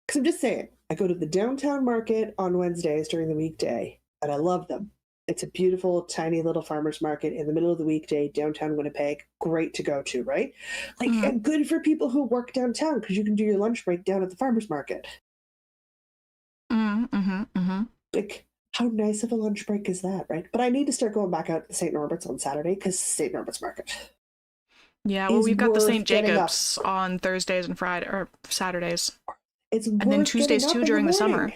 Because I'm just saying, I go to the downtown market on Wednesdays during the weekday, and I love them. It's a beautiful, tiny little farmer's market in the middle of the weekday, downtown Winnipeg. Great to go to, right? Like, and good for people who work downtown because you can do your lunch break down at the farmer's market. Like, how nice of a lunch break is that, right? But I need to start going back out to St. Norbert's on Saturday because St. Norbert's Market. Yeah, well, we've got the St. Jacobs on Thursdays and Friday or Saturdays. And then Tuesdays too during the summer.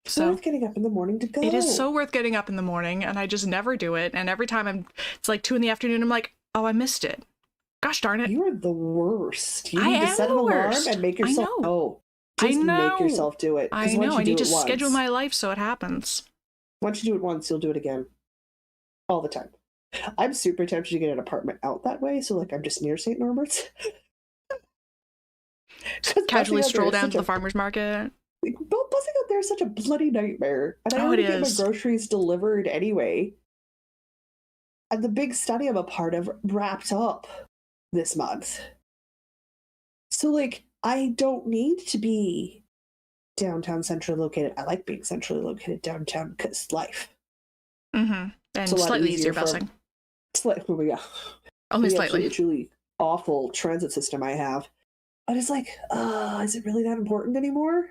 It's worth getting up in the morning to go. It is so worth getting up in the morning, and I just never do it. And every time it's like 2 PM, I'm like, oh, I missed it. Gosh darn it. You are the worst. You need to set an alarm and make yourself go. Just make yourself do it. I know. I need to schedule my life so it happens. Once you do it once, you'll do it again. All the time. I'm super tempted to get an apartment out that way, so like I'm just near St. Norbert's. Casually stroll down to the farmer's market. Buzzing out there is such a bloody nightmare. And I already get my groceries delivered anyway. And the big study I'm a part of wrapped up this month. So like, I don't need to be downtown centrally located. I like being centrally located downtown because life. And slightly easier busing. Only slightly. The truly awful transit system I have. But it's like, is it really that important anymore?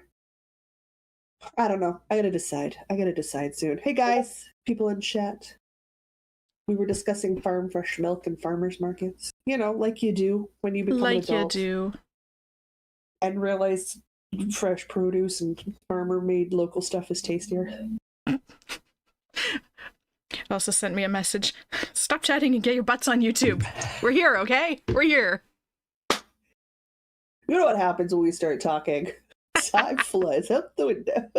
I don't know. I gotta decide soon. Hey guys, people in chat. We were discussing farm fresh milk and farmers markets. You know, like you do when you become an adult. Like you do. And realize fresh produce and farmer-made local stuff is tastier. Also sent me a message. Stop chatting and get your butts on YouTube. We're here, okay? We're here. You know what happens when we start talking? Time flies out the window.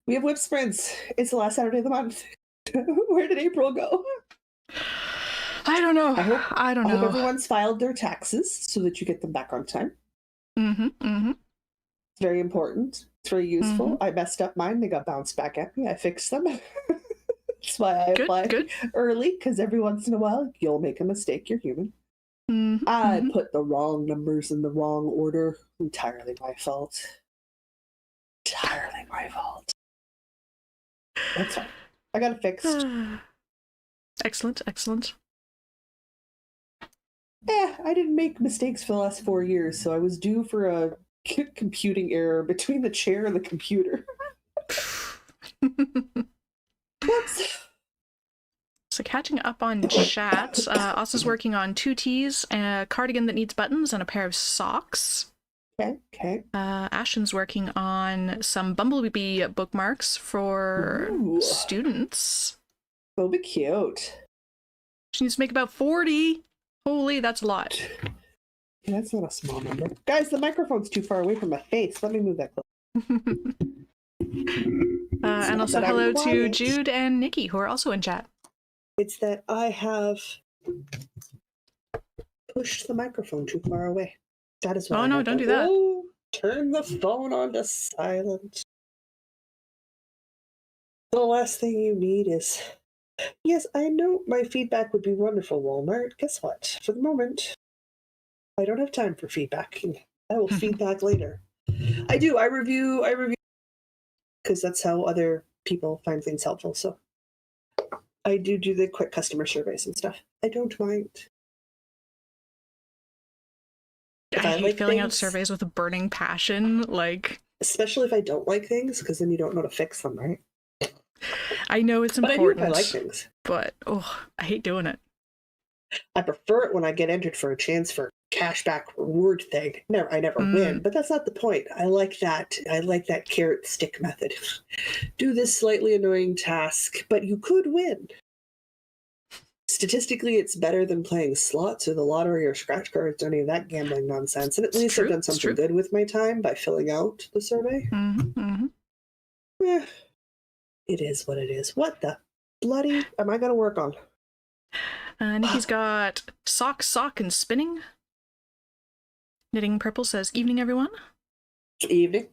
We have WIP Sprints. It's the last Saturday of the month. Where did April go? I don't know. I hope everyone's filed their taxes so that you get them back on time. It's very important. It's very useful. I messed up mine. They got bounced back at me. I fixed them. That's why I applied early, because every once in a while you'll make a mistake. You're human. I put the wrong numbers in the wrong order. Entirely my fault. That's fine. I got it fixed. Excellent. I didn't make mistakes for the last 4 years, so I was due for a computing error between the chair and the computer. Whoops. So catching up on chat, Asa's working on 2 tees, a cardigan that needs buttons, and a pair of socks. Okay. Ashen's working on some Bumblebee bookmarks for students. That'll be cute. She needs to make about 40. Holy, that's a lot. Yeah, that's not a small number. Guys, the microphone's too far away from my face. Let me move that close. And also hello to Jude and Nikki, who are also in chat. It's that I have pushed the microphone too far away. That is what no, don't do that. Oh, turn the phone on to silent. The last thing you need is... Yes, I know my feedback would be wonderful, Walmart. Guess what? For the moment, I don't have time for feedback. I will feedback later. I do. I review because that's how other people find things helpful. So I do the quick customer surveys and stuff. I don't mind. I hate filling out surveys with a burning passion, especially if I don't like things, because then you don't know to fix them, right? I know it's important. But I do if I like things. But, I hate doing it. I prefer it when I get entered for a chance for cashback reward thing. I never win, but that's not the point. I like that. I like that carrot stick method. Do this slightly annoying task, but you could win. Statistically, it's better than playing slots or the lottery or scratch cards or any of that gambling nonsense. And at least I've done something good with my time by filling out the survey. Yeah. It is what it is. What the bloody am I going to work on? Nikki's got sock, and spinning. Knitting Purple says, evening, everyone. Evening.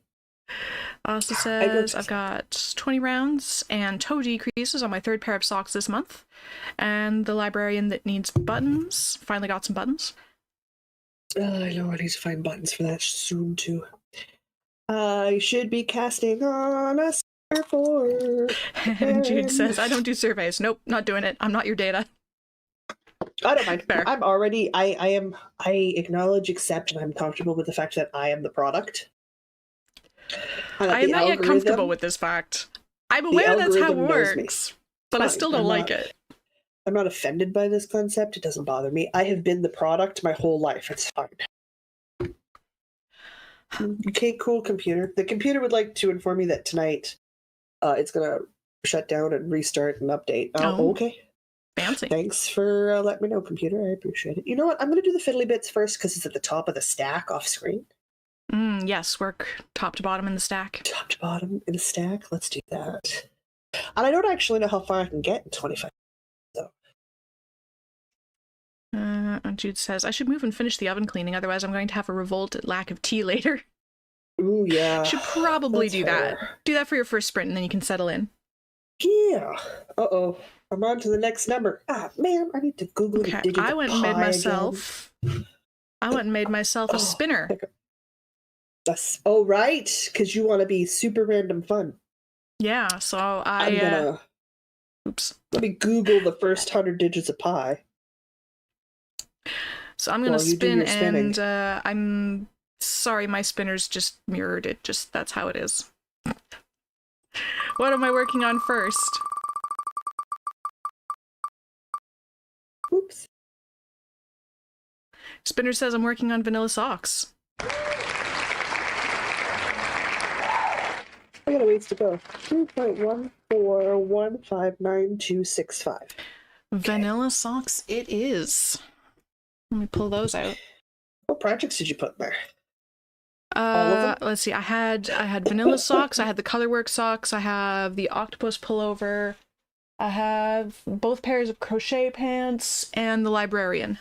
Also says, I've got 20 rounds and toe decreases on my 3rd pair of socks this month. And the librarian that needs buttons, finally got some buttons. I know I need to find buttons for that soon too. I should be casting on a surfboard. And Jude says, I don't do surveys. Nope, not doing it. I'm not your data. I don't mind. Fair. I'm already, I acknowledge, accept, and I'm comfortable with the fact that I am the product. I am not yet comfortable with this fact. I'm aware that's how it works, but I still don't like it. I'm not offended by this concept. It doesn't bother me. I have been the product my whole life. It's fine. Okay, cool, computer. The computer would like to inform me that tonight it's going to shut down and restart and update. Oh, okay. Fancy. Thanks for letting me know, computer. I appreciate it. You know what? I'm going to do the fiddly bits first because it's at the top of the stack off screen. Yes, work top to bottom in the stack. Top to bottom in the stack. Let's do that. And I don't actually know how far I can get in 25 minutes, though. Jude says, I should move and finish the oven cleaning, otherwise I'm going to have a revolt at lack of tea later. Ooh, yeah. Should probably do that. Do that for your first sprint and then you can settle in. Yeah. Uh-oh. I'm on to the next number. Ah, man, I need to Google the digits. I went and made myself a spinner. Oh, right, because you want to be super random fun. Yeah, so I'm gonna... Oops. Let me Google the first 100 digits of pi. So I'm gonna spin, and I'm sorry, my spinner's just mirrored it. Just that's how it is. What am I working on first? Oops. Spinner says I'm working on vanilla socks. I got a ways to go. 2.1415925. Okay. Vanilla socks it is. Let me pull those out. What projects did you put in there? All of them? Let's see. I had vanilla socks. I had the colorwork socks. I have the octopus pullover. I have both pairs of crochet pants and the librarian.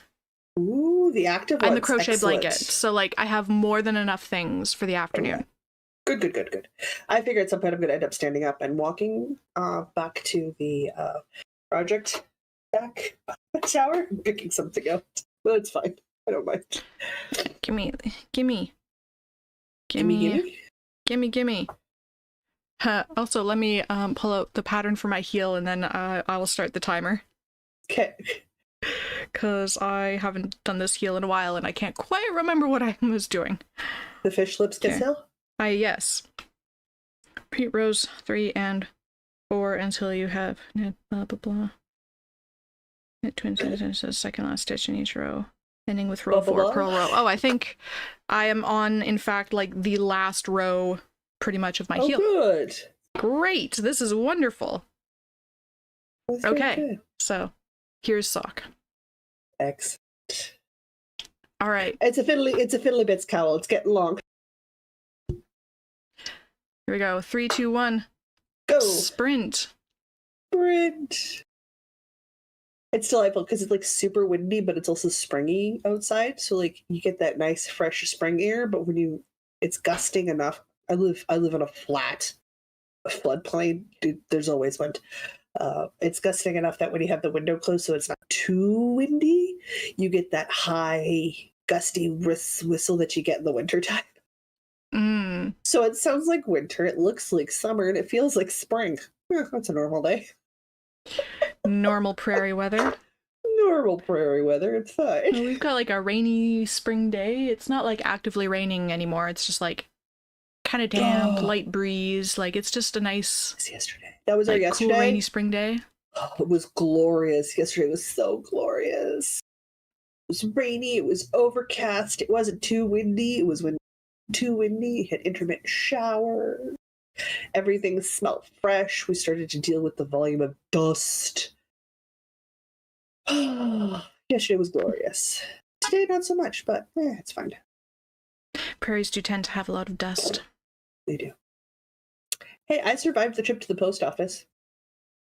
Ooh, the active ones. And the crochet Excellent. blanket. So, like, I have more than enough things for the afternoon. Okay. Good. I figure at some point I'm going to end up standing up and walking back to the project back shower and picking something out. But it's fine. I don't mind. Gimme. Also, let me pull out the pattern for my heel and then I will start the timer. Okay. Because I haven't done this heel in a while and I can't quite remember what I was doing. The fish lips kiss hill? Yes. Repeat rows 3 and 4 until you have blah blah blah. Knit twin stitches, second last stitch in each row, ending with row 4 purl row. Oh, I think I am on, in fact, like the last row, pretty much of my heel. Good. Great. This is wonderful. Okay, good. So here's sock. Excellent. All right. It's a fiddly bits cowl. It's getting long. Here we go. 3, 2, 1. Go. Sprint. It's delightful because it's like super windy, but it's also springy outside. So like you get that nice fresh spring air. But when it's gusting enough. I live on a floodplain. Dude, there's always wind. It's gusting enough that when you have the window closed, so it's not too windy, you get that high gusty whistle that you get in the wintertime. So it sounds like winter, it looks like summer, and it feels like spring. That's a normal day. Normal prairie weather. Normal prairie weather, it's fine. Well, we've got like a rainy spring day. It's not like actively raining anymore. It's just like kind of damp, light breeze. Like it's just a nice. It was yesterday. That was our yesterday. Cool rainy spring day. Oh, it was glorious. Yesterday was so glorious. It was rainy. It was overcast. It wasn't too windy. It was too windy. It had intermittent showers. Everything smelled fresh. We started to deal with the volume of dust. Yesterday was glorious. Today, not so much, but it's fine. Prairies do tend to have a lot of dust. They do. Hey, I survived the trip to the post office.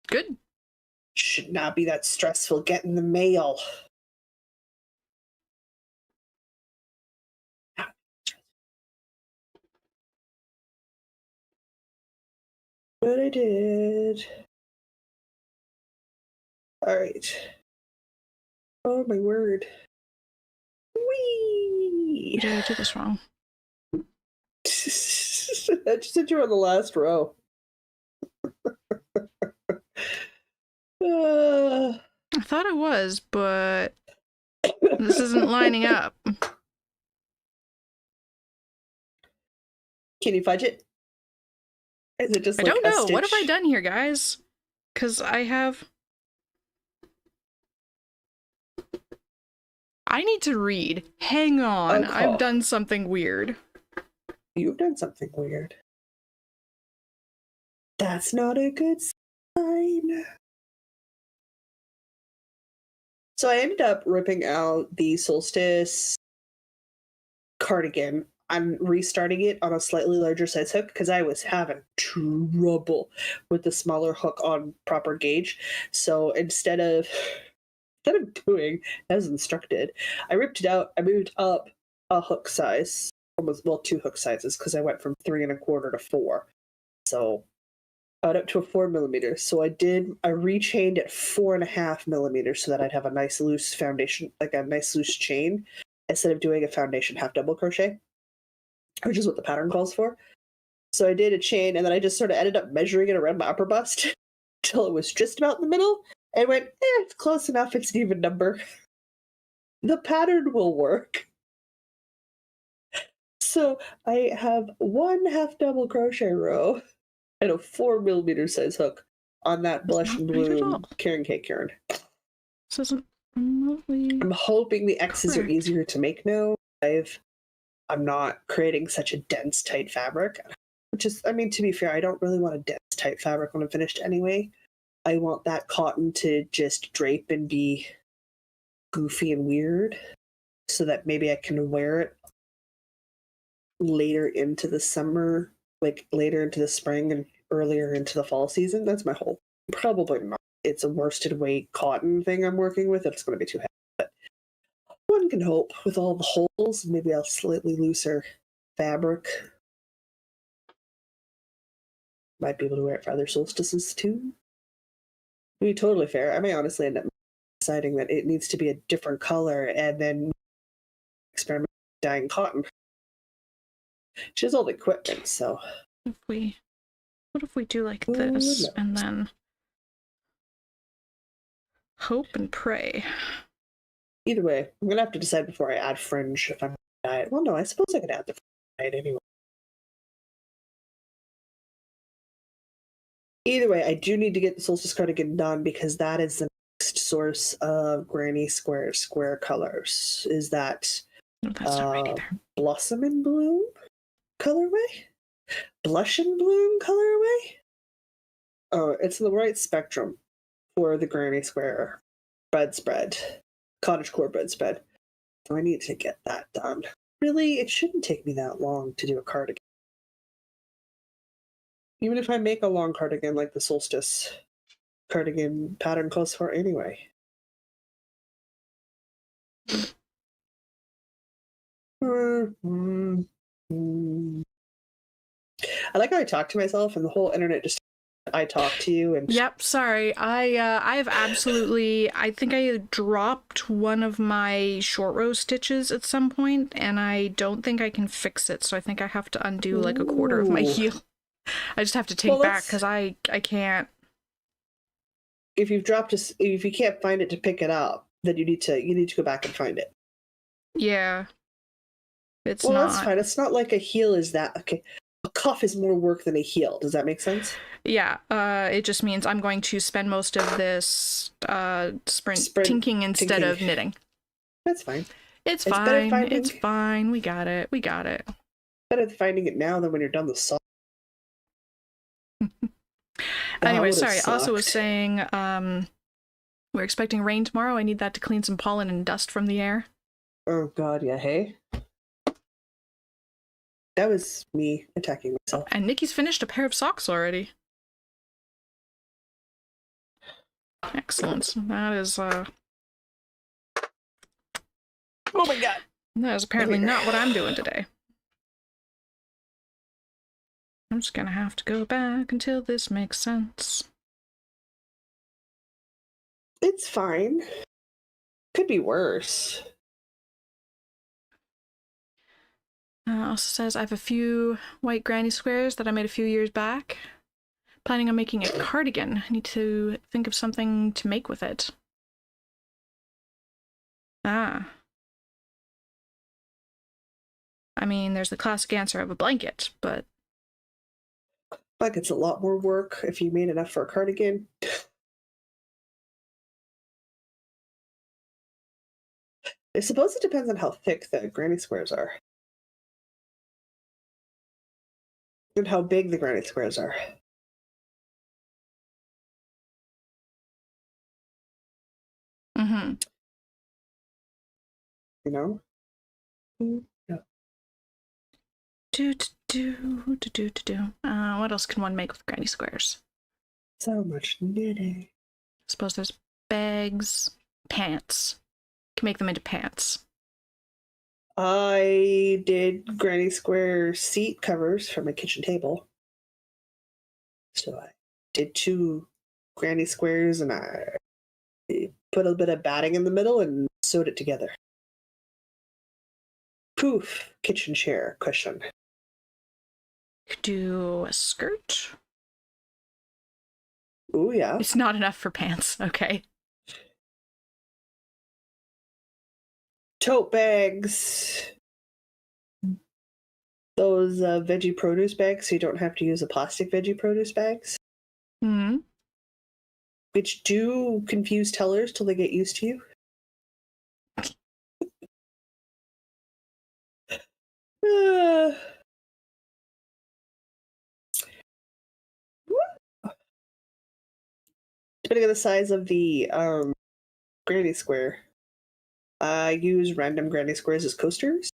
Good. Should not be that stressful getting the mail. But I did. All right. Oh my word. Whee! Hey. Did I do this wrong? I just said you're on the last row. I thought it was, but this isn't lining up. Can you fudge it? Is it just I like don't a know. stitch? What have I done here, guys? Because I need to read. Hang on. Okay. I've done something weird. You've done something weird. That's not a good sign. So I ended up ripping out the Solstice cardigan. I'm restarting it on a slightly larger size hook because I was having trouble with the smaller hook on proper gauge. So instead of doing as instructed, I ripped it out. I moved up a hook size, almost, well, 2 hook sizes, because I went from 3 1/4 to 4. So I went up to a 4mm. So I rechained at 4.5mm so that I'd have a nice loose foundation, like a nice loose chain, instead of doing a foundation half double crochet, which is what the pattern calls for. So I did a chain, and then I just sort of ended up measuring it around my upper bust till it was just about in the middle, and went, it's close enough, it's an even number. The pattern will work. So I have 1 half double crochet row and a 4mm size hook on that blush and bloom Karen Cake yarn. This isn't remotely. I'm hoping the X's correct. are easier to make now. I'm not creating such a dense, tight fabric. Which is, I mean, to be fair, I don't really want a dense, tight fabric when I'm finished anyway. I want that cotton to just drape and be goofy and weird so that maybe I can wear it later into the summer, like later into the spring and earlier into the fall season. That's my whole. Probably not. It's a worsted weight cotton thing I'm working with. It's going to be too heavy. But one can hope with all the holes, maybe I'll slightly looser fabric. Might be able to wear it for other solstices too. To be totally fair, I may honestly end up deciding that it needs to be a different color and then experiment dyeing cotton. She has all the equipment, so. What if we do like this and then hope and pray? Either way, I'm gonna have to decide before I add fringe if I'm gonna dye it. Well, no, I suppose I could add the fringe anyway. Either way, I do need to get the solstice cardigan done because that is the next source of granny square colors. Is that that's not right either. Blossom and Bloom colorway? Blush and Bloom colorway? Oh, it's the right spectrum for the granny square bedspread, cottagecore bedspread. So I need to get that done. Really, it shouldn't take me that long to do a cardigan. Even if I make a long cardigan like the solstice cardigan pattern calls for anyway. I like how I talk to myself and the whole internet just I talk to you and Yep, sorry. I have absolutely I think I dropped one of my short row stitches at some point and I don't think I can fix it, so I think I have to undo like a quarter of my heel. I just have to take back because I can't. If you've dropped if you can't find it to pick it up, then you need to go back and find it. Yeah. It's well, not. That's fine. It's not like a heel is that okay. A cuff is more work than a heel. Does that make sense? Yeah. It just means I'm going to spend most of this sprint tinking instead of knitting. That's fine. It's fine. It's fine. We got it. Better than finding it now than when you're done the song. Anyway, sorry. I also was saying we're expecting rain tomorrow. I need that to clean some pollen and dust from the air. Oh god, yeah, hey? That was me attacking myself. And Nikki's finished a pair of socks already. Excellent. That is oh my god. That is apparently not what I'm doing today. I'm just gonna have to go back until this makes sense. It's fine. Could be worse. Also says, I have a few white granny squares that I made a few years back. Planning on making a cardigan. I need to think of something to make with it. Ah. I mean, there's the classic answer of a blanket, but... Blanket's a lot more work if you made enough for a cardigan. I suppose it depends on how thick the granny squares are. And how big the granny squares are. Mm-hmm. You know? Yeah. What else can one make with granny squares? So much knitting. I suppose there's bags, pants. Can make them into pants. I did granny square seat covers for my kitchen table. So I did 2 granny squares and I put a bit of batting in the middle and sewed it together. Poof, kitchen chair cushion. Could do a skirt. Ooh, yeah. It's not enough for pants, okay. Tote bags. Those veggie produce bags, so you don't have to use the plastic veggie produce bags. Hmm. Which do confuse tellers till they get used to you. Depending on the size of the granny square, I use random granny squares as coasters.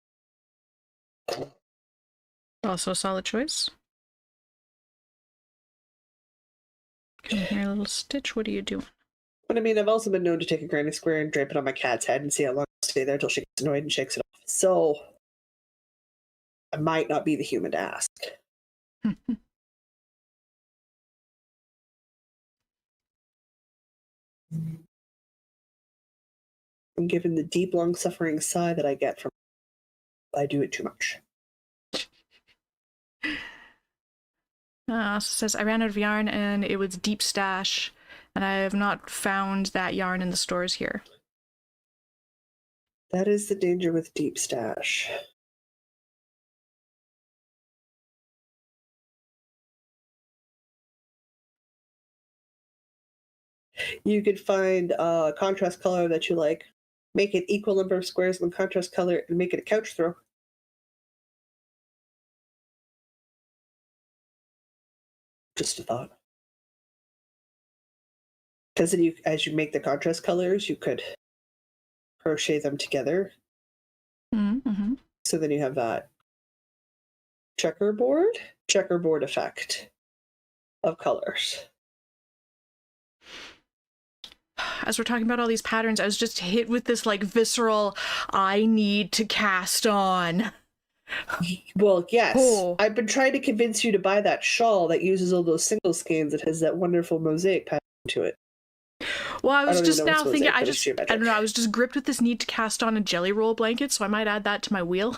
Also a solid choice. Come here, little Stitch. What are you doing? But I mean, I've also been known to take a granny square and drape it on my cat's head and see how long it'll stay there until she gets annoyed and shakes it off. So I might not be the human to ask. And given the deep, long-suffering sigh that I get from I do it too much. Also says, I ran out of yarn and it was deep stash, and I have not found that yarn in the stores here. That is the danger with deep stash. You could find a contrast color that you like, make it equal number of squares in the contrast color, and make it a couch throw. Just a thought. Because then as you make the contrast colors, you could crochet them together. Mm-hmm. So then you have that checkerboard effect of colors. As we're talking about all these patterns, I was just hit with this like visceral, I need to cast on. Well, yes. Oh. I've been trying to convince you to buy that shawl that uses all those single skeins that has that wonderful mosaic pattern to it. Well, I was just now thinking, I don't know, I was just gripped with this need to cast on a jelly roll blanket, so I might add that to my wheel.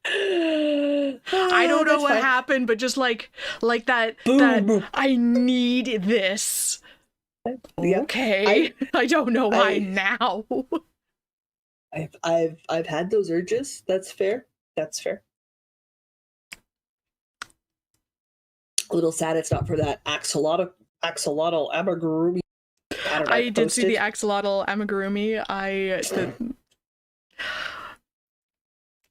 I don't know what happened, but just like that, boom. That I need this. Yeah. Okay. I don't know why now. I've had those urges. That's fair. That's fair. A little sad it's not for that axolotl amigurumi pattern I did see the axolotl amigurumi.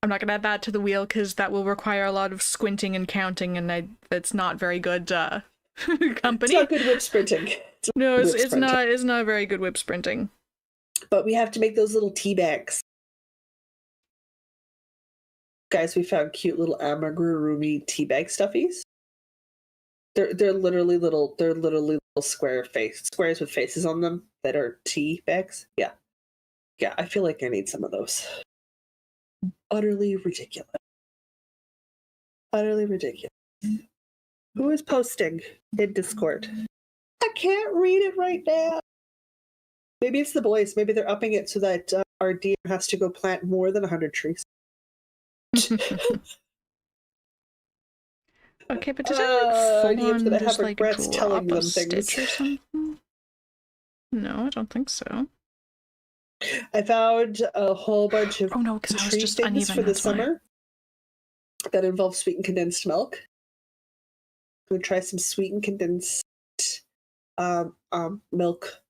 I'm not gonna add that to the wheel because that will require a lot of squinting and counting, and that's not very good company. It's not good whip sprinting. It's not very good whip sprinting. But we have to make those little tea bags. Guys, we found cute little amigurumi tea bag stuffies. They're literally little squares with faces on them that are tea bags. Yeah, I feel like I need some of those. Utterly ridiculous. Utterly ridiculous. Who is posting in Discord? I can't read it right now. Maybe it's the boys. Maybe they're upping it so that our DM has to go plant more than 100 trees. Okay, but did I like full on gonna just have like regrets telling drop a them things. stitch or something? No, I don't think so. I found a whole bunch of no, because I was tree just things uneven, for the that's summer that involve sweetened condensed milk. I'm gonna try some sweetened condensed milk,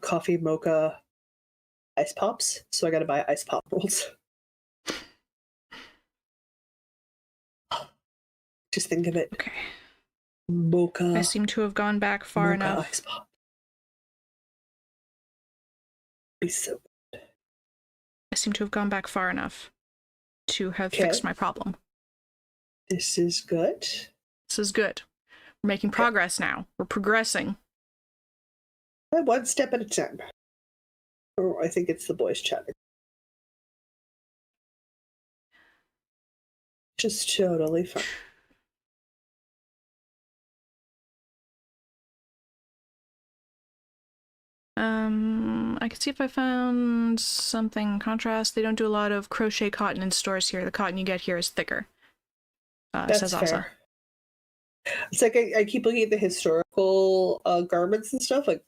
coffee mocha ice pops. So I gotta buy ice pop rolls. Just think of it. Okay. Mocha. I seem to have gone back far enough. Ice pop. Be so good. I seem to have gone back far enough to have fixed my problem. This is good. This is good. We're making progress now. We're progressing. One step at a time. Or I think it's the boys chatting. Just totally fine. I can see if I found something contrast. They don't do a lot of crochet cotton in stores here. The cotton you get here is thicker. That's says fair. Asa. It's like I keep looking at the historical garments and stuff. Like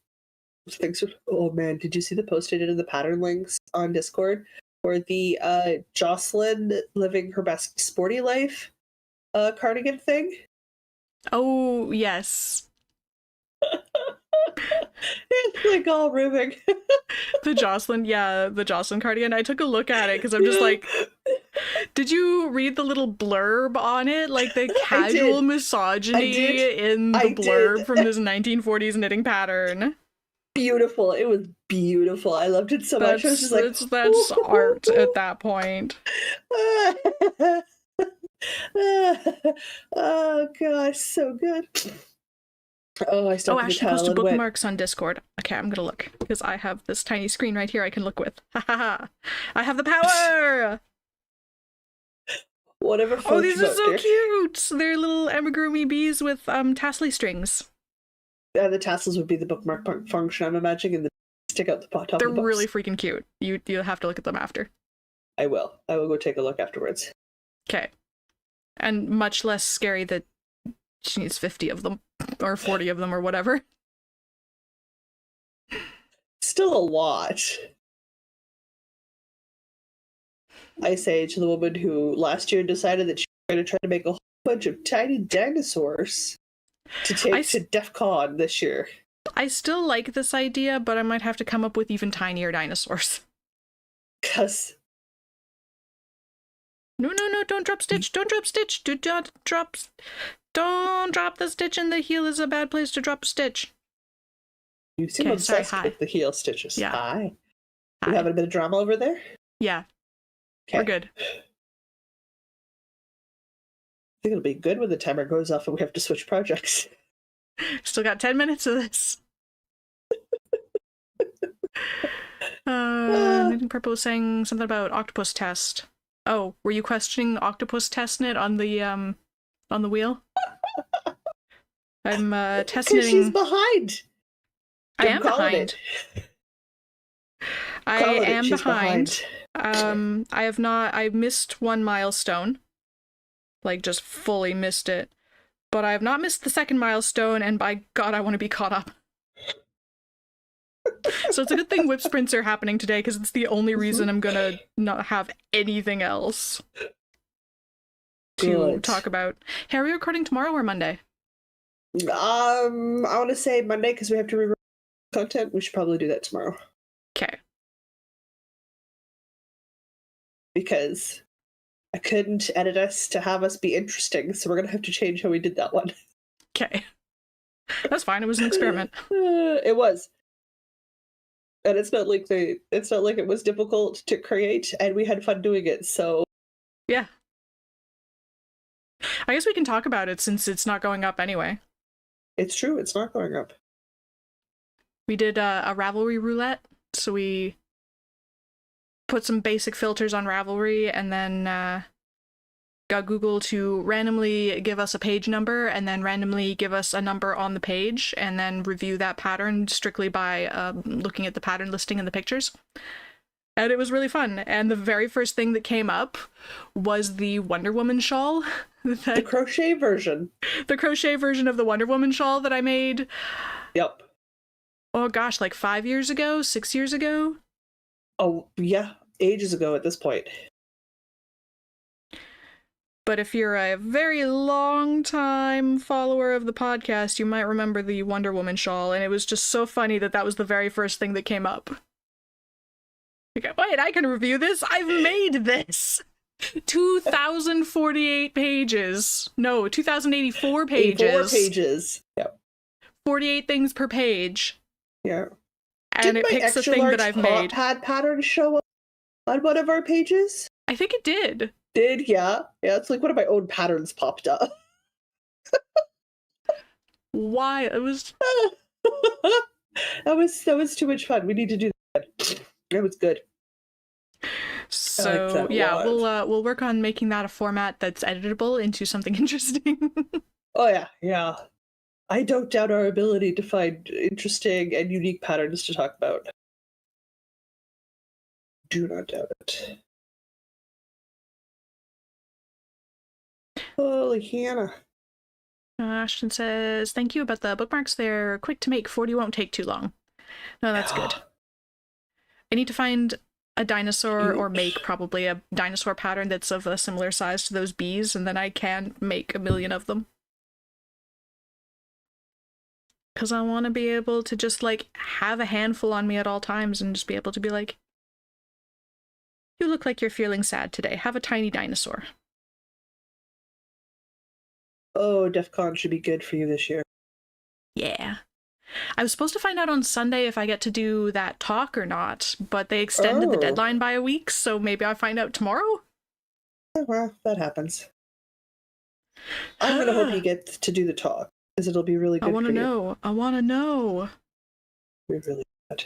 things. Oh man, did you see the post I did in the pattern links on Discord? Or the Jocelyn living her best sporty life cardigan thing? Oh, yes. It's like all ribbing. The Jocelyn cardigan. I took a look at it because I'm just like, did you read the little blurb on it? Like the casual misogyny in the blurb from this 1940s knitting pattern. Beautiful. It was beautiful. I loved it so much. I was just like, that's art at that point. Oh gosh, so good. Oh, I still Ashley posted bookmarks on Discord. Okay, I'm gonna look because I have this tiny screen right here I can look with. I have the power. Whatever. Oh, these are so cute. They're little amigurumi bees with tassel strings. Yeah, the tassels would be the bookmark function, I'm imagining, and stick out the top of the books. They're really freaking cute. You'll have to look at them after. I will go take a look afterwards. Okay. And much less scary that she needs 50 of them or 40 of them or whatever. Still a lot. I say to the woman who last year decided that she was going to try to make a whole bunch of tiny dinosaurs to take to DEF CON this year. I still like this idea, but I might have to come up with even tinier dinosaurs. Because... No, don't drop stitch. Don't drop stitch. Don't drop the stitch in the heel is a bad place to drop a stitch. You seem obsessed with the heel stitches. Yeah. Hi. You having a bit of drama over there? Yeah. Okay. We're good. I think it'll be good when the timer goes off and we have to switch projects. Still got 10 minutes of this. Knitting Purple was saying something about octopus test. Oh, were you questioning octopus test knit on the wheel? I'm test knitting. She's behind. I am behind. I am behind. I missed one milestone. Like, just fully missed it. But I have not missed the second milestone, and by God, I want to be caught up. So it's a good thing WIP Sprints are happening today, because it's the only reason I'm gonna not have anything else to talk about. Hey, are we recording tomorrow or Monday? I want to say Monday, because we have to re-record content. We should probably do that tomorrow. Okay. Because I couldn't edit us to have us be interesting, so we're gonna have to change how we did that one. Okay. That's fine. It was an experiment. It was. And it's not like it was difficult to create, and we had fun doing it, so... Yeah. I guess we can talk about it since it's not going up anyway. It's true, it's not going up. We did a Ravelry roulette, so we put some basic filters on Ravelry, and then got Google to randomly give us a page number, and then randomly give us a number on the page, and then review that pattern strictly by looking at the pattern listing and the pictures. And it was really fun. And the very first thing that came up was the Wonder Woman shawl. The crochet version. The crochet version of the Wonder Woman shawl that I made. Yep. Oh gosh, like 5 years ago, 6 years ago? Oh, yeah. Ages ago at this point. But if you're a very long time follower of the podcast, you might remember the Wonder Woman shawl, and it was just so funny that that was the very first thing that came up. Okay, wait, I can review this. I've made this. 2,048 pages. No, 2,084 pages. 84 pages. Yep. 48 things per page. Yeah. And it picks the thing that I've made. Pad pattern show up on one of our pages? I think it did. Yeah. Yeah, it's like one of my own patterns popped up. Why? It was... that was too much fun. We need to do that. It was good. So yeah, we'll work on making that a format that's editable into something interesting. Oh yeah. I don't doubt our ability to find interesting and unique patterns to talk about. Do not doubt it. Holy Hannah. Ashton says, thank you about the bookmarks. They're quick to make. 40 won't take too long. No, that's good. I need to find a dinosaur or make probably a dinosaur pattern that's of a similar size to those bees, and then I can make a million of them. Because I want to be able to just, like, have a handful on me at all times and just be able to be like, you look like you're feeling sad today. Have a tiny dinosaur. Oh, DEF CON should be good for you this year. Yeah. I was supposed to find out on Sunday if I get to do that talk or not, but they extended the deadline by a week, so maybe I'll find out tomorrow? Oh, well, that happens. I'm going to hope you get to do the talk, because it'll be really good for you. I want to know. Be really good.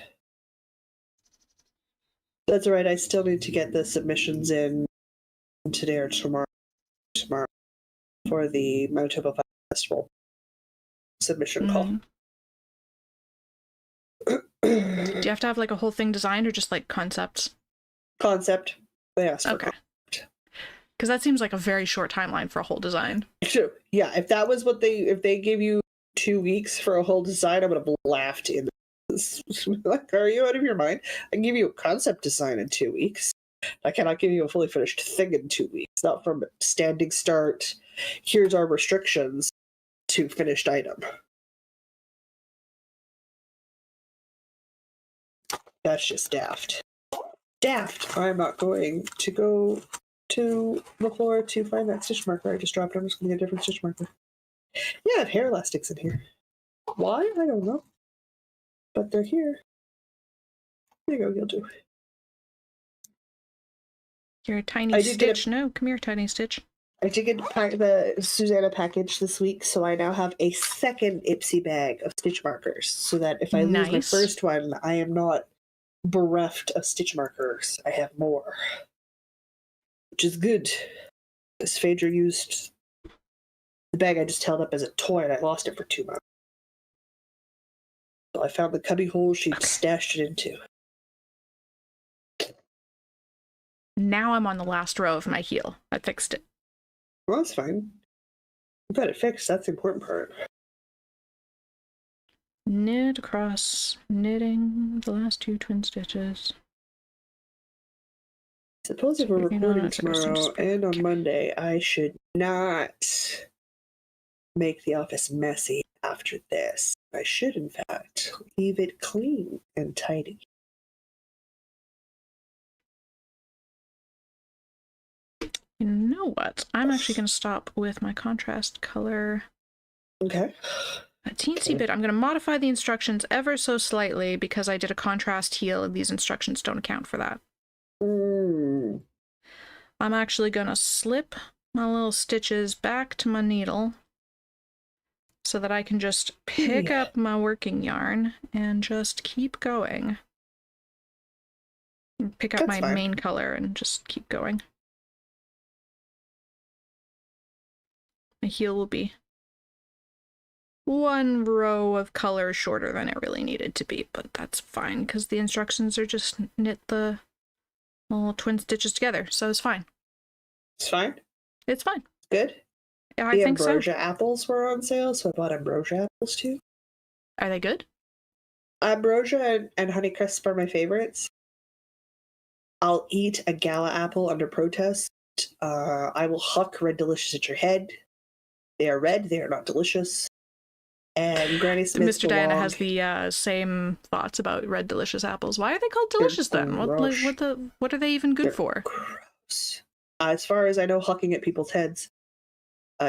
That's all right. I still need to get the submissions in today or tomorrow for the Manitoba Festival submission call. Do you have to have like a whole thing designed or just like concepts? Concept. They asked for okay. Because that seems like a very short timeline for a whole design. Sure. Yeah, if that was if they gave you 2 weeks for a whole design, I would have laughed in this. Like, are you out of your mind? I can give you a concept design in 2 weeks. I cannot give you a fully finished thing in 2 weeks. Not from standing start, here's our restrictions, to finished item. That's just daft. Daft! I'm not going to go to the floor to find that stitch marker I just dropped. I'm just going to get a different stitch marker. Yeah, I have hair elastics in here. Why? I don't know. But they're here. There you go, you'll do. You're a tiny Stitch. No, come here, tiny Stitch. I did get the Susanna package this week, so I now have a second Ipsy bag of stitch markers, so that if I lose my first one, I am not bereft of stitch markers. I have more. Which is good. This Phaedra used the bag I just held up as a toy, and I lost it for 2 months. So I found the cubby hole she'd stashed it into. Now I'm on the last row of my heel. I fixed it. Well, that's fine. You got it fixed. That's the important part. Knit across, knitting the last 2 twin stitches. Suppose if we're recording tomorrow and on Monday, I should not make the office messy after this. I should, in fact, leave it clean and tidy. You know what? I'm actually going to stop with my contrast color. Okay. A teensy bit. I'm going to modify the instructions ever so slightly because I did a contrast heel and these instructions don't account for that. I'm actually going to slip my little stitches back to my needle so that I can just pick up my working yarn and just keep going. Pick up my main color and just keep going. My heel will be 1 row of color shorter than it really needed to be, but that's fine because the instructions are just knit the all twin stitches together, so it's fine. It's fine. It's fine. Good. Yeah, I the think so. ambrosia apples were on sale, so I bought ambrosia apples too. Are they good? Ambrosia and Honeycrisp are my favorites. I'll eat a gala apple under protest. I will huck Red Delicious at your head. They are red. They are not delicious. And Granny Smith. Mr. Diana has the same thoughts about Red Delicious apples. Why are they called delicious then? What are they even good for? Gross. As far as I know, hucking at people's heads.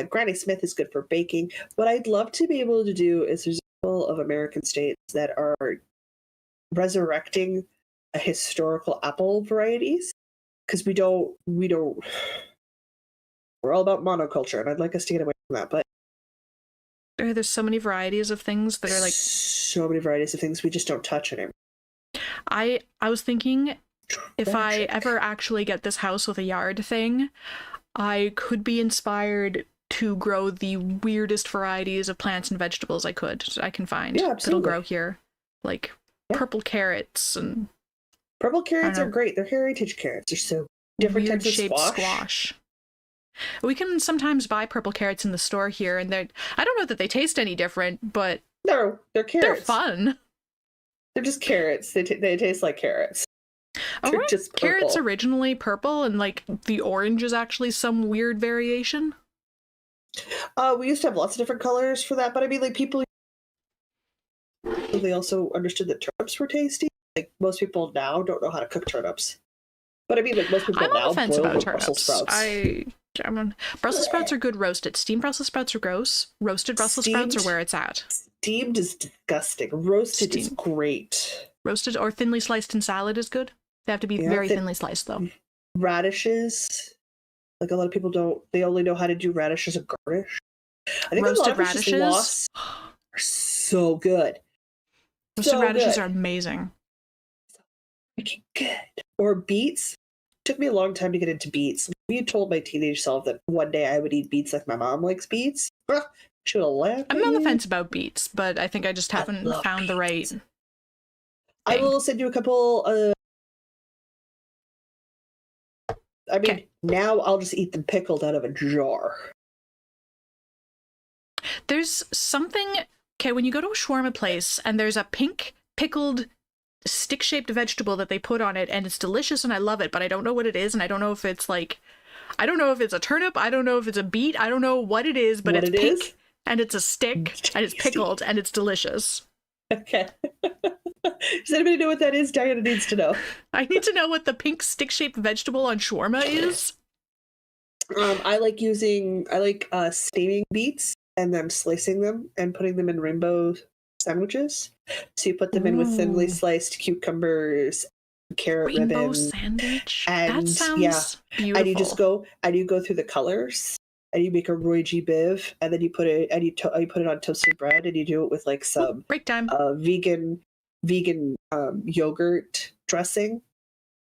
Granny Smith is good for baking. What I'd love to be able to do is there's a couple of American states that are resurrecting a historical apple varieties, because we're all about monoculture, and I'd like us to get away from that. But there's so many varieties of things that are like so many varieties of things we just don't touch anymore. I was thinking, if I ever actually get this house with a yard thing, I could be inspired to grow the weirdest varieties of plants and vegetables I can find. Yeah, absolutely. That'll grow here, like purple carrots and. Purple carrots are great. They're heritage carrots. They're so different types of squash. We can sometimes buy purple carrots in the store here, and I don't know that they taste any different, but no, they're carrots. They're fun. They're just carrots. They taste like carrots. Oh, right. Just carrots originally purple, and like the orange is actually some weird variation. We used to have lots of different colors for that, but I mean, like people, they also understood that turnips were tasty. Like most people now don't know how to cook turnips, but I mean, like most people now boil Brussels sprouts. Brussels sprouts are good roasted. Steamed Brussels sprouts are gross. Roasted Brussels sprouts are where it's at. Steamed is disgusting. Roasted is great. Roasted or thinly sliced in salad is good. They have to be very thinly sliced though. Radishes, like a lot of people don't. They only know how to do radish as a garnish. I think roasted radishes are so good. Roasted radishes are amazing. Good. Or beets. It took me a long time to get into beets. You told my teenage self that one day I would eat beets like my mom likes beets. Should have laughed. I'm on the fence about beets, but I think I just haven't found the right thing. I will send you a couple. Now I'll just eat them pickled out of a jar. There's something. Okay, when you go to a shawarma place and there's a pink pickled stick-shaped vegetable that they put on it, and it's delicious and I love it, but I don't know what it is, and I don't know if it's I don't know if it's a turnip, I don't know if it's a beet, I don't know what it is, but it's pink and it's a stick and it's pickled and it's delicious. Okay. Does anybody know what that is? Diana needs to know. I need to know what the pink stick-shaped vegetable on shawarma is. I like steaming beets and then slicing them and putting them in rainbow sandwiches. So you put them in with thinly sliced cucumbers, carrot rainbow ribbon, sandwich. And that sounds beautiful. And you go through the colors, and you make a Roy G. Biv, and then you put it on toasted bread, and you do it with like some break time vegan yogurt dressing,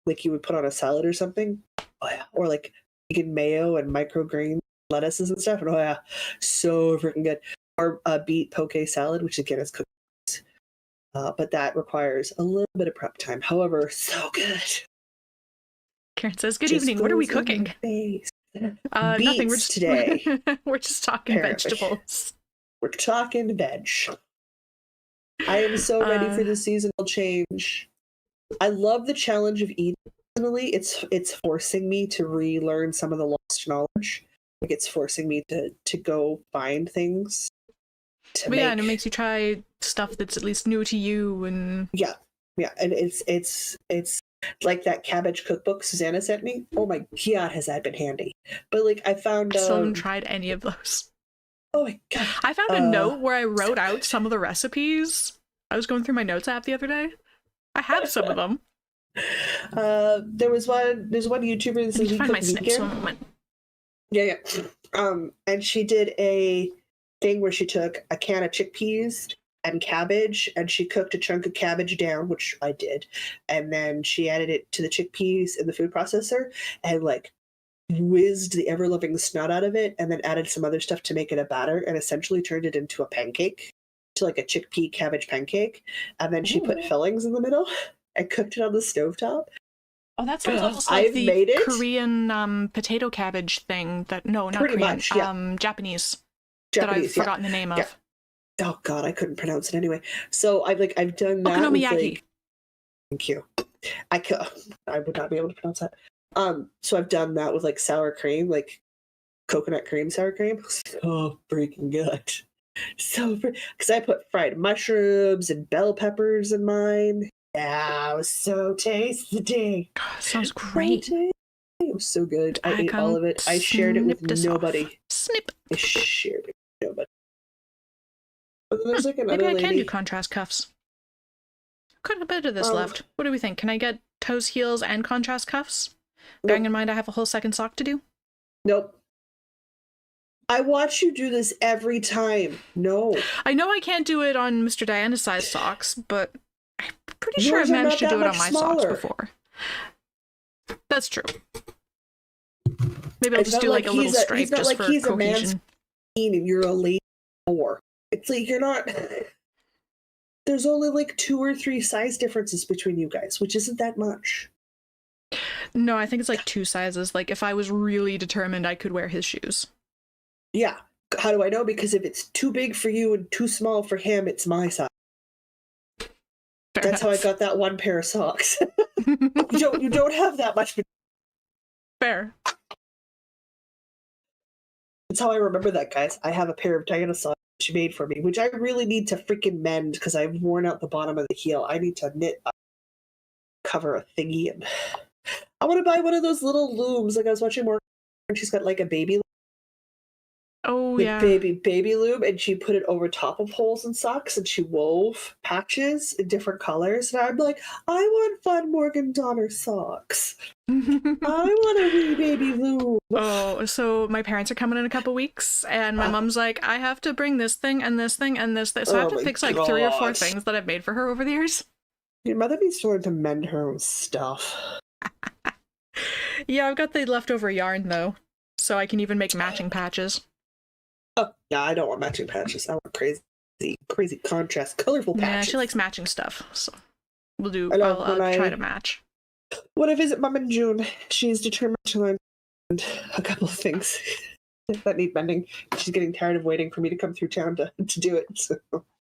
like you would put on a salad or something. Oh yeah, or like vegan mayo and microgreen lettuces and stuff. And oh yeah, so freaking good. Or beet poke salad, which again is cooked. But that requires a little bit of prep time. However, so good. Karen says, "Good evening. What are we cooking?" Nothing. We're just today. We're just talking vegetables. We're talking veg. I am so ready for the seasonal change. I love the challenge of eating seasonally. It's forcing me to relearn some of the lost knowledge. Like it's forcing me to go find things. And it makes you try stuff that's at least new to you, and yeah, and it's like that cabbage cookbook Susanna sent me. Oh my god, has that been handy? But like I found, I still haven't tried any of those. Oh my god! I found a note where I wrote out some of the recipes. I was going through my notes app the other day. I have some of them. There's one YouTuber that says we cook snips one moment. Yeah. And she did a thing where she took a can of chickpeas and cabbage, and she cooked a chunk of cabbage down, which I did, and then she added it to the chickpeas in the food processor and like whizzed the ever-loving snot out of it, and then added some other stuff to make it a batter, and essentially turned it into a pancake, to like a chickpea cabbage pancake. And then she put fillings in the middle and cooked it on the stovetop. Oh, that sounds almost like I've the made it. Korean potato cabbage thing that, no, not Pretty Korean, much, yeah. Japanese, that Japanese, I've forgotten the name of. Yeah. Oh God, I couldn't pronounce it anyway. So I've done that with like, thank you. I would not be able to pronounce that. So I've done that with like sour cream, like coconut cream, sour cream. So freaking good. So, because I put fried mushrooms and bell peppers in mine. Yeah, it was so tasty. Sounds great. So it was so good. I ate all of it. I shared it with nobody. Snip. I shared it with nobody. But then there's like another Maybe I lady. can do contrast cuffs. Quite a bit of this left. What do we think? Can I get toes, heels, and contrast cuffs? Nope. Bearing in mind I have a whole second sock to do? Nope. I watch you do this every time. No. I know I can't do it on Mr. Diana's size socks, but I'm pretty sure I've managed to do it on my socks before. That's true. Maybe I'll just do like a little stripe just for cohesion. A man's and you're a lady 4. It's like you're not. There's only like 2 or 3 size differences between you guys, which isn't that much. No, I think it's like 2 sizes. Like if I was really determined, I could wear his shoes. Yeah. How do I know? Because if it's too big for you and too small for him, it's my size. That's how I got that one pair of socks. You don't have that much. Fair. That's how I remember that, guys. I have a pair of Diana socks she made for me, which I really need to freaking mend because I've worn out the bottom of the heel. I need to knit up, cover a thingy, and I want to buy one of those little looms. Like I was watching more, and she's got like a baby. Oh, like yeah. Baby loom, and she put it over top of holes in socks, and she wove patches in different colors. And I'm like, I want fun Morgan Donner socks. I want a wee baby loom. Oh, so my parents are coming in a couple weeks, and my mom's like, I have to bring this thing and this thing and this thing. So I have to fix like 3 or 4 things that I've made for her over the years. Your mother needs to learn to mend her own stuff. Yeah, I've got the leftover yarn though, so I can even make matching patches. Oh, yeah, I don't want matching patches. I want crazy contrast, colorful patches. Yeah, she likes matching stuff, so I'll try to match. When I visit Mom in June, she's determined to learn a couple of things that need mending. She's getting tired of waiting for me to come through town to do it. So,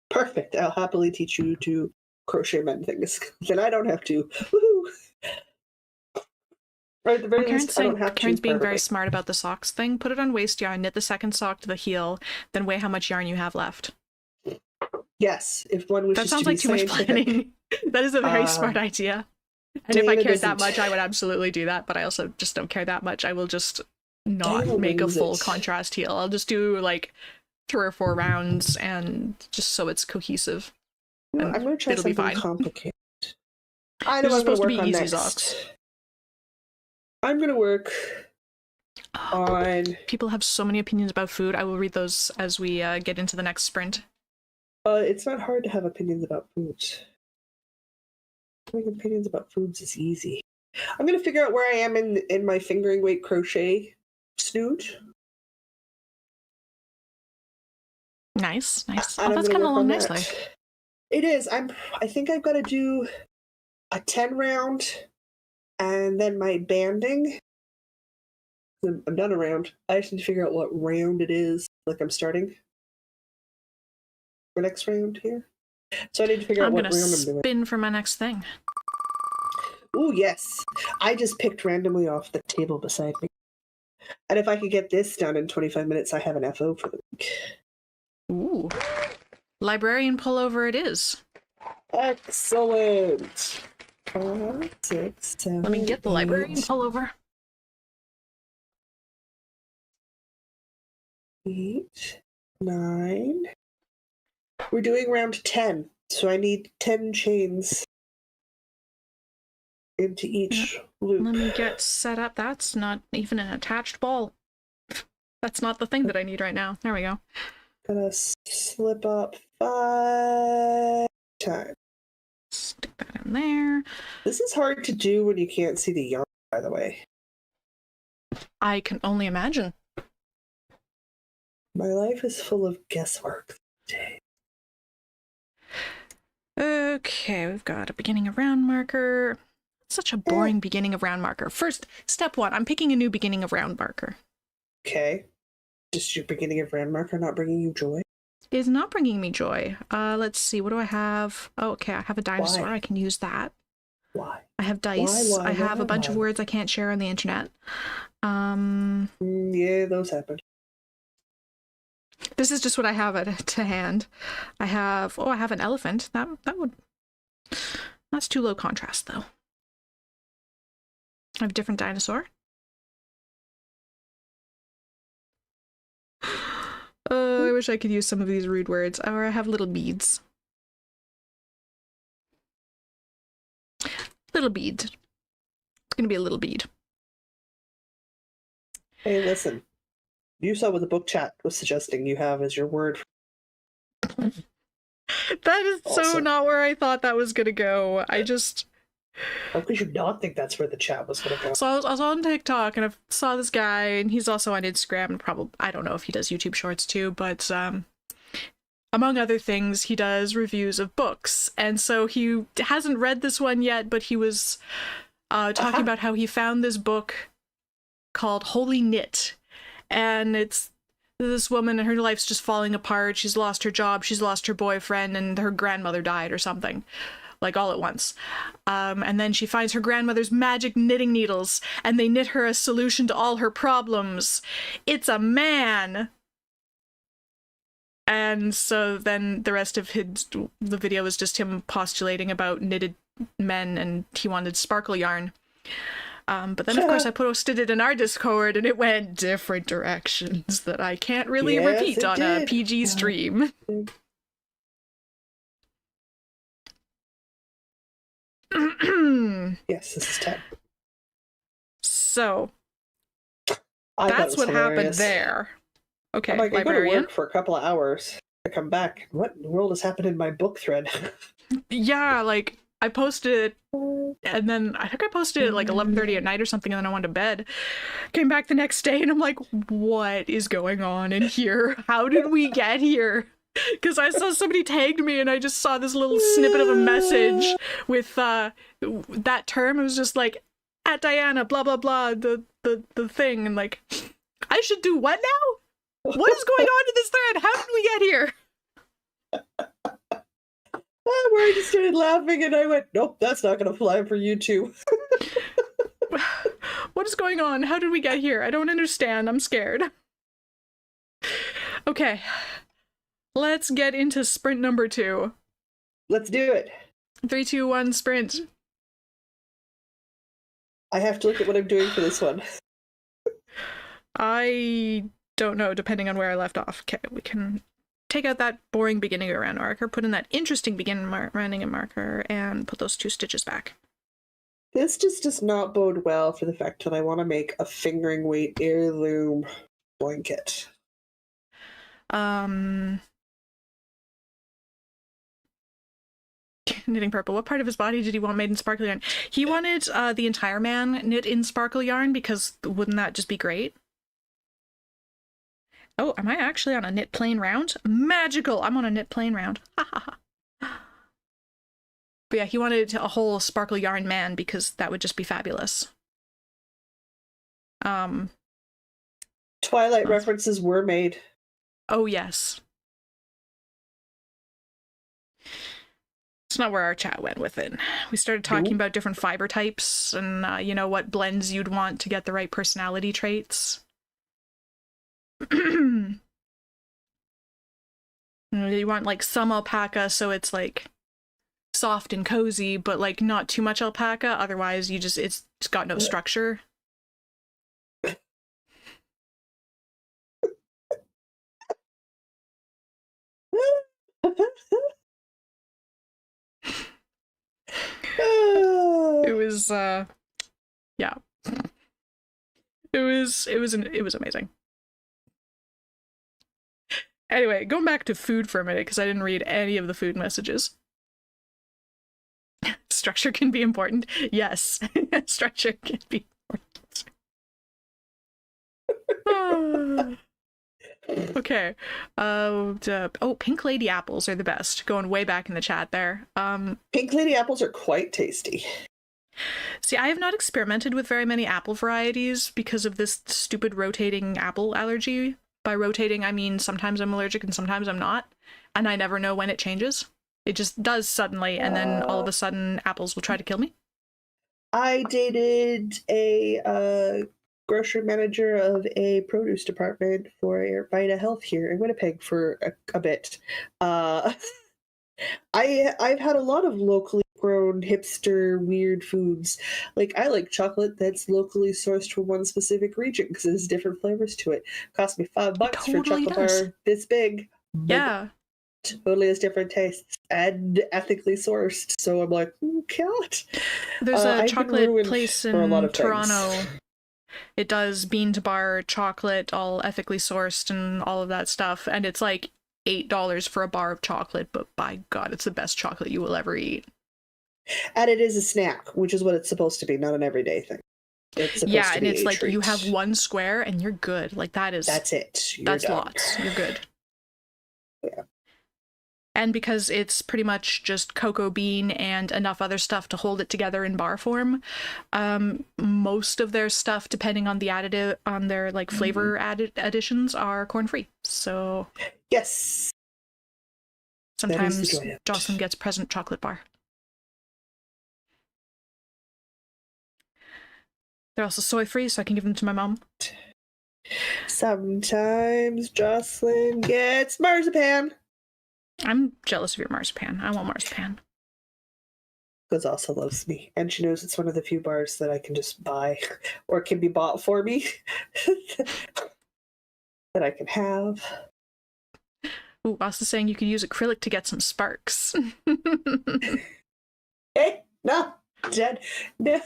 perfect. I'll happily teach you to crochet mend things. Then I don't have to. Woohoo! Right, at the very least, I don't have to. Karen's being very smart about the socks thing. Put it on waist yarn, knit the second sock to the heel, then weigh how much yarn you have left. Yes, if one wishes to. That sounds like too much planning. That is a very smart idea. And if I cared that much, I would absolutely do that, but I also just don't care that much. I will just not make a full contrast heel. I'll just do like 3 or 4 rounds and just so it's cohesive. No, I'm going to try something complicated. I know I'm supposed to be easy socks. I'm going to work on... People have so many opinions about food. I will read those as we get into the next sprint. It's not hard to have opinions about food. Having opinions about foods is easy. I'm going to figure out where I am in my fingering weight crochet snoot. Nice. Oh, that's coming along nicely. It is. I think I've got to do a 10 round and then my banding. I'm done a round. I just need to figure out what round it is. Like I'm starting for next round here. So I need to figure out what round I'm doing. I'm going to spin for my next thing. Ooh, yes. I just picked randomly off the table beside me. And if I could get this done in 25 minutes, I have an FO for the week. Ooh. Librarian pullover it is. Excellent. 5, 6, 7, Let me get the librarian pullover. 8, 9. We're doing round 10, so I need 10 chains into each loop. Let me get set up. That's not even an attached ball. That's not the thing that I need right now. There we go. Gonna slip up 5 times. Stick that in there. This is hard to do when you can't see the yarn, by the way. I can only imagine. My life is full of guesswork today. Okay, we've got a beginning of round marker. Such a boring beginning of round marker. First, step 1, I'm picking a new beginning of round marker. Okay. Just your beginning of round marker not bringing you joy? It is not bringing me joy. Let's see, what do I have? Oh, okay, I have a dinosaur. Why? I can use that. Why? I have dice. Why, I have a bunch of words I can't share on the internet. Yeah, those happen. This is just what I have to hand. I have an elephant. That's too low contrast though. I have a different dinosaur. I wish I could use some of these rude words. Or I have little beads. Little bead. It's gonna be a little bead. Hey, listen. You saw what the book chat was suggesting you have as your word. That is so not where I thought that was gonna go. I just... How could you not think that's where the chat was gonna go? So I was on TikTok and I saw this guy, and he's also on Instagram, and probably, I don't know if he does YouTube Shorts too, but among other things, he does reviews of books. And so he hasn't read this one yet, but he was talking about how he found this book called Holy Knit. And it's this woman, and her life's just falling apart. She's lost her job, she's lost her boyfriend, and her grandmother died or something. Like all at once. And then she finds her grandmother's magic knitting needles, and they knit her a solution to all her problems. It's a man! And so then the rest of the video is just him postulating about knitted men, and he wanted sparkle yarn. But then, of course, I posted it in our Discord, and it went different directions that I can't really repeat on a PG stream. Yes, this is 10. So, that's what happened there. Okay, I'm like, I go to librarian. work for a couple of hours. I come back. What in the world has happened in my book thread? Yeah, like, I posted it, and then I think I posted it like 11:30 at night or something, and then I went to bed. Came back the next day, and I'm like, what is going on in here? How did we get here? Because I saw somebody tagged me, and I just saw this little snippet of a message with that term. It was just like, at Diana, blah, blah, blah, the thing. And like, I should do what now? What is going on in this thread? How did we get here? Where I just started laughing, and I went, nope, that's not going to fly for you too. What is going on? How did we get here? I don't understand. I'm scared. Okay. Let's get into sprint number 2. Let's do it. 3, 2, 1, sprint. I have to look at what I'm doing for this one. I don't know, depending on where I left off. Okay, we can take out that boring beginning of round marker, put in that interesting beginning rounding marker, and put those 2 stitches back. This just does not bode well for the fact that I want to make a fingering weight heirloom blanket. Knitting purple. What part of his body did he want made in sparkle yarn? He wanted the entire man knit in sparkle yarn, because wouldn't that just be great? Oh, am I actually on a knit plain round? Magical! I'm on a knit plain round. Ha ha ha. But yeah, he wanted a whole sparkle yarn man, because that would just be fabulous. Twilight references were made. Oh, yes. It's not where our chat went with it. We started talking about different fiber types and, you know, what blends you'd want to get the right personality traits. You want, like, some alpaca, so it's, like, soft and cozy, but, like, not too much alpaca. Otherwise, it's got no structure. It was yeah, it was amazing. Anyway, going back to food for a minute, because I didn't read any of the food messages. Structure can be important. Yes. Structure can be important. Okay. Pink lady apples are the best. Going way back in the chat there. Pink lady apples are quite tasty. See, I have not experimented with very many apple varieties because of this stupid rotating apple allergy. By rotating, I mean sometimes I'm allergic and sometimes I'm not, and I never know when it changes. It just does suddenly, and then all of a sudden apples will try to kill me. I dated a grocery manager of a produce department for Vita Health here in Winnipeg for a bit. I've had a lot of locally grown hipster weird foods. Like I like chocolate that's locally sourced from one specific region because it has different flavors to it. Cost me $5 for a chocolate bar this big. Yeah. Totally has different tastes and ethically sourced. So I'm like, God. There's a chocolate place in Toronto. It does bean to bar chocolate, all ethically sourced and all of that stuff. And it's like $8 for a bar of chocolate, but by God, it's the best chocolate you will ever eat. And it is a snack, which is what it's supposed to be, not an everyday thing. It's supposed to be it's like treat. You have one square and you're good. Like that's it. That's done. Lots. You're good. Yeah. And because it's pretty much just cocoa bean and enough other stuff to hold it together in bar form, most of their stuff, depending on the additive, on their like flavor additions, are corn-free. So yes, sometimes Jocelyn gets present chocolate bar. They're also soy-free, so I can give them to my mom. Sometimes Jocelyn gets marzipan. I'm jealous of your marzipan. I want marzipan. Liz also loves me, and she knows it's one of the few bars that I can just buy, or can be bought for me, that I can have. Ooh, also saying you could use acrylic to get some sparks. Hey, no, Jen, no.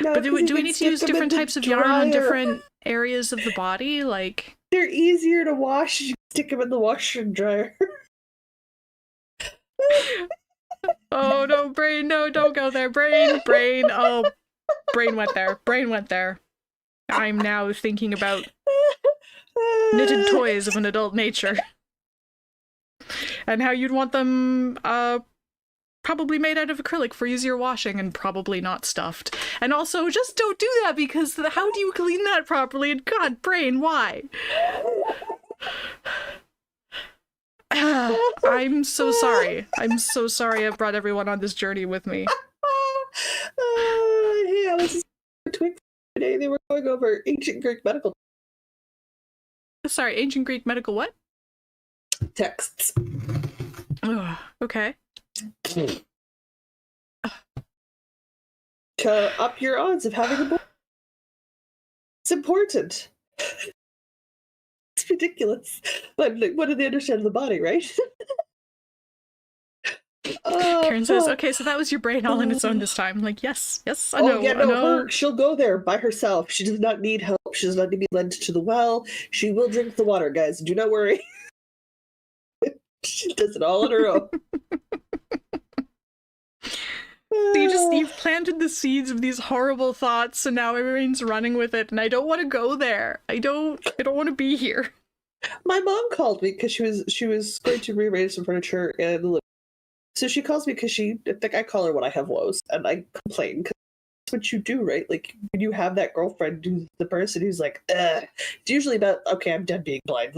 But do we need to use different types of yarn on different areas of the body? Like, they're easier to wash. You stick them in the washer and dryer. Oh no, brain, no, don't go there. Brain, oh, brain went there. I'm now thinking about knitted toys of an adult nature. And how you'd want them probably made out of acrylic for easier washing and probably not stuffed. And also, just don't do that, because how do you clean that properly? And God, brain, why? I'm so sorry. I've brought everyone on this journey with me. Hey, I was tweet today. They were going over ancient Greek medical. Sorry, ancient Greek medical what? Texts. Ugh, okay. To up your odds of having a boy. It's important. It's ridiculous. But like, what do they understand of the body, right? Karen says, okay, so that was your brain all on its own this time. Like, yes, I know. Oh, yeah, no, she'll go there by herself. She does not need help. She does not need to be led to the well. She will drink the water, guys. Do not worry. She does it all on her own. So you've planted the seeds of these horrible thoughts, and now everyone's running with it, and I don't want to go there. I don't want to be here. My mom called me because she was going to rearrange some furniture in the living room. So she calls me because I think I call her when I have woes, and I complain because that's what you do, right? Like when you have that girlfriend who's the person who's like, ugh. It's usually about, okay, I'm done being blind.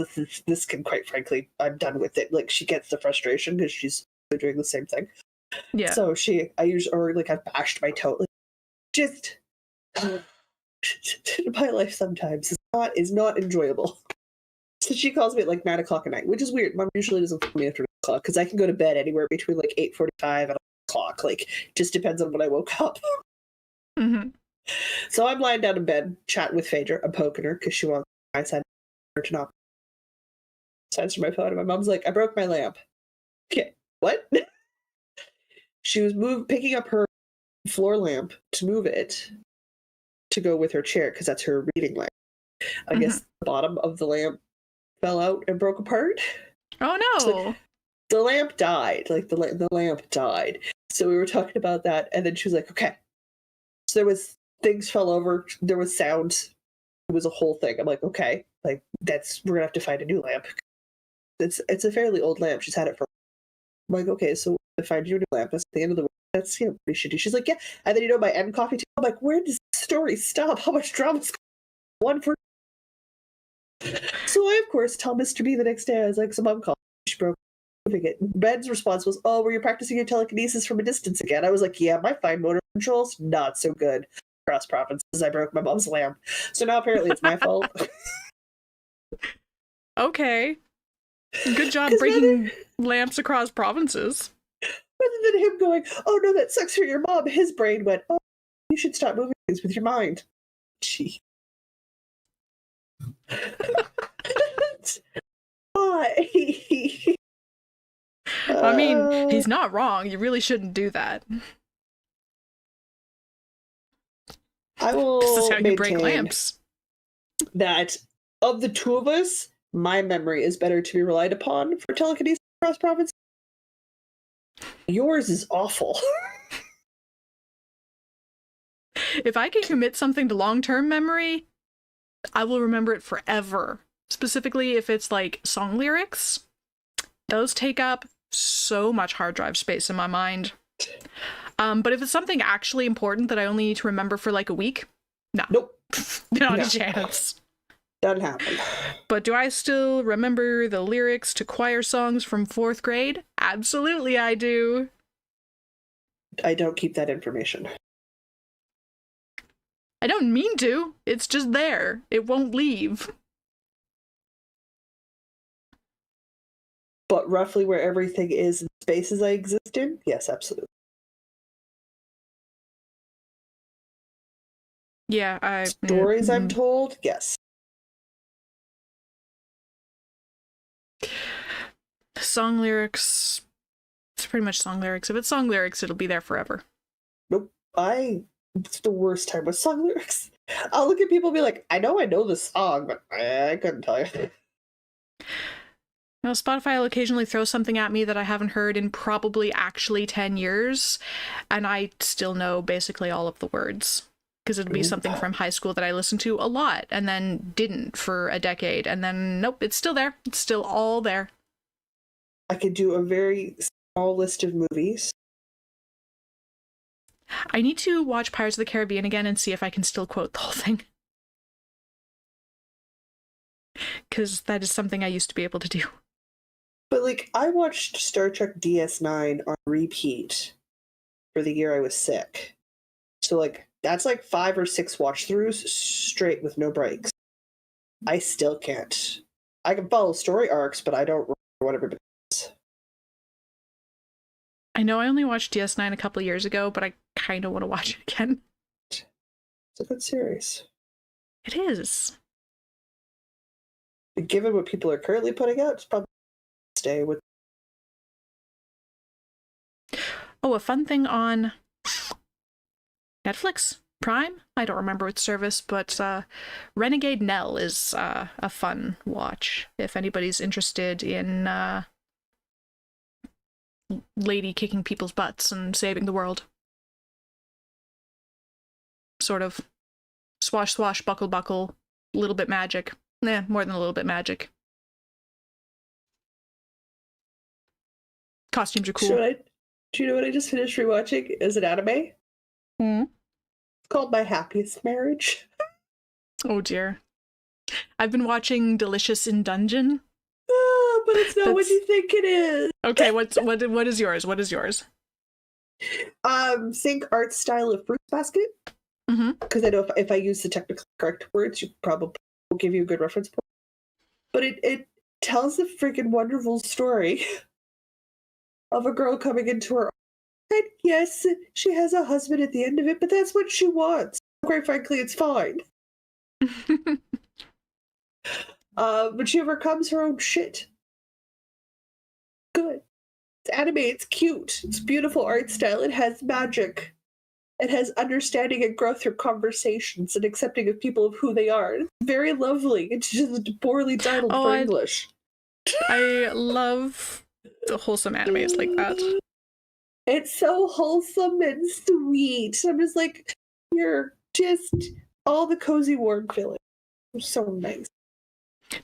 This can, quite frankly, I'm done with it. Like she gets the frustration because she's doing the same thing. Yeah. So I've bashed my toe. Like, just my life sometimes is not enjoyable. So she calls me at like 9 o'clock at night, which is weird. Mom usually doesn't call me after 9 o'clock because I can go to bed anywhere between like 8:45 and 11 o'clock. Like, just depends on when I woke up. Mm-hmm. So I'm lying down in bed, chatting with Phaedra. I'm poking her because she wants my side to knock. Signs from my phone, and my mom's like, I broke my lamp. Okay, what? She was picking up her floor lamp to move it to go with her chair because that's her reading lamp. I guess the bottom of the lamp fell out and broke apart. Oh no! So the lamp died. Like the lamp died. So we were talking about that, and then she was like, "Okay." So there was things fell over. There was sounds. It was a whole thing. I'm like, "Okay, like we're gonna have to find a new lamp." It's a fairly old lamp. She's had it for. I'm like, "Okay, so I find you a new lamp. That's the end of the world. that's pretty shitty. She's like, yeah. And then my end coffee table. I'm like, where does the story stop? How much drama's one for? So I, of course, tell Mr. B the next day. I was like, so mom called. She broke moving it. Ben's response was, oh, were you practicing your telekinesis from a distance again? I was like, yeah, my fine motor control's not so good. Across provinces, I broke my mom's lamp. So now apparently it's my fault. Okay. Good job breaking lamps across provinces. Rather than him going, oh no, that sucks for your mom, his brain went, oh, you should stop moving things with your mind. Gee. Why? I mean, he's not wrong. You really shouldn't do that. I will This is how you break lamps. That of the two of us, my memory is better to be relied upon for telekinesis across provinces. Yours is awful. If I can commit something to long-term memory, I will remember it forever. Specifically if it's like song lyrics. Those take up so much hard drive space in my mind. But if it's something actually important that I only need to remember for like a week, no. Nope. Not a chance. Doesn't happen. But do I still remember the lyrics to choir songs from 4th grade? Absolutely I do. I don't keep that information. I don't mean to. It's just there. It won't leave. But roughly where everything is in spaces I exist in? Yes, absolutely. Yeah, Stories I'm told? Yes. Song lyrics. It's pretty much song lyrics. If it's song lyrics, it'll be there forever. Nope. It's the worst time with song lyrics. I'll look at people and be like, I know the song, but I couldn't tell you. Now, Spotify will occasionally throw something at me that I haven't heard in probably actually 10 years, and I still know basically all of the words. Because it'll be something from high school that I listened to a lot, and then didn't for a decade, and then nope, it's still there. It's still all there. I could do a very small list of movies. I need to watch Pirates of the Caribbean again and see if I can still quote the whole thing. Because that is something I used to be able to do. But, like, I watched Star Trek DS9 on repeat for the year I was sick. So, like, that's like 5 or 6 watch-throughs straight with no breaks. I still can't. I can follow story arcs, but I don't remember what everybody does. I know I only watched DS9 a couple of years ago, but I kind of want to watch it again. It's a good series. It is. But given what people are currently putting out, it's probably stay with. Oh, a fun thing on Netflix? Prime? I don't remember which service, but Renegade Nell is a fun watch if anybody's interested in lady kicking people's butts and saving the world. Sort of swash, swash, buckle, buckle, a little bit magic. More than a little bit magic. Costumes are cool. Do you know what I just finished rewatching as an anime? It's called My Happiest Marriage. Oh dear. I've been watching Delicious in Dungeon. But it's not what you think it is. Okay, what is yours? What is yours? Think art style of Fruits Basket. Because I know if I use the technically correct words, you probably will give you a good reference point. But it tells the freaking wonderful story of a girl coming into her. And yes, she has a husband at the end of it, but that's what she wants. Quite frankly, it's fine. But she overcomes her own shit. Good. It's anime, it's cute, it's beautiful art style, it has magic. It has understanding and growth through conversations and accepting of people of who they are. It's very lovely. It's just poorly titled for English. I love the wholesome animes like that. It's so wholesome and sweet. I'm just like, you're just all the cozy warm feeling. So nice.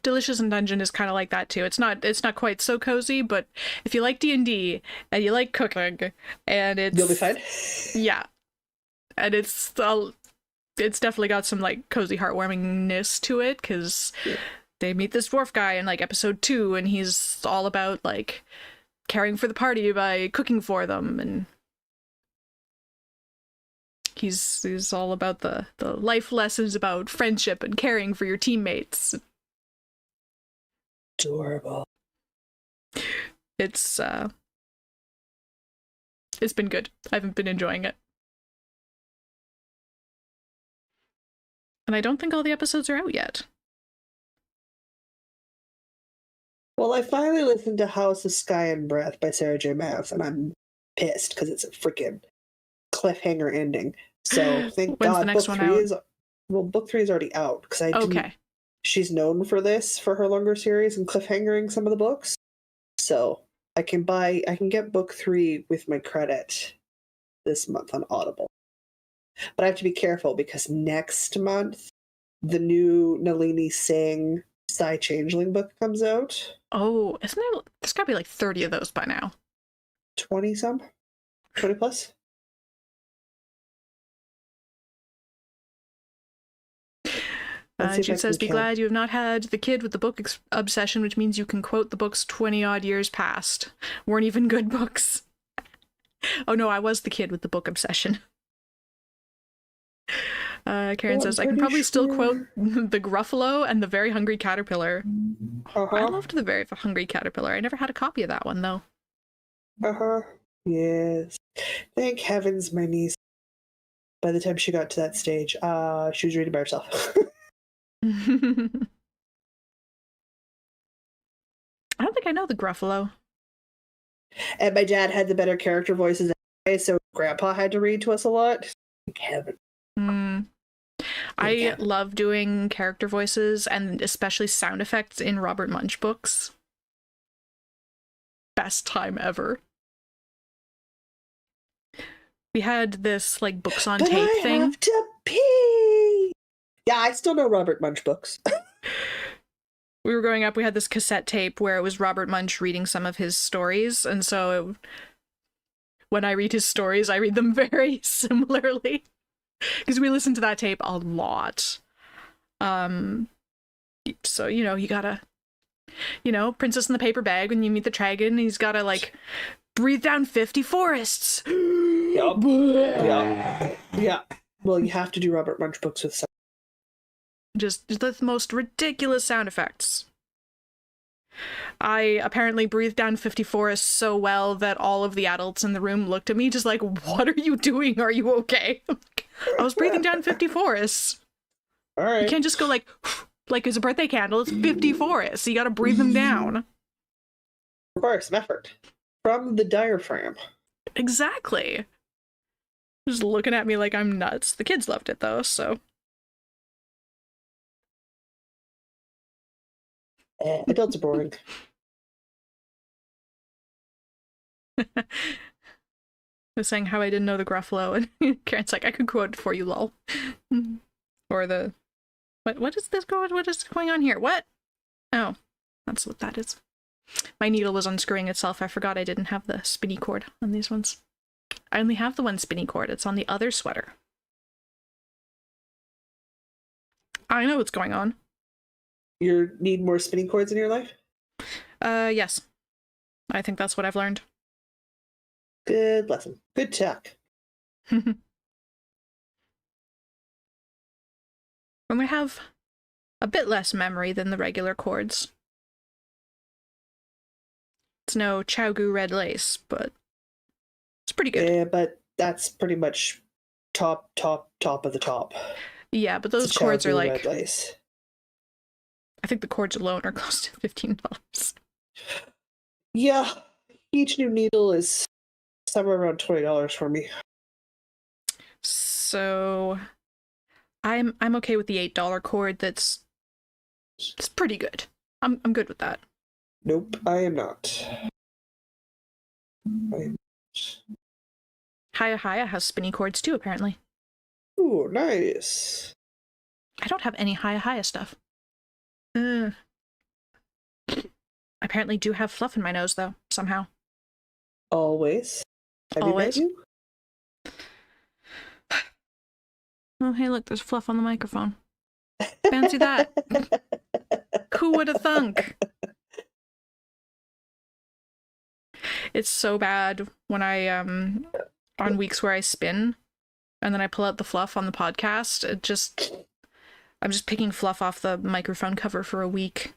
Delicious in Dungeon is kind of like that too. It's not quite so cozy, but if you like D&D and you like cooking, and You'll be fine. Yeah, and it's definitely got some like cozy heartwarmingness to it, because they meet this dwarf guy in like episode 2, and he's all about like caring for the party by cooking for them, and he's all about the life lessons about friendship and caring for your teammates. Adorable. It's been good. I've been enjoying it. And I don't think all the episodes are out yet. Well, I finally listened to House of Sky and Breath by Sarah J. Maas, and I'm pissed because it's a freaking cliffhanger ending. So thank When's God the next book one 3 out? is book 3 is already out because I didn't. Okay. She's known for her longer series and cliffhangering some of the books. So I can get book 3 with my credit this month on Audible. But I have to be careful because next month the new Nalini Singh Psy Changeling book comes out. Oh, isn't there? There's gotta be like 30 of those by now. 20 plus. Jude says, be glad you have not had the kid with the book obsession, which means you can quote the books 20 odd years past. Weren't even good books. Oh no, I was the kid with the book obsession. Karen says, I can probably still quote the Gruffalo and the Very Hungry Caterpillar. I loved the Very Hungry Caterpillar. I never had a copy of that one, though. Yes. Thank heavens my niece, by the time she got to that stage, she was reading by herself. I don't think I know the Gruffalo. And my dad had the better character voices anyway, so Grandpa had to read to us a lot. Thank heaven. I love doing character voices, and especially sound effects in Robert Munch books. Best time ever. We had this like books on tape thing. I have to pee. Yeah, I still know Robert Munch books. We were growing up, we had this cassette tape where it was Robert Munch reading some of his stories, and so when I read his stories, I read them very similarly. Because we listened to that tape a lot. So, you gotta, Princess in the Paper Bag, when you meet the dragon, he's gotta, like, breathe down 50 forests. Yeah. Well, you have to do Robert Munch books with some. Just the most ridiculous sound effects. I apparently breathed down 50 forests so well that all of the adults in the room looked at me just like, what are you doing? Are you okay? I was breathing down 50 forests. All right. You can't just go like it's a birthday candle. It's 50 forests. So you gotta breathe them down. Requires some effort. From the diaphragm. Exactly. Just looking at me like I'm nuts. The kids loved it though, so. Adults are boring. I was saying how I didn't know the Gruffalo, and Karen's like, I could quote it for you, lol. Or the... What is this going? What is going on here? What? Oh, that's what that is. My needle was unscrewing itself. I forgot I didn't have the spinny cord on these ones. I only have the one spinny cord. It's on the other sweater. I know what's going on. You need more spinning cords in your life? Yes. I think that's what I've learned. Good lesson. Good talk. And we have a bit less memory than the regular cords. It's no Chowgu red lace, but it's pretty good. Yeah, but that's pretty much top of the top. Yeah, but those cords are like... Red lace. I think the cords alone are close to $15. Yeah, each new needle is somewhere around $20 for me. So I'm okay with the $8 cord. It's pretty good. I'm good with that. Nope, I am not. Hiya Hiya has spinny cords too, apparently. Ooh, nice. I don't have any Hiya Hiya stuff. apparently do have fluff in my nose, though, somehow. Always. Have Always. you met you? Oh, hey, look, there's fluff on the microphone. Fancy that. Who would have thunk? It's so bad when I, on weeks where I spin, and then I pull out the fluff on the podcast, I'm just picking fluff off the microphone cover for a week.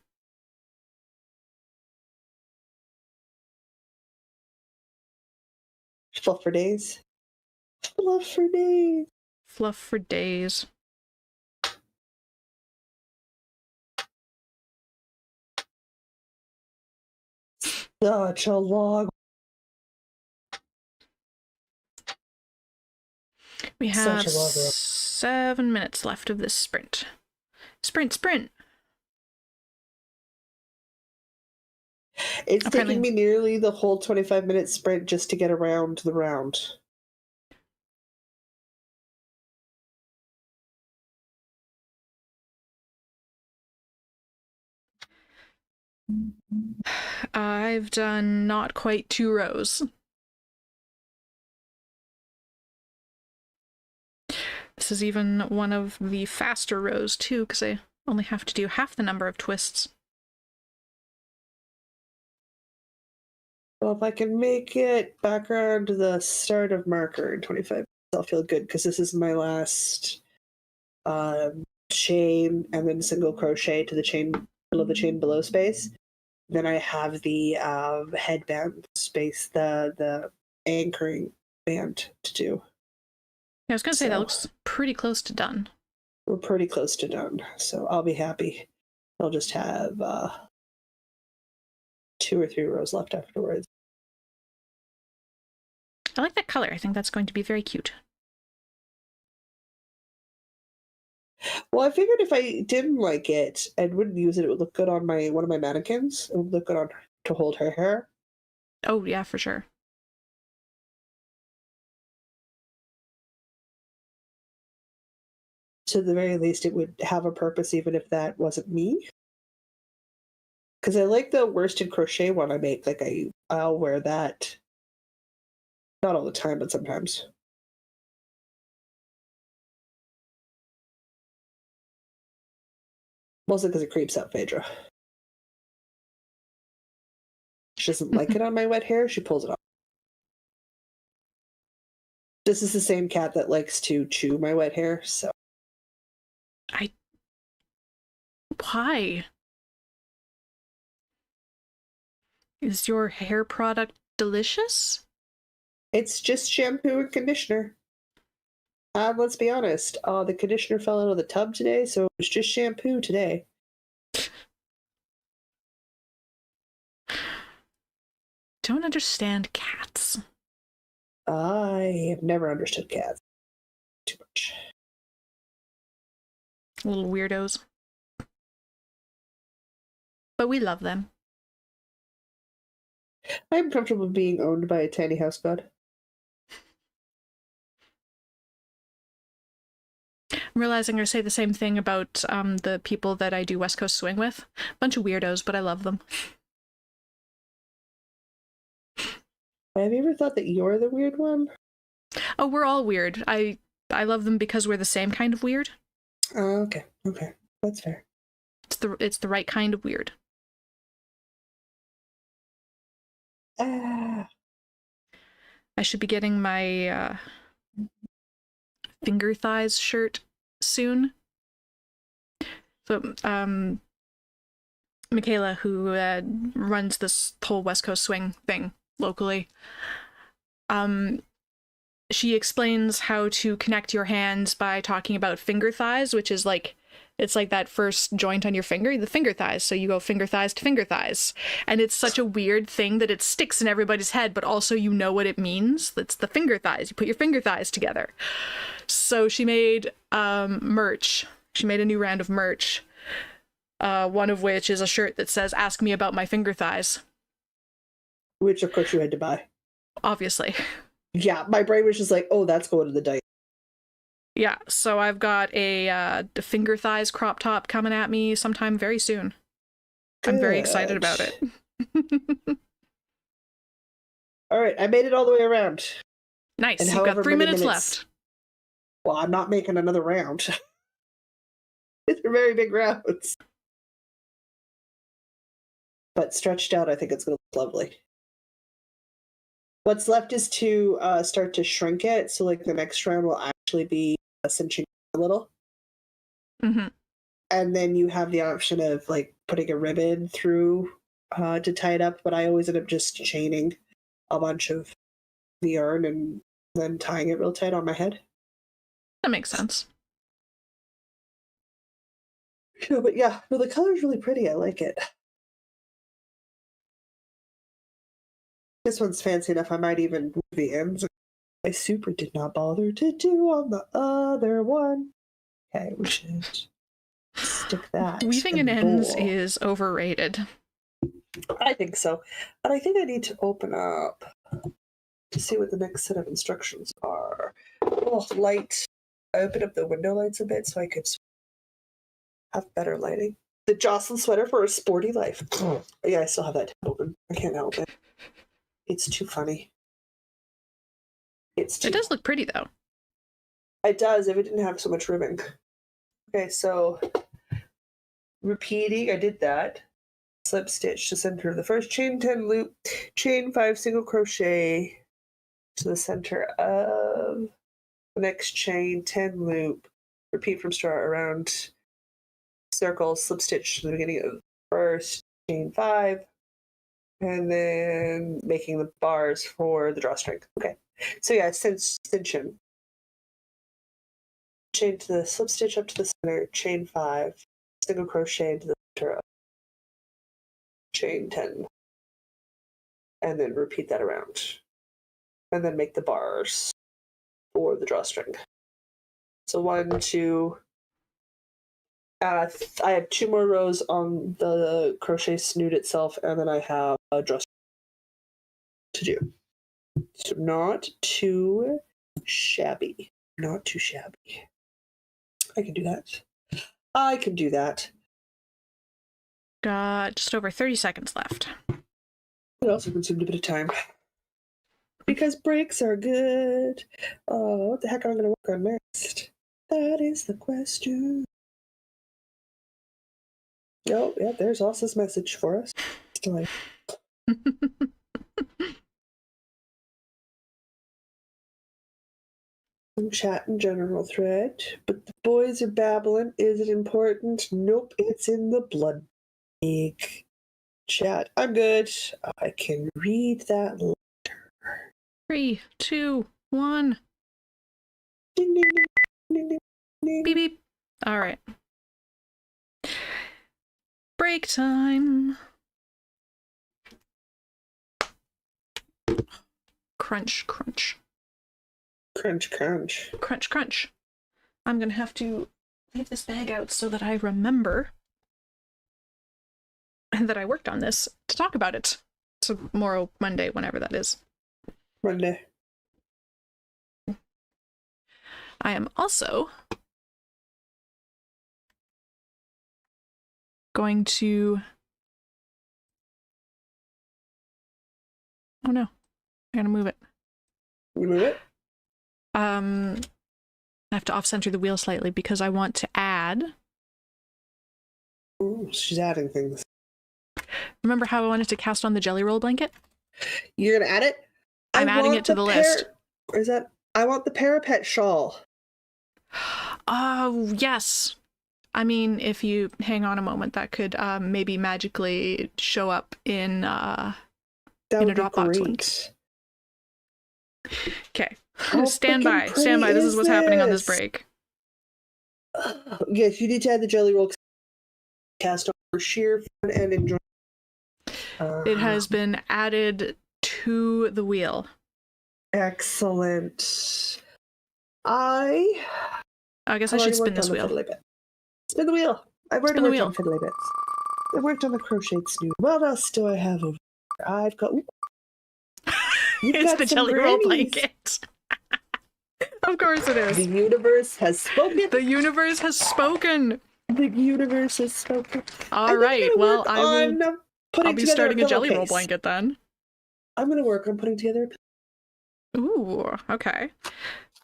Fluff for days. Fluff for days. Fluff for days. Such a long. We have 7 minutes left of this sprint. Sprint! It's taking me nearly the whole 25-minute sprint just to get around the round. I've done not quite 2 rows. This is even one of the faster rows too, because I only have to do half the number of twists. Well, if I can make it back around to the start of marker in 25 minutes, I'll feel good, because this is my last chain and then single crochet to the chain below the chain below space. Then I have the headband space, the anchoring band to do. I was going to say, that looks pretty close to done. We're pretty close to done, so I'll be happy. I'll just have 2 or 3 rows left afterwards. I like that color. I think that's going to be very cute. Well, I figured if I didn't like it and wouldn't use it, it would look good on one of my mannequins. It would look good on to hold her hair. Oh, yeah, for sure. To the very least, it would have a purpose, even if that wasn't me. Because I like the worsted crochet one I make. Like, I'll wear that. Not all the time, but sometimes. Mostly because it creeps out Phaedra. She doesn't like it on my wet hair. She pulls it off. This is the same cat that likes to chew my wet hair, so. Why? Is your hair product delicious? It's just shampoo and conditioner. Let's be honest. The conditioner fell out of the tub today, so it's just shampoo today. Don't understand cats. I have never understood cats too much. Little weirdos. But we love them. I'm comfortable being owned by a tiny house god. I'm realizing I say the same thing about the people that I do West Coast Swing with. Bunch of weirdos, but I love them. Have you ever thought that you're the weird one? Oh, we're all weird. I love them because we're the same kind of weird. Oh, okay. That's fair. It's the right kind of weird. Ah. I should be getting my finger thighs shirt soon. So, Michaela, who runs this whole West Coast Swing thing locally, she explains how to connect your hands by talking about finger thighs, which is like, it's like that first joint on your finger, the finger thighs. So you go finger thighs to finger thighs. And it's such a weird thing that it sticks in everybody's head, but also you know what it means. It's the finger thighs. You put your finger thighs together. So she made merch. She made a new round of merch. One of which is a shirt that says, "Ask me about my finger thighs." Which, of course, you had to buy. Obviously. Yeah, my brain was just like, oh, that's going to the dice. Yeah, so I've got a finger thighs crop top coming at me sometime very soon. I'm very excited about it. All right, I made it all the way around. Nice. And you've got 3 minutes left. Well, I'm not making another round. These are very big rounds. But stretched out, I think it's going to look lovely. What's left is to start to shrink it. So, like, the next round will actually be cinching a little. Mm-hmm. And then you have the option of, like, putting a ribbon through to tie it up. But I always end up just chaining a bunch of the yarn and then tying it real tight on my head. That makes sense. Yeah, but yeah, no, the color's really pretty. I like it. This one's fancy enough. I might even move the ends. I super did not bother to do on the other one. Okay, we should stick that. Weaving in ends is overrated. I think so. But I think I need to open up to see what the next set of instructions are. Oh, light. I opened up the window lights a bit so I could have better lighting. The Jocelyn sweater for a sporty life. Yeah, I still have that tab open. I can't help it. It's too funny. It does look pretty, though. It does, if it didn't have so much ribbing. Okay, so repeating, I did that. Slip stitch to center the first chain 10 loop, chain 5 single crochet to the center of the next chain 10 loop. Repeat from start around circle, slip stitch to the beginning of the first chain 5. And then making the bars for the drawstring. Okay. So yeah, cinching. Chain to the slip stitch up to the center, chain 5, single crochet into the center, chain 10. And then repeat that around. And then make the bars for the drawstring. So 1, 2. I have 2 more rows on the crochet snoot itself, and then I have a drawstring to do. So not too shabby. Not too shabby. I can do that. I can do that. Got just over 30 seconds left. It also consumed a bit of time. Because breaks are good. Oh, what the heck am I going to work on next? That is the question. Oh, yeah, there's Osa's message for us. Chat and general thread, but the boys are babbling. Is it important? Nope, it's in the blood. Big chat. I'm good. I can read that later. 3, 2, 1. Ding, ding, ding, ding, ding, ding. Beep, beep. All right. Break time. Crunch, crunch. Crunch, crunch. Crunch, crunch. I'm going to have to leave this bag out so that I remember and that I worked on this to talk about it tomorrow, Monday, whenever that is. Monday. I am also going to... Oh no, I gotta move it. You move it? I have to off-center the wheel slightly because I want to add... Ooh, she's adding things. Remember how I wanted to cast on the jelly roll blanket? You're gonna add it? I'm adding it to the list. Is that... I want the parapet shawl. Oh, yes. I mean, if you hang on a moment, that could maybe magically show up in a Dropbox link. Okay. Stand by. Stand by. This is what's happening on this break. Yes, you need to add the jelly roll cast on for sheer fun and enjoyment. It has been added to the wheel. Excellent. I guess I should spin this wheel. Spin the wheel. I've already worked on fiddly bits. I worked on the crocheted snoot. What else do I have over here? I've got... It's the jelly roll blanket. Of course it is. The universe has spoken. The universe has spoken. The universe has spoken. All right. Well, I will I'll be starting a jelly roll blanket then. I'm going to work on putting together a Ooh, okay.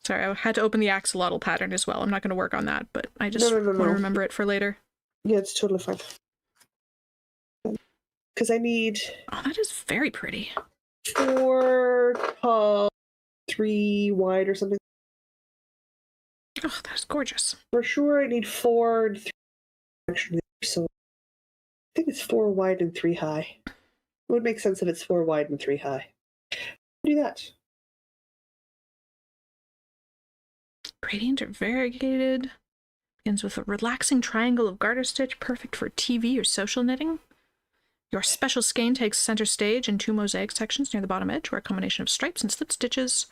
Sorry, I had to open the axolotl pattern as well. I'm not going to work on that, but I just want to remember it for later. Yeah, it's totally fine. Because I need... Oh, that is very pretty. 4 tall, 3 wide or something. Oh, that's gorgeous. For sure, I need 4 and 3 actually. So I think it's 4 wide and 3 high. It would make sense if it's 4 wide and 3 high. Do that. Gradient or variegated. Begins with a relaxing triangle of garter stitch, perfect for TV or social knitting. Your special skein takes center stage in 2 mosaic sections near the bottom edge, where a combination of stripes and slip stitches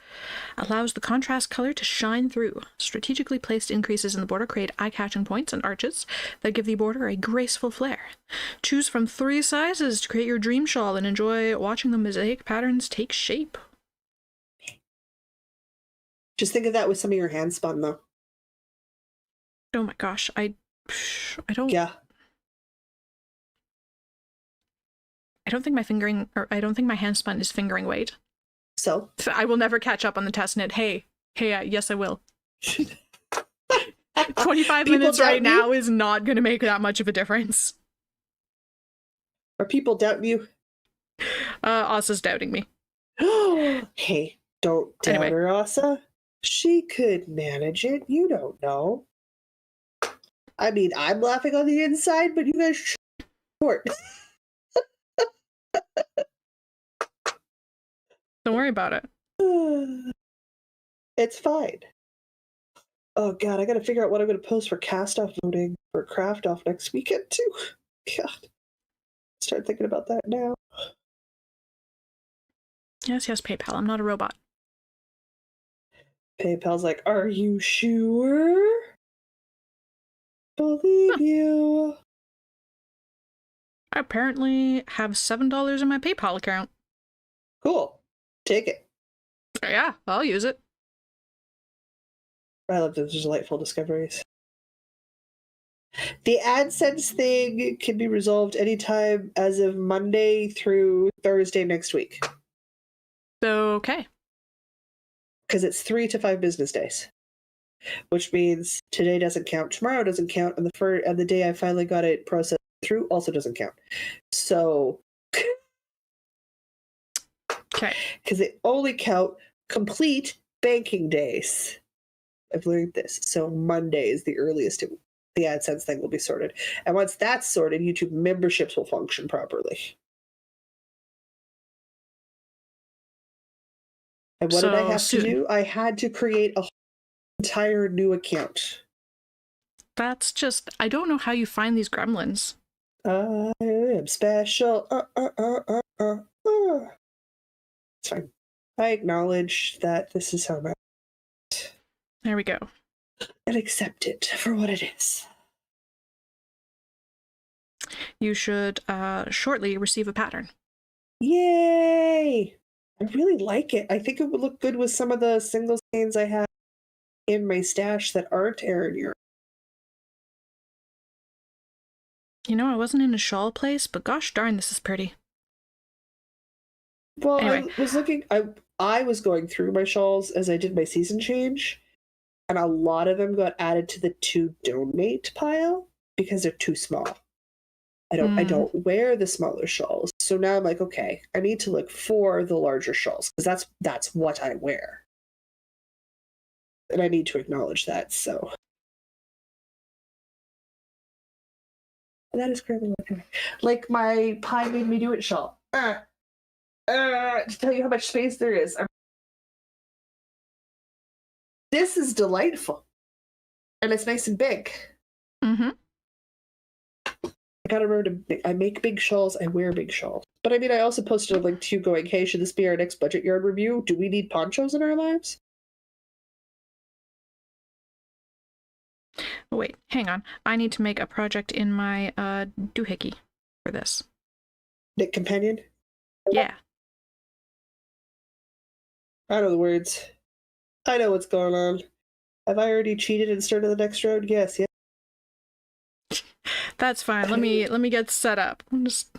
allows the contrast color to shine through. Strategically placed increases in the border create eye-catching points and arches that give the border a graceful flair. Choose from 3 sizes to create your dream shawl and enjoy watching the mosaic patterns take shape. Just think of that with some of your hand spun, though. Oh my gosh, I don't... Yeah. I don't think my hand spun is fingering weight. So? I will never catch up on the test knit. Hey, yes I will. 25 minutes right now is not going to make that much of a difference. Are people doubting you? Asa's doubting me. Hey, don't doubt her, Asa. She could manage it. You don't know. I mean, I'm laughing on the inside, but you guys short. Don't worry about it. It's fine. Oh god, I gotta figure out what I'm gonna post for cast off loading for craft off next weekend too. God. Start thinking about that now. Yes, PayPal. I'm not a robot. PayPal's like, are you sure? Believe you. I apparently have $7 in my PayPal account. Cool. Take it. Yeah, I'll use it. I love those delightful discoveries. The AdSense thing can be resolved anytime as of Monday through Thursday next week. Okay. Because it's 3 to 5 business days. Which means today doesn't count, tomorrow doesn't count, and the day I finally got it processed through also doesn't count. So... Okay. Because they only count complete banking days. I've learned this. So Monday is the earliest the AdSense thing will be sorted. And once that's sorted, YouTube memberships will function properly. And what did I have to do? I had to create a whole entire new account. That's just... I don't know how you find these gremlins. I am special. It's fine. I acknowledge that this is how I'm at. There we go. And accept it for what it is. You should shortly receive a pattern. Yay! I really like it. I think it would look good with some of the single skeins I have in my stash that aren't Erin Europe. You know, I wasn't in a shawl place, but gosh darn, this is pretty. Well, anyway. I was looking... I was going through my shawls as I did my season change, and a lot of them got added to the to donate pile because they're too small. I don't wear the smaller shawls. So now I'm like, okay, I need to look for the larger shawls because that's what I wear. And I need to acknowledge that, so. And that is currently what I'm doing. Like my Pie Made Me Do It shawl. To tell you how much space there is. This is delightful. And it's nice and big. Mm-hmm. I gotta remember I make big shawls, I wear big shawls. But I mean, I also posted a link to you going, hey, should this be our next budget yard review? Do we need ponchos in our lives? Oh, wait, hang on. I need to make a project in my doohickey for this. Knit Companion? Yeah. I know the words. I know what's going on. Have I already cheated and started the next round? Yes, yeah. That's fine. Let me get set up. I'm just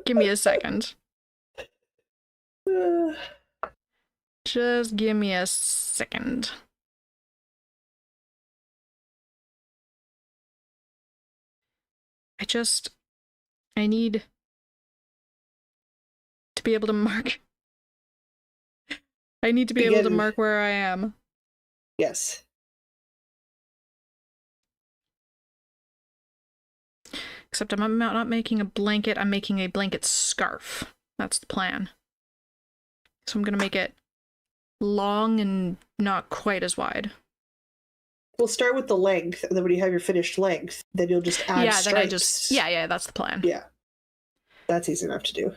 Give me a second. Just give me a second. I need to be able to mark. I need to be able to mark where I am. Yes. Except I'm not making a blanket, I'm making a blanket scarf. That's the plan. So I'm gonna make it long and not quite as wide. We'll start with the length, and then when you have your finished length, then you'll just add stripes. Yeah, that's the plan. Yeah. That's easy enough to do.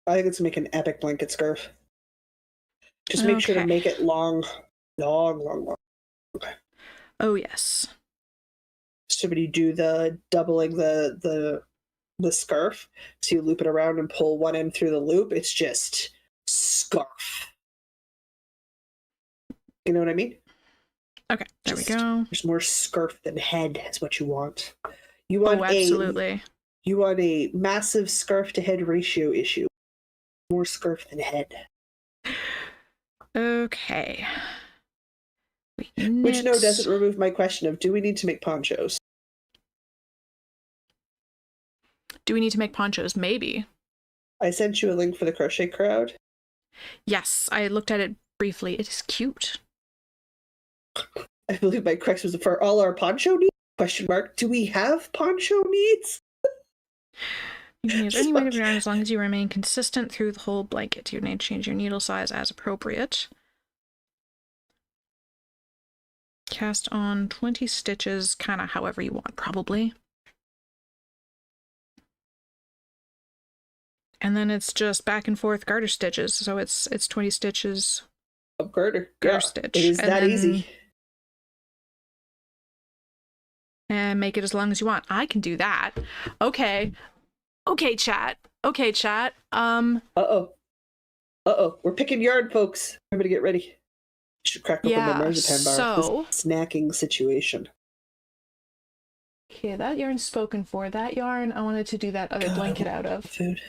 I think it's make an epic blanket scarf. Just make sure to make it long. Okay. Oh yes. So when you do the doubling the scarf, so you loop it around and pull one end through the loop, it's just scarf. You know what I mean? Okay, there we go. There's more scarf than head is what you want. You want absolutely. You want a massive scarf to head ratio issue. More scarf than head. Okay. Which no doesn't remove my question of do we need to make ponchos? Do we need to make ponchos? Maybe. I sent you a link for the crochet crowd. Yes, I looked at it briefly. It is cute. I believe my correction was for all our poncho needs? Question mark. Do we have poncho needs? You can use any weight of yarn as long as you remain consistent through the whole blanket. You need to change your needle size as appropriate. Cast on 20 stitches, kind of however you want, probably. And then it's just back and forth garter stitches. So it's 20 stitches of garter stitch. It is that easy. And make it as long as you want. I can do that. Okay. Okay, chat. Okay, chat. Uh-oh. We're picking yarn, folks. Everybody get ready. Should crack open the marzipan bar. So this snacking situation. Okay, that yarn's spoken for. That yarn I wanted to do that other blanket out of. Food.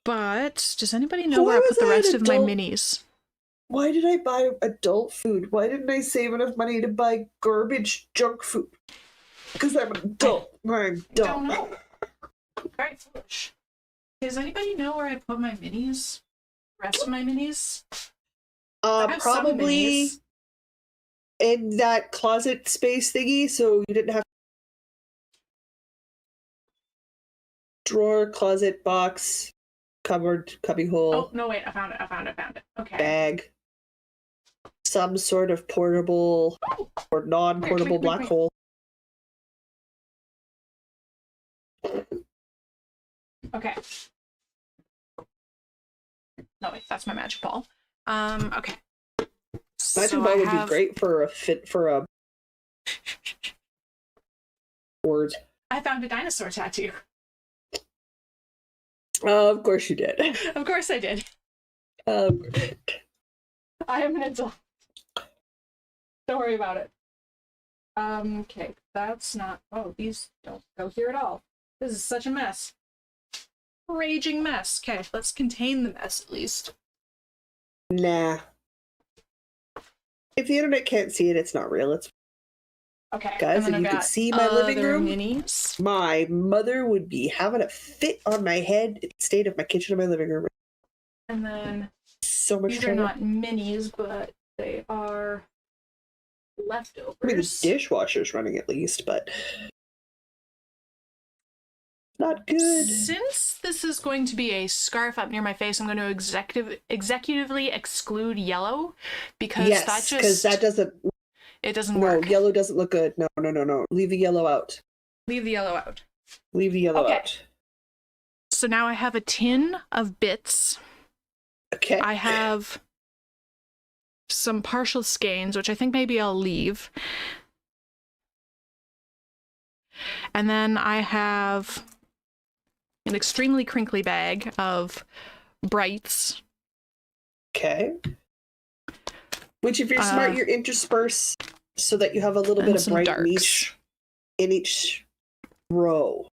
But does anybody know where I put the rest of my minis? Why did I buy adult food? Why didn't I save enough money to buy garbage junk food? Because I'm an adult. I'm dumb. Don't know. Very foolish. Does anybody know where I put my minis? The rest of my minis? Probably in that closet space thingy, so you didn't have drawer, closet, box, cupboard, cubbyhole. Oh, no, wait, I found it. Okay. Bag. Some sort of portable or non-portable black hole. Okay. No, wait, that's my magic ball. Okay. Magic ball would be great for a word. I found a dinosaur tattoo. Of course you did. Of course I did. I am an adult. Don't worry about it. Okay, that's not... Oh, these don't go here at all. This is such a mess. Raging mess. Okay, let's contain the mess at least. Nah. If the internet can't see it, it's not real. It's okay. Guys, if you could see my living room, minis. My mother would be having a fit on my head instead of my kitchen and my living room. And then so much these are not minis, but they are leftovers. I mean, the dishwasher's running at least, but not good. Since this is going to be a scarf up near my face, I'm going to executively exclude yellow because that doesn't. It doesn't work. No, yellow doesn't look good. No. Leave the yellow out. Leave the yellow out. Leave the yellow out. So now I have a tin of bits. Okay. I have some partial skeins, which I think maybe I'll leave. And then I have an extremely crinkly bag of brights. Okay. Which, if you're smart, you intersperse so that you have a little and bit of bright darks in each row.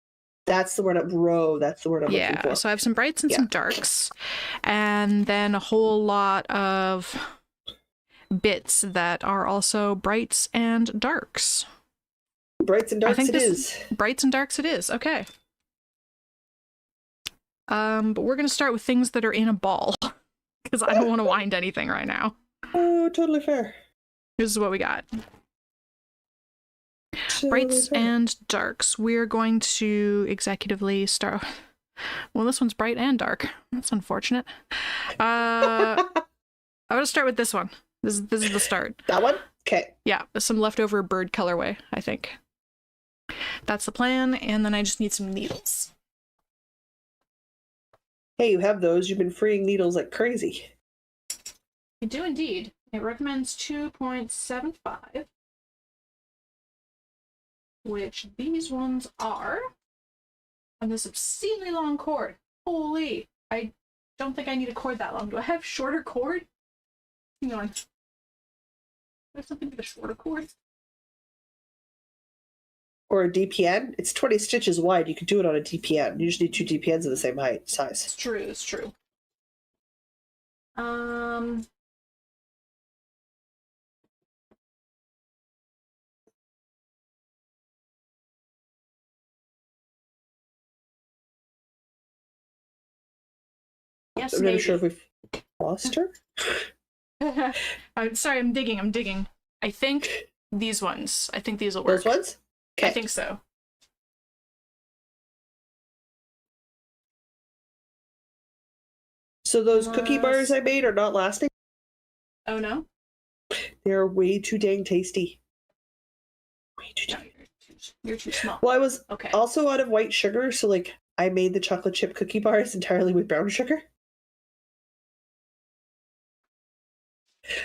That's the word. Row. That's the word I'm looking for. So I have some brights and some darks, and then a whole lot of bits that are also brights and darks. Brights and darks it is. Brights and darks it is. Okay. But we're going to start with things that are in a ball, because I don't want to wind anything right now. Oh, totally fair. This is what we got. Brights and darks. We're going to executively start. Well, this one's bright and dark. That's unfortunate. I'm going to start with this one. This is the start. That one? Okay. Yeah, some leftover bird colorway, I think. That's the plan, and then I just need some needles. Hey, you have those. You've been freeing needles like crazy. I do indeed. It recommends 2.75, which these ones are on this obscenely long cord. Holy, I don't think I need a cord that long. Do I have shorter cord? Hang on. Do I have something with a shorter cord? Or a DPN? It's 20 stitches wide. You could do it on a DPN. You just need 2 DPNs of the same size. It's true, it's true. Yes, I'm not sure if we've lost her. I'm sorry, I'm digging. I think these ones. I think these will work. Those ones? Okay. I think so. So those cookie bars I made are not lasting? Oh, no? They're way too dang tasty. Way too dang. You're too small. Well, I was also out of white sugar, so like I made the chocolate chip cookie bars entirely with brown sugar.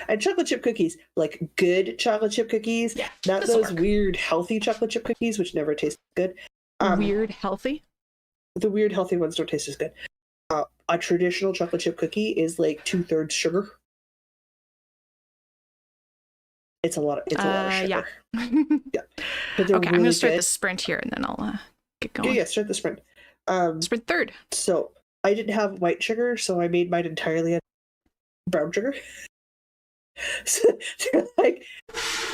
And chocolate chip cookies, like good chocolate chip cookies, not those weird healthy chocolate chip cookies, which never taste good. Weird healthy? The weird healthy ones don't taste as good. A traditional chocolate chip cookie is like 2/3 sugar. It's a lot of sugar. Yeah. Yeah. But okay, I'm going to start the sprint here and then I'll get going. Yeah, start the sprint. Sprint third. So I didn't have white sugar, so I made mine entirely out of brown sugar. So they're like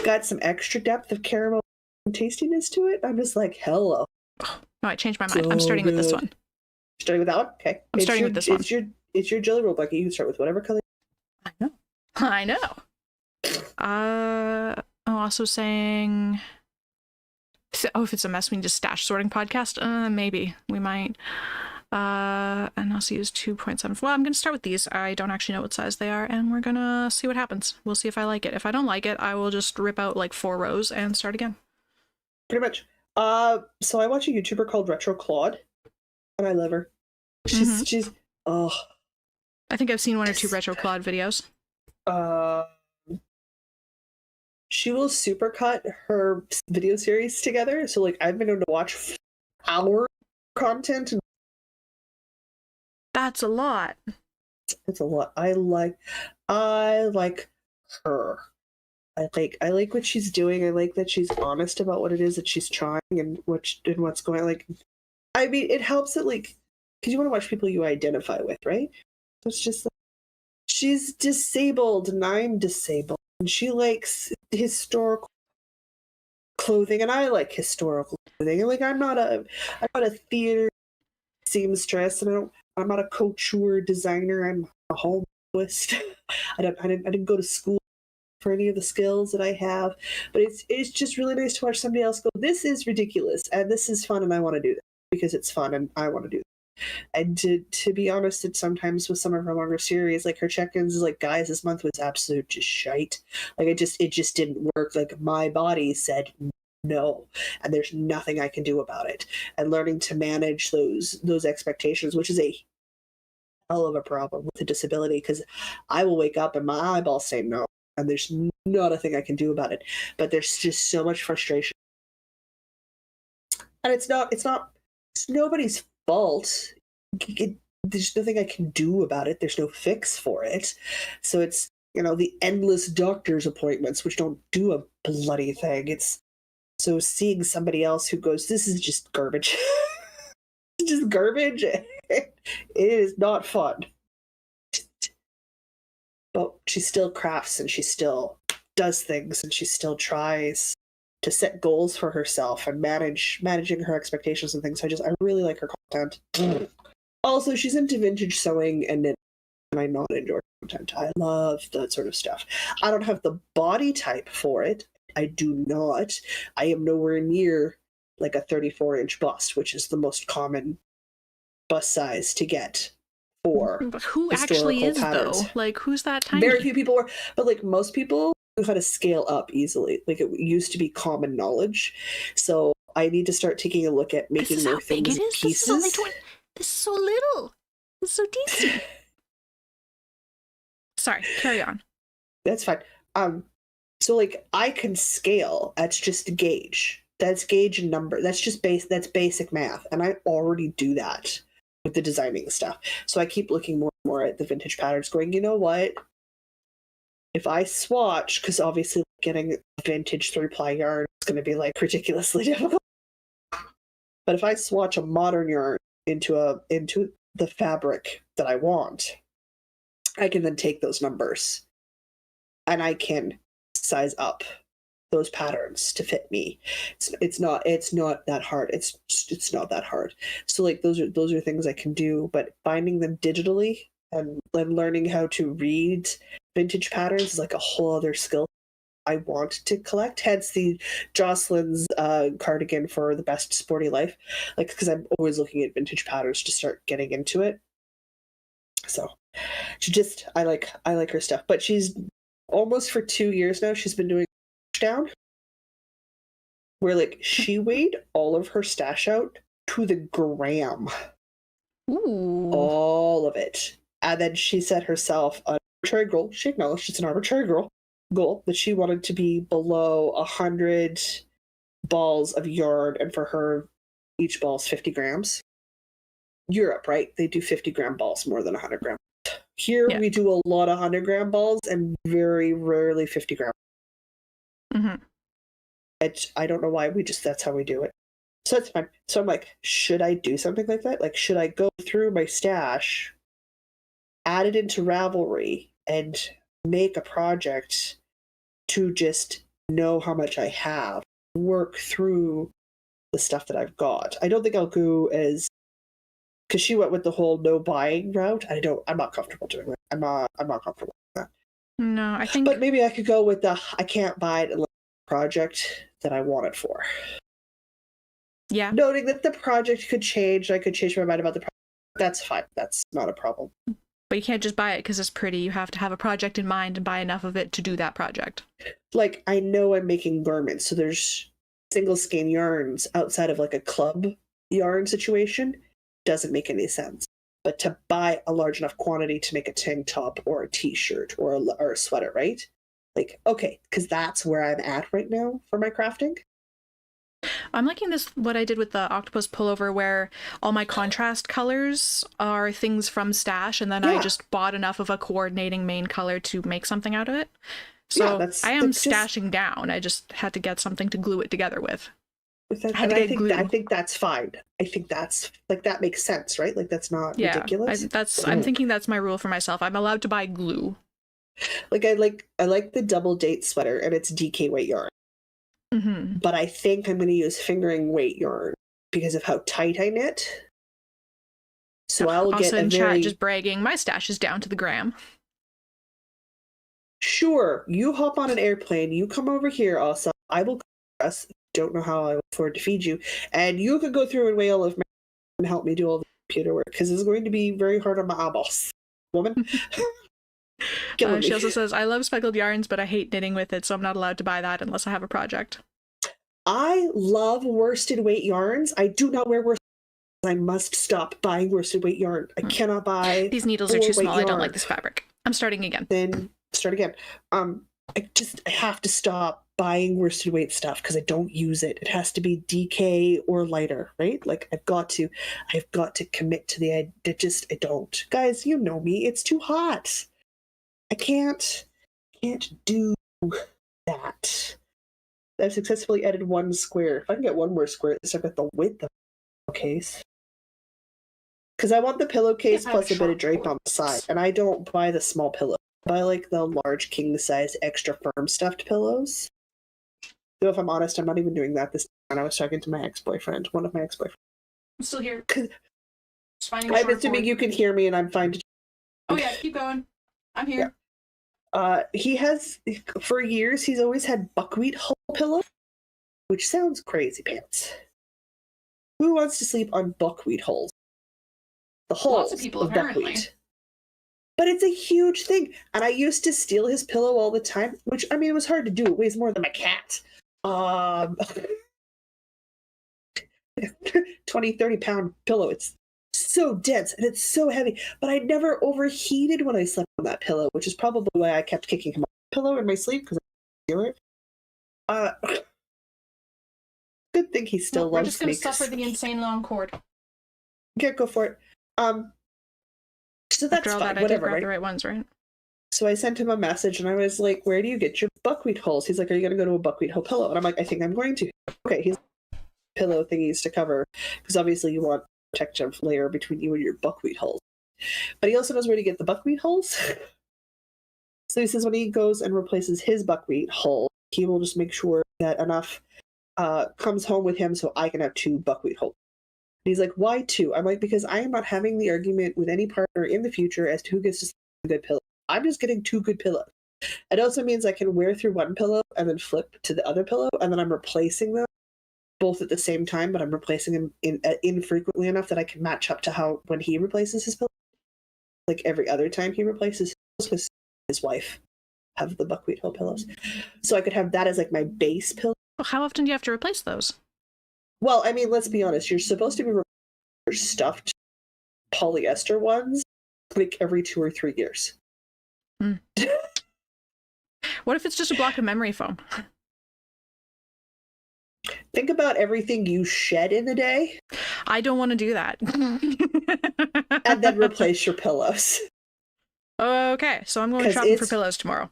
got some extra depth of caramel and tastiness to it. I'm just like, hello. Oh, no, I changed my mind. I'm starting with this one. Starting with that one? Okay. I'm starting with this one. It's your jelly roll bucket. You can start with whatever color. I know. I'm also saying, if it's a mess, we need to stash sorting podcast. Maybe we might. And also use 2.7. Well, I'm going to start with these. I don't actually know what size they are, and we're going to see what happens. We'll see if I like it. If I don't like it, I will just rip out like 4 rows and start again. Pretty much. So I watch a YouTuber called Retro Claude, and I love her. She's I think I've seen 1 or 2 Retro Claude videos. She will supercut her video series together. So like I've been able to watch hour content. And that's a lot. It's a lot. I like her. I like what she's doing. I like that she's honest about what it is that she's trying and what's going on. Like, I mean, it helps that like because you want to watch people you identify with, right? So it's just like she's disabled and I'm disabled, and she likes historical clothing and I like historical clothing. And like I'm not a theater seamstress, and I'm not a couture designer. I'm a homeist. I didn't go to school for any of the skills that I have, but it's just really nice to watch somebody else go, this is ridiculous and this is fun and I want to do that because it's fun and I want to do that. And to be honest, it's sometimes with some of her longer series, like her check-ins is like, guys, this month was absolute just shite. Like it just didn't work. Like my body said no, and there's nothing I can do about it. And learning to manage those expectations, which is a hell of a problem with a disability, because I will wake up and my eyeballs say no, and there's not a thing I can do about it. But there's just so much frustration, and it's nobody's fault. There's nothing I can do about it. There's no fix for it. So it's the endless doctor's appointments, which don't do a bloody thing. It's so seeing somebody else who goes, this is just garbage. It's just garbage. It is not fun. But she still crafts and she still does things and she still tries to set goals for herself and managing her expectations and things. I really like her content. Also, she's into vintage sewing and knitting, and I not enjoy content. I love that sort of stuff. I don't have the body type for it. I do not. I am nowhere near like a 34-inch bust, which is the most common bust size to get for But who actually is patterns. though? Like, who's that tiny? Very few people are, but like most people knew how to scale up easily. Like it used to be common knowledge. So I need to start taking a look at making more things in pieces. This is so little. It's so decent. Sorry, carry on. That's fine. So like I can scale. That's just gauge. That's gauge and number. That's just that's basic math. And I already do that with the designing stuff. So I keep looking more and more at the vintage patterns going, you know what? If I swatch, because obviously getting vintage 3-ply yarn is going to be like ridiculously difficult. But if I swatch a modern yarn into the fabric that I want, I can then take those numbers and I can size up those patterns to fit me. It's not that hard. It's not that hard. So like those are things I can do, but finding them digitally and then learning how to read vintage patterns is like a whole other skill I want to collect. Hence the Jocelyn's cardigan for the best sporty life, like because I'm always looking at vintage patterns to start getting into it. So I like her stuff, but she's almost for 2 years now. She's been doing down where like she weighed all of her stash out to the gram. Ooh. All of it. And then she set herself an arbitrary goal. She acknowledged it's an arbitrary goal that she wanted to be below 100 balls of yarn, and for her each ball is 50 grams. Europe, right? They do 50-gram balls more than 100-gram. Here we do a lot of 100-gram balls and very rarely 50-gram. Mm-hmm. I don't know why, that's how we do it. So that's fine. So I'm like, should I do something like that? Like, should I go through my stash, add it into Ravelry, and make a project to just know how much I have, work through the stuff that I've got? I don't think I'll go as, because she went with the whole no buying route. I'm not comfortable doing that. I'm not comfortable with that. No, I think. But maybe I could go with the I can't buy it unless it's a project that I want it for. Yeah. Noting that the project could change. I could change my mind about the project. That's fine. That's not a problem. But you can't just buy it because it's pretty. You have to have a project in mind and buy enough of it to do that project. Like, I know I'm making garments, so there's single skein yarns outside of like a club yarn situation. Doesn't make any sense. But to buy a large enough quantity to make a tank top or a t-shirt or a sweater, right? Like, okay, because that's where I'm at right now for my crafting. I'm liking what I did with the octopus pullover, where all my contrast colors are things from stash, and then I just bought enough of a coordinating main color to make something out of it. So I am stashing down. I just had to get something to glue it together with. I think that's fine. I think that's like, that makes sense, right? Like, that's not ridiculous. I'm thinking that's my rule for myself. I'm allowed to buy glue. Like, I like the double date sweater, and it's DK weight yarn. Mm-hmm. But I think I'm going to use fingering weight yarn because of how tight I knit. So I'll get a chat just bragging, my stash is down to the gram. Sure, you hop on an airplane, you come over here, also. I will us. Don't know how I afford to feed you, and you can go through and weigh all of my and help me do all the computer work, because it's going to be very hard on my eyeballs, woman. She also says, I love speckled yarns, but I hate knitting with it, so I'm not allowed to buy that unless I have a project. I love worsted weight yarns. I do not wear worsted. I must stop buying worsted weight yarn. I cannot buy. These needles are too small. I don't like this fabric. I'm starting again. Then start again. I have to stop buying worsted weight stuff because I don't use it. It has to be DK or lighter, right? Like, I've got to commit to the idea. I don't. Guys, you know me. It's too hot. I can't. can't do that. I've successfully edited one square. If I can get one more square, I've got the width of the pillowcase. Because I want the pillowcase plus a bit of drape on the side, and I don't buy the small pillow. I buy like the large king size extra firm stuffed pillows. So if I'm honest, I'm not even doing that this time. And I was talking to my ex-boyfriend, one of my ex-boyfriends. I'm still here. I'm assuming you can hear me, and I'm fine to. Oh yeah, keep going. I'm here. Yeah. He has, for years, he's always had buckwheat hull pillow, which sounds crazy pants. Who wants to sleep on buckwheat hulls? The hulls Lots of people, apparently. buckwheat. But it's a huge thing, and I used to steal his pillow all the time, which, I mean, it was hard to do. It weighs more than my cat. 20, 30 pound pillow. It's so dense and it's so heavy, but I never overheated when I slept on that pillow, which is probably why I kept kicking him off the pillow in my sleep, because I feel it. Good thing he still loves me. We're just going to suffer the insane long cord. Yeah, go for it. So that's fine. That, whatever, right? right? The right ones, right? So I sent him a message and I was like, where do you get your buckwheat hulls? He's like, are you going to go to a buckwheat hull pillow? And I'm like, I think I'm going to. Okay, he's pillow thingies to cover, because obviously you want a protective layer between you and your buckwheat hulls. But he also knows where to get the buckwheat hulls. So he says when he goes and replaces his buckwheat hull, he will just make sure that enough comes home with him so I can have 2 buckwheat hulls. And he's like, why 2? I'm like, because I am not having the argument with any partner in the future as to who gets to sleep on a good pillow. I'm just getting 2 good pillows. It also means I can wear through one pillow and then flip to the other pillow, and then I'm replacing them both at the same time, but I'm replacing them infrequently enough that I can match up to how when he replaces his pillow. Like every other time he replaces his pillows, because his wife have the buckwheat hull pillows. So I could have that as like my base pillow. Well, how often do you have to replace those? Well, I mean, let's be honest. You're supposed to be replacing your stuffed polyester ones like every 2 or 3 years. What if it's just a block of memory foam? Think about everything you shed in a day. I don't want to do that. And then replace your pillows. Okay, so I'm going shopping for pillows tomorrow.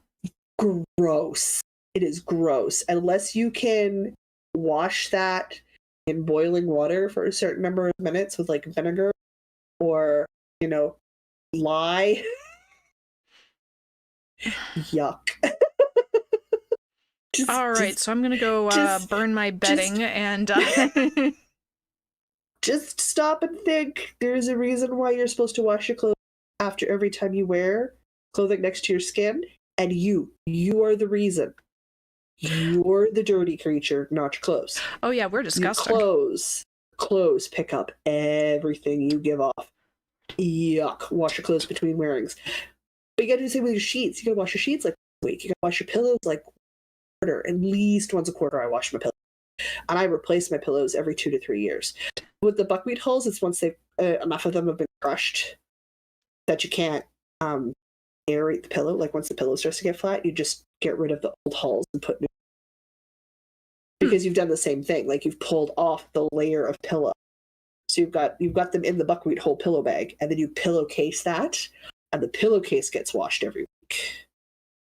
Gross. It is gross. Unless you can wash that in boiling water for a certain number of minutes with like vinegar or, lye. Yuck. All right, so I'm going to go burn my bedding and... Just stop and think. There's a reason why you're supposed to wash your clothes after every time you wear clothing next to your skin. And you are the reason. You're the dirty creature, not your clothes. Oh yeah, we're disgusting. Your clothes pick up everything you give off. Yuck. Wash your clothes between wearings. But you gotta do the same with your sheets. You gotta wash your sheets like once a week. You gotta wash your pillows like quarter. At least once a quarter I wash my pillows. And I replace my pillows every 2 to 3 years. With the buckwheat hulls, it's once they've enough of them have been crushed that you can't aerate the pillow. Like once the pillow starts to get flat, you just get rid of the old hulls and put new. Because you've done the same thing. Like you've pulled off the layer of pillow. So you've got them in the buckwheat hull pillow bag, and then you pillowcase that, and the pillowcase gets washed every week.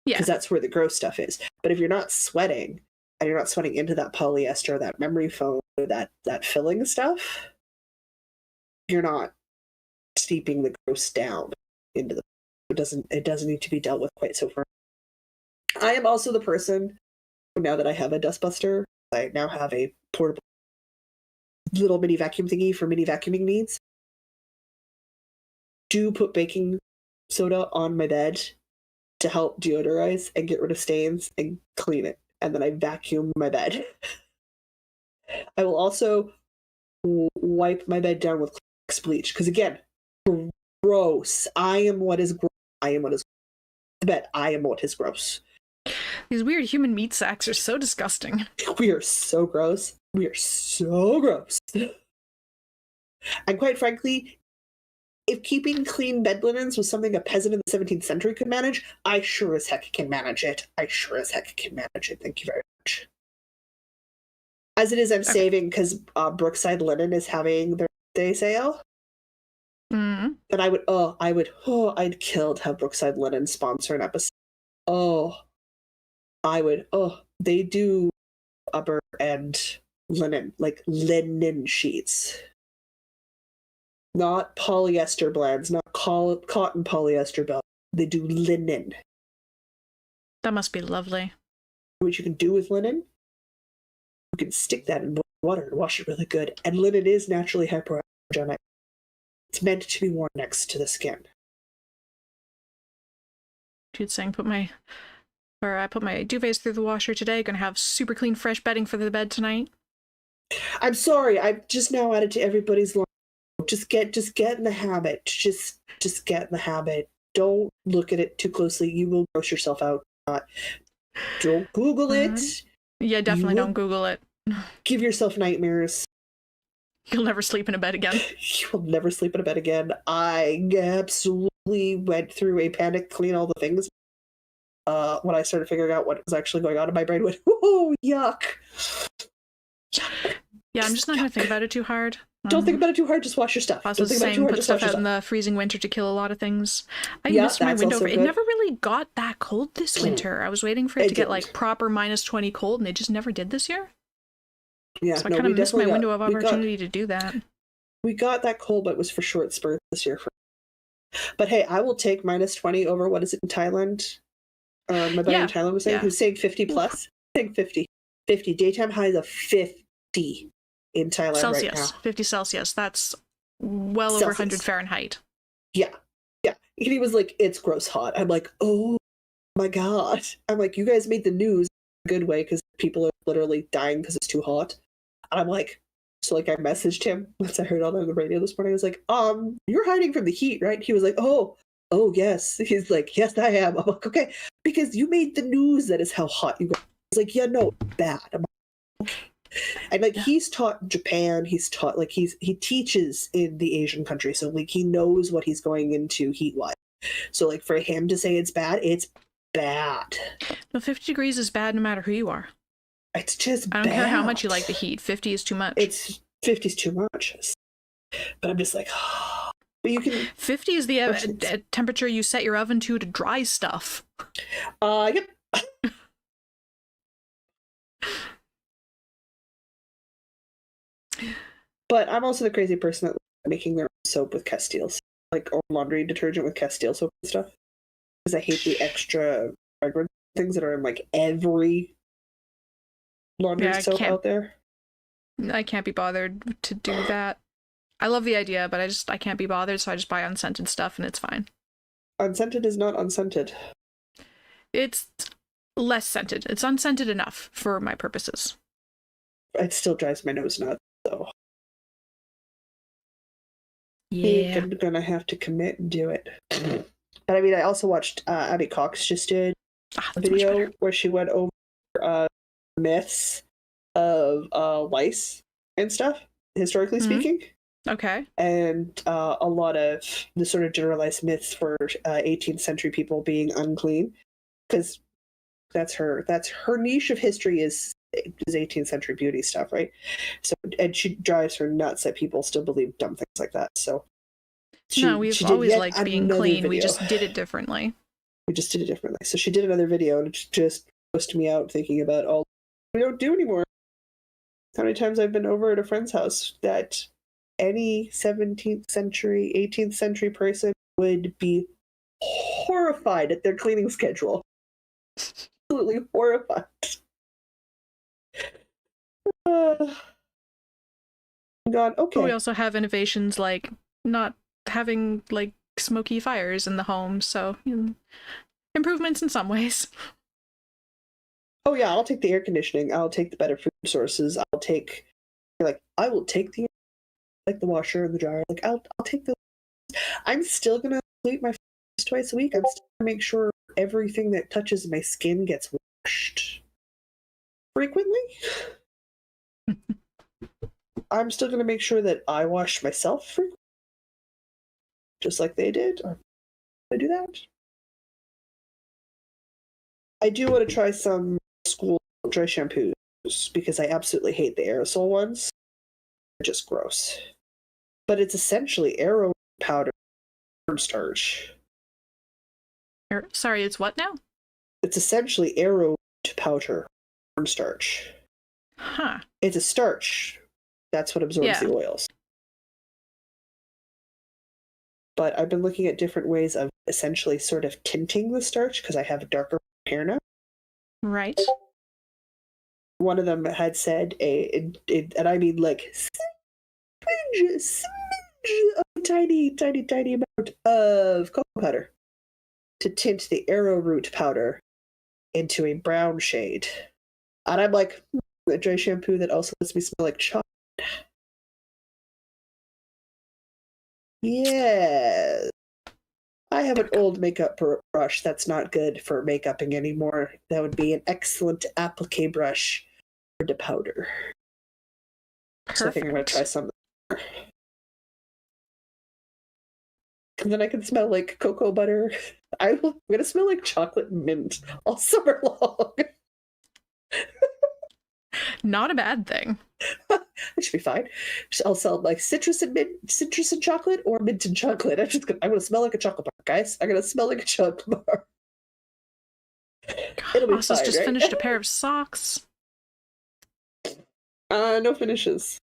Yeah. Because that's where the gross stuff is. But if you're not sweating, and you're not sweating into that polyester, that memory foam, or that filling stuff, you're not steeping the gross down into the. It doesn't need to be dealt with quite so far. I am also the person, now that I have a dustbuster, I now have a portable little mini vacuum thingy for mini vacuuming needs. Do put baking soda on my bed to help deodorize and get rid of stains and clean it. And then I vacuum my bed. I will also wipe my bed down with Clorox bleach. Because again, gross. I am what is gross. The bed. I am what is gross. These weird human meat sacks are so disgusting. We are so gross. We are so gross. And quite frankly, if keeping clean bed linens was something a peasant in the 17th century could manage, I sure as heck can manage it. Thank you very much. As it is, I'm saving because Brookside Linen is having their day sale. Mm-hmm. And I'd kill to have Brookside Linen sponsor an episode. Oh, they do upper end linen, like linen sheets. Not polyester blends, not cotton polyester blends. They do linen. That must be lovely. What you can do with linen, you can stick that in water and wash it really good. And linen is naturally hypoallergenic. It's meant to be worn next to the skin. Dude saying I put my duvets through the washer today. Gonna have super clean, fresh bedding for the bed tonight. I'm sorry, I've just now added to everybody's line. Just get in the habit. Just get in the habit. Don't look at it too closely. You will gross yourself out. Don't Google it. Yeah, definitely don't Google it. Give yourself nightmares. You'll never sleep in a bed again. You will never sleep in a bed again. I absolutely went through a panic clean all the things. When I started figuring out what was actually going on in my brain, went, oh, yuck. Yeah, I'm just not going to think about it too hard. Don't think about it too hard, just wash your stuff. Also saying put stuff out in the freezing winter to kill a lot of things. I missed my window. It never really got that cold this winter. I was waiting for it to get like proper -20 cold, and it just never did this year. Yeah, so I kind of missed my window of opportunity to do that. We got that cold, but it was for short spurts this year. But hey, I will take -20 over, what is it in Thailand? My buddy in Thailand was saying, who's saying 50 plus. I think 50. 50. Daytime highs of 50 in Thailand Celsius, right now. 50 Celsius. That's well over 100 Fahrenheit. Yeah. Yeah. And he was like, it's gross hot. I'm like, oh my God. I'm like, you guys made the news in a good way because people are literally dying because it's too hot. And I'm like, so like I messaged him once I heard on the radio this morning. I was like, you're hiding from the heat, right? He was like, oh yes. He's like, yes, I am. I'm like, okay, because you made the news. That is how hot you got. He's like, yeah, no, bad. I'm like, okay. And like he's taught in Japan, he's taught like he teaches in the Asian country, so like he knows what he's going into heat wise. So like for him to say it's bad. No, 50 degrees is bad no matter who you are. It's just I don't care how much you like the heat. 50 is too much. 50 is too much. But I'm just like, oh. But you can. 50 is the temperature you set your oven to dry stuff. Yep. But I'm also the crazy person that making their own soap with Castiles, like or laundry detergent with Castile soap and stuff, because I hate the extra fragrance things that are in like every laundry soap out there. I can't be bothered to do that. I love the idea, but I can't be bothered, so I just buy unscented stuff and it's fine. Unscented is not unscented. It's less scented. It's unscented enough for my purposes. It still drives my nose nuts, though. Yeah. I'm gonna have to commit and do it. But I mean, I also watched Abby Cox just did a video where she went over myths of lice and stuff, historically speaking. Okay. And a lot of the sort of generalized myths for 18th century people being unclean, because that's her niche of history is 18th century beauty stuff, right? So, and she drives her nuts that people still believe dumb things like that. So we've always liked being clean. Video. We just did it differently. So she did another video, and it just grossed me out thinking about all we don't do anymore. How many times I've been over at a friend's house that any 17th century, 18th century person would be horrified at their cleaning schedule. Absolutely horrified. God, okay. But we also have innovations like not having like smoky fires in the home, so improvements in some ways. Oh yeah, I'll take the air conditioning. I'll take the better food sources. I will take the washer and the dryer. Like I'll take the. I'm still gonna sleep my face twice a week. I'm still gonna make sure everything that touches my skin gets washed frequently. I'm still gonna make sure that I wash myself frequently, just like they did. I do that. I do want to try some school dry shampoos because I absolutely hate the aerosol ones. They're just gross. But it's essentially arrow powder cornstarch. Sorry, it's what now? It's essentially arrow powder, cornstarch. Huh. It's a starch. That's what absorbs the oils. But I've been looking at different ways of essentially sort of tinting the starch because I have darker hair now. Right. One of them had said and I mean like smidge of tiny amount of cocoa powder to tint the arrowroot powder into a brown shade. And I'm like, a dry shampoo that also lets me smell like chocolate. Yeah. I have an old makeup brush that's not good for makeuping anymore. That would be an excellent applique brush for the powder. Perfect. So I think I'm going to try something. And then I can smell like cocoa butter. I'm going to smell like chocolate mint all summer long. Not a bad thing. That should be fine. I'll sell like citrus and chocolate or mint and chocolate. I'm gonna smell like a chocolate bar, guys. I'm gonna smell like a chocolate bar. It'll be Ross has fine, just right? finished a pair of socks. No finishes.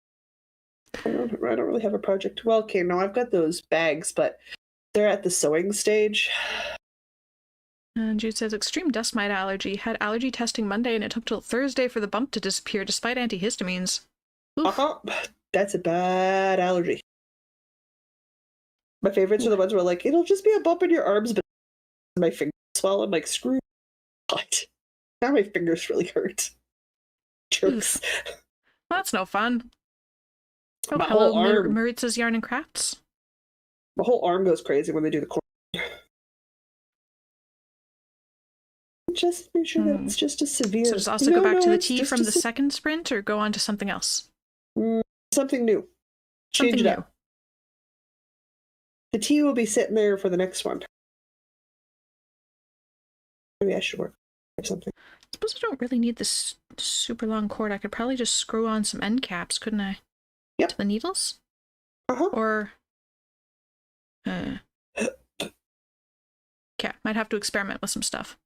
I don't really have a project. Well, okay, no, I've got those bags, but they're at the sewing stage. And Jude says, extreme dust mite allergy. Had allergy testing Monday and it took till Thursday for the bump to disappear despite antihistamines. That's a bad allergy. My favorites are the ones where like, it'll just be a bump in your arms, but my fingers swell. I'm like, screw what? Now my fingers really hurt. Jokes. Well, that's no fun. Oh, My hello, whole arm. Maritza's Yarn and Crafts. My whole arm goes crazy when they do the cord. Just make sure that it's just a severe. So does also go back to the tea from the second sprint, or go on to something else? Something new. Change it up. The tea will be sitting there for the next one. Maybe I should work or something. I suppose I don't really need this super long cord. I could probably just screw on some end caps, couldn't I? Yep. To the needles? Or... Okay, might have to experiment with some stuff.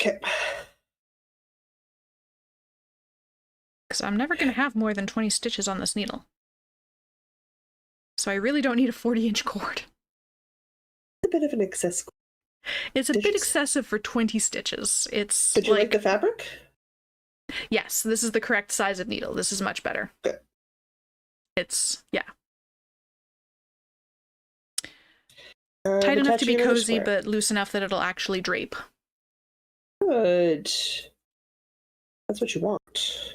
Okay. Because I'm never going to have more than 20 stitches on this needle. So I really don't need a 40-inch cord. It's a bit of an excess. It's a bit excessive for 20 stitches. It's Did you like the fabric? Yes, this is the correct size of needle. This is much better. Good. It's, yeah. Tight enough to be cozy, but loose enough that it'll actually drape. Good. That's what you want.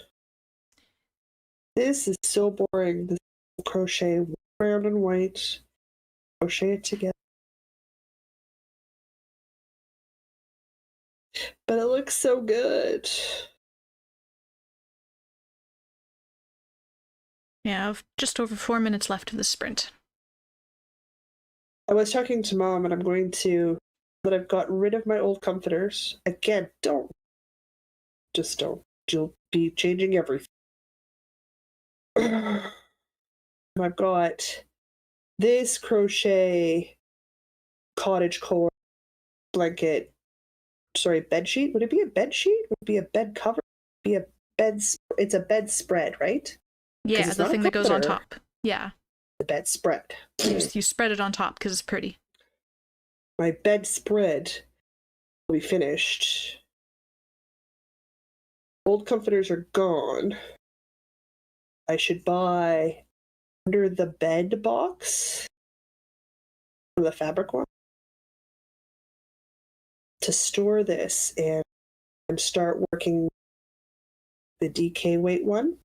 This is so boring. This crochet brown and white. Crochet it together. But it looks so good. Yeah, I've just over 4 minutes left of the sprint. I was talking to Mom, and I'm going to... But I've got rid of my old comforters. Again, don't. Just don't. You'll be changing everything. I've got this crochet cottage core blanket. Sorry, bed sheet. Would it be a bed sheet? Would it be a bed cover? Would it be a bed? It's a bed spread, right? Yeah, the thing that goes on top. Yeah. The bed spread. You spread it on top because it's pretty. My bed spread will be finished. Old comforters are gone. I should buy under the bed box, the fabric one, to store this and start working the DK weight one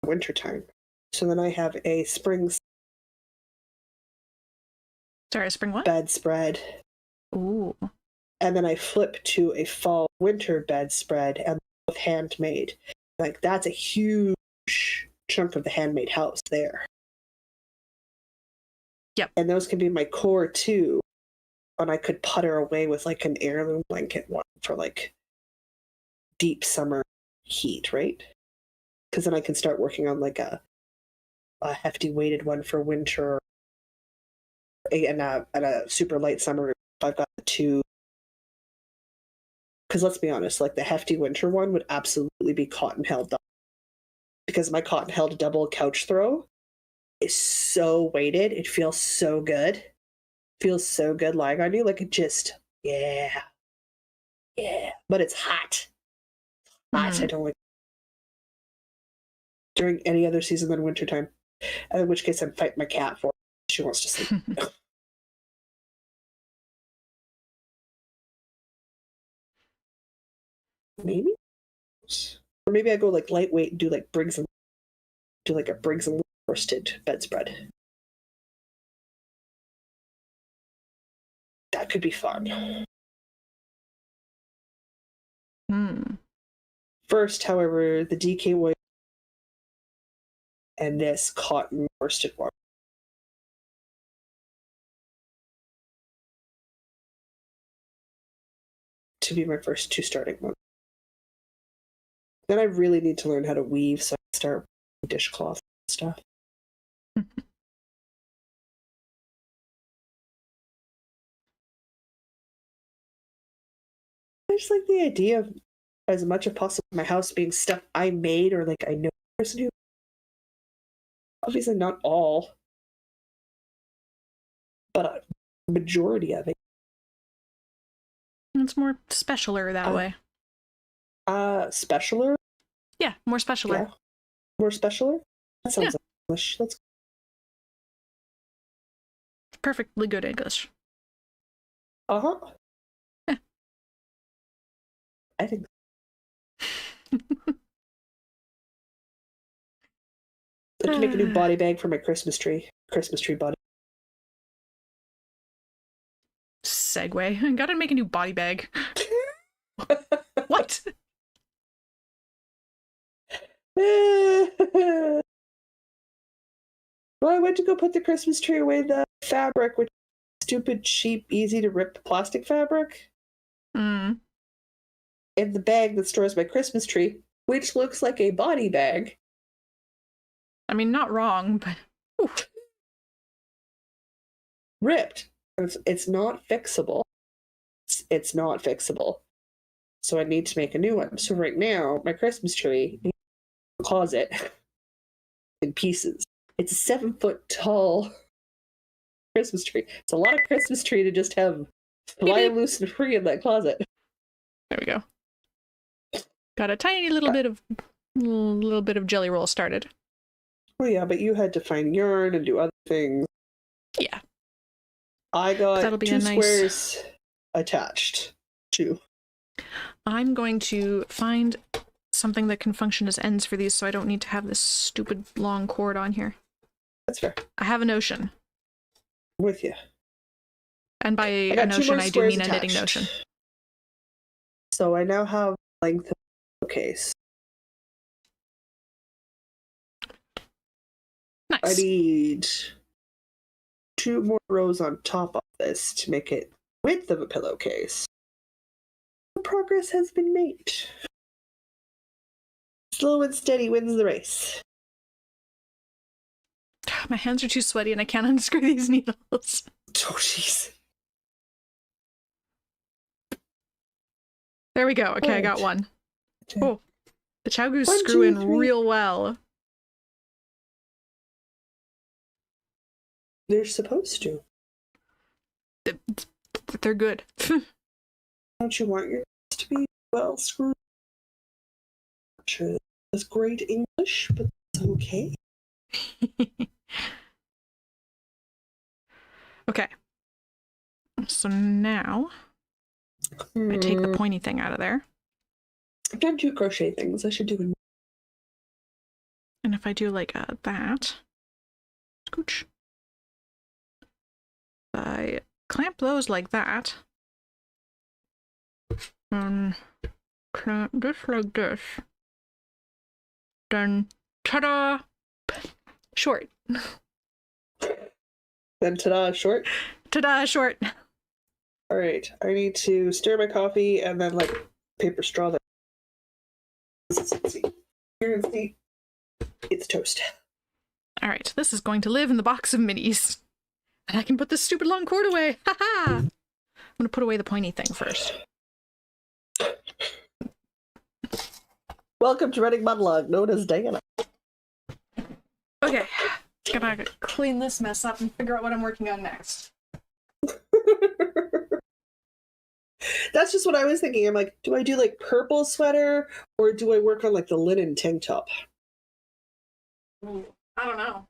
wintertime. So then I have a spring. Sorry, spring what? Bed spread. Ooh. And then I flip to a fall winter bedspread and both handmade. Like, that's a huge chunk of the handmade house there. Yep. And those can be my core too. And I could putter away with like an heirloom blanket one for like deep summer heat, right? Because then I can start working on like a hefty weighted one for winter and a super light summer. I've got the two because let's be honest, like the hefty winter one would absolutely be cotton held double, because my cotton held double couch throw is so weighted. It feels so good. Feels so good lying on you. Like it just, yeah. But it's hot. Hot. I don't like during any other season than wintertime. In which case I'm fighting my cat for it. She wants to sleep. Maybe? Or maybe I go like lightweight and do like a Briggs and worsted bedspread. That could be fun. First, however, the DK wood and this cotton worsted one. To be my first 2 starting ones. Then I really need to learn how to weave, so I can start dishcloth and stuff. I just like the idea of, as much as possible, my house being stuff I made or like I know a person who. Obviously not all, but a majority of it. It's more specialer that way. Specialer? Yeah, more specialer. Yeah. More specialer? That sounds like English. That's perfectly good English. Uh-huh. Yeah. I think I have to make a new body bag for my Christmas tree. Christmas tree body. Segue. I gotta make a new body bag. What? Well, I went to go put the Christmas tree away, the fabric, which is stupid, cheap, easy to rip plastic fabric, in the bag that stores my Christmas tree, which looks like a body bag. I mean, not wrong, but... Oof. Ripped. It's not fixable. It's not fixable. So I need to make a new one. So right now, my Christmas tree is in the closet in pieces. It's a 7-foot tall Christmas tree. It's a lot of Christmas tree to just have fly loose and free in that closet. There we go. Got a tiny little bit of jelly roll started. Well, yeah, but you had to find yarn and do other things. Yeah. I got 2 squares attached to. I'm going to find something that can function as ends for these so I don't need to have this stupid long cord on here. That's fair. I have a notion. I'm with you. And by a notion, I do mean a knitting notion. So I now have length of the case. Nice. I need 2 more rows on top of this to make it width of a pillowcase. Progress has been made. Slow and steady wins the race. My hands are too sweaty and I can't unscrew these needles. Oh, jeez. There we go. Okay, I got one. Oh, the Chow Goose screw in real well. They're supposed to. They're good. Don't you want yours to be well screwed? That's great English, but it's okay. Okay. So now I take the pointy thing out of there. I've done 2 crochet things. I should do one. And if I do like that, scooch. I clamp those like that. And clamp this like this. Then ta-da! Short. Then ta-da, short? Ta-da, short. Alright, I need to stir my coffee and then like paper straw that consistency. It's toast. Alright, this is going to live in the box of minis. And I can put this stupid long cord away. Ha ha! I'm gonna put away the pointy thing first. Welcome to Running Monologue, known as Diana. Okay, gonna clean this mess up and figure out what I'm working on next. That's just what I was thinking. I'm like, do I do like purple sweater or do I work on like the linen tank top? Ooh, I don't know.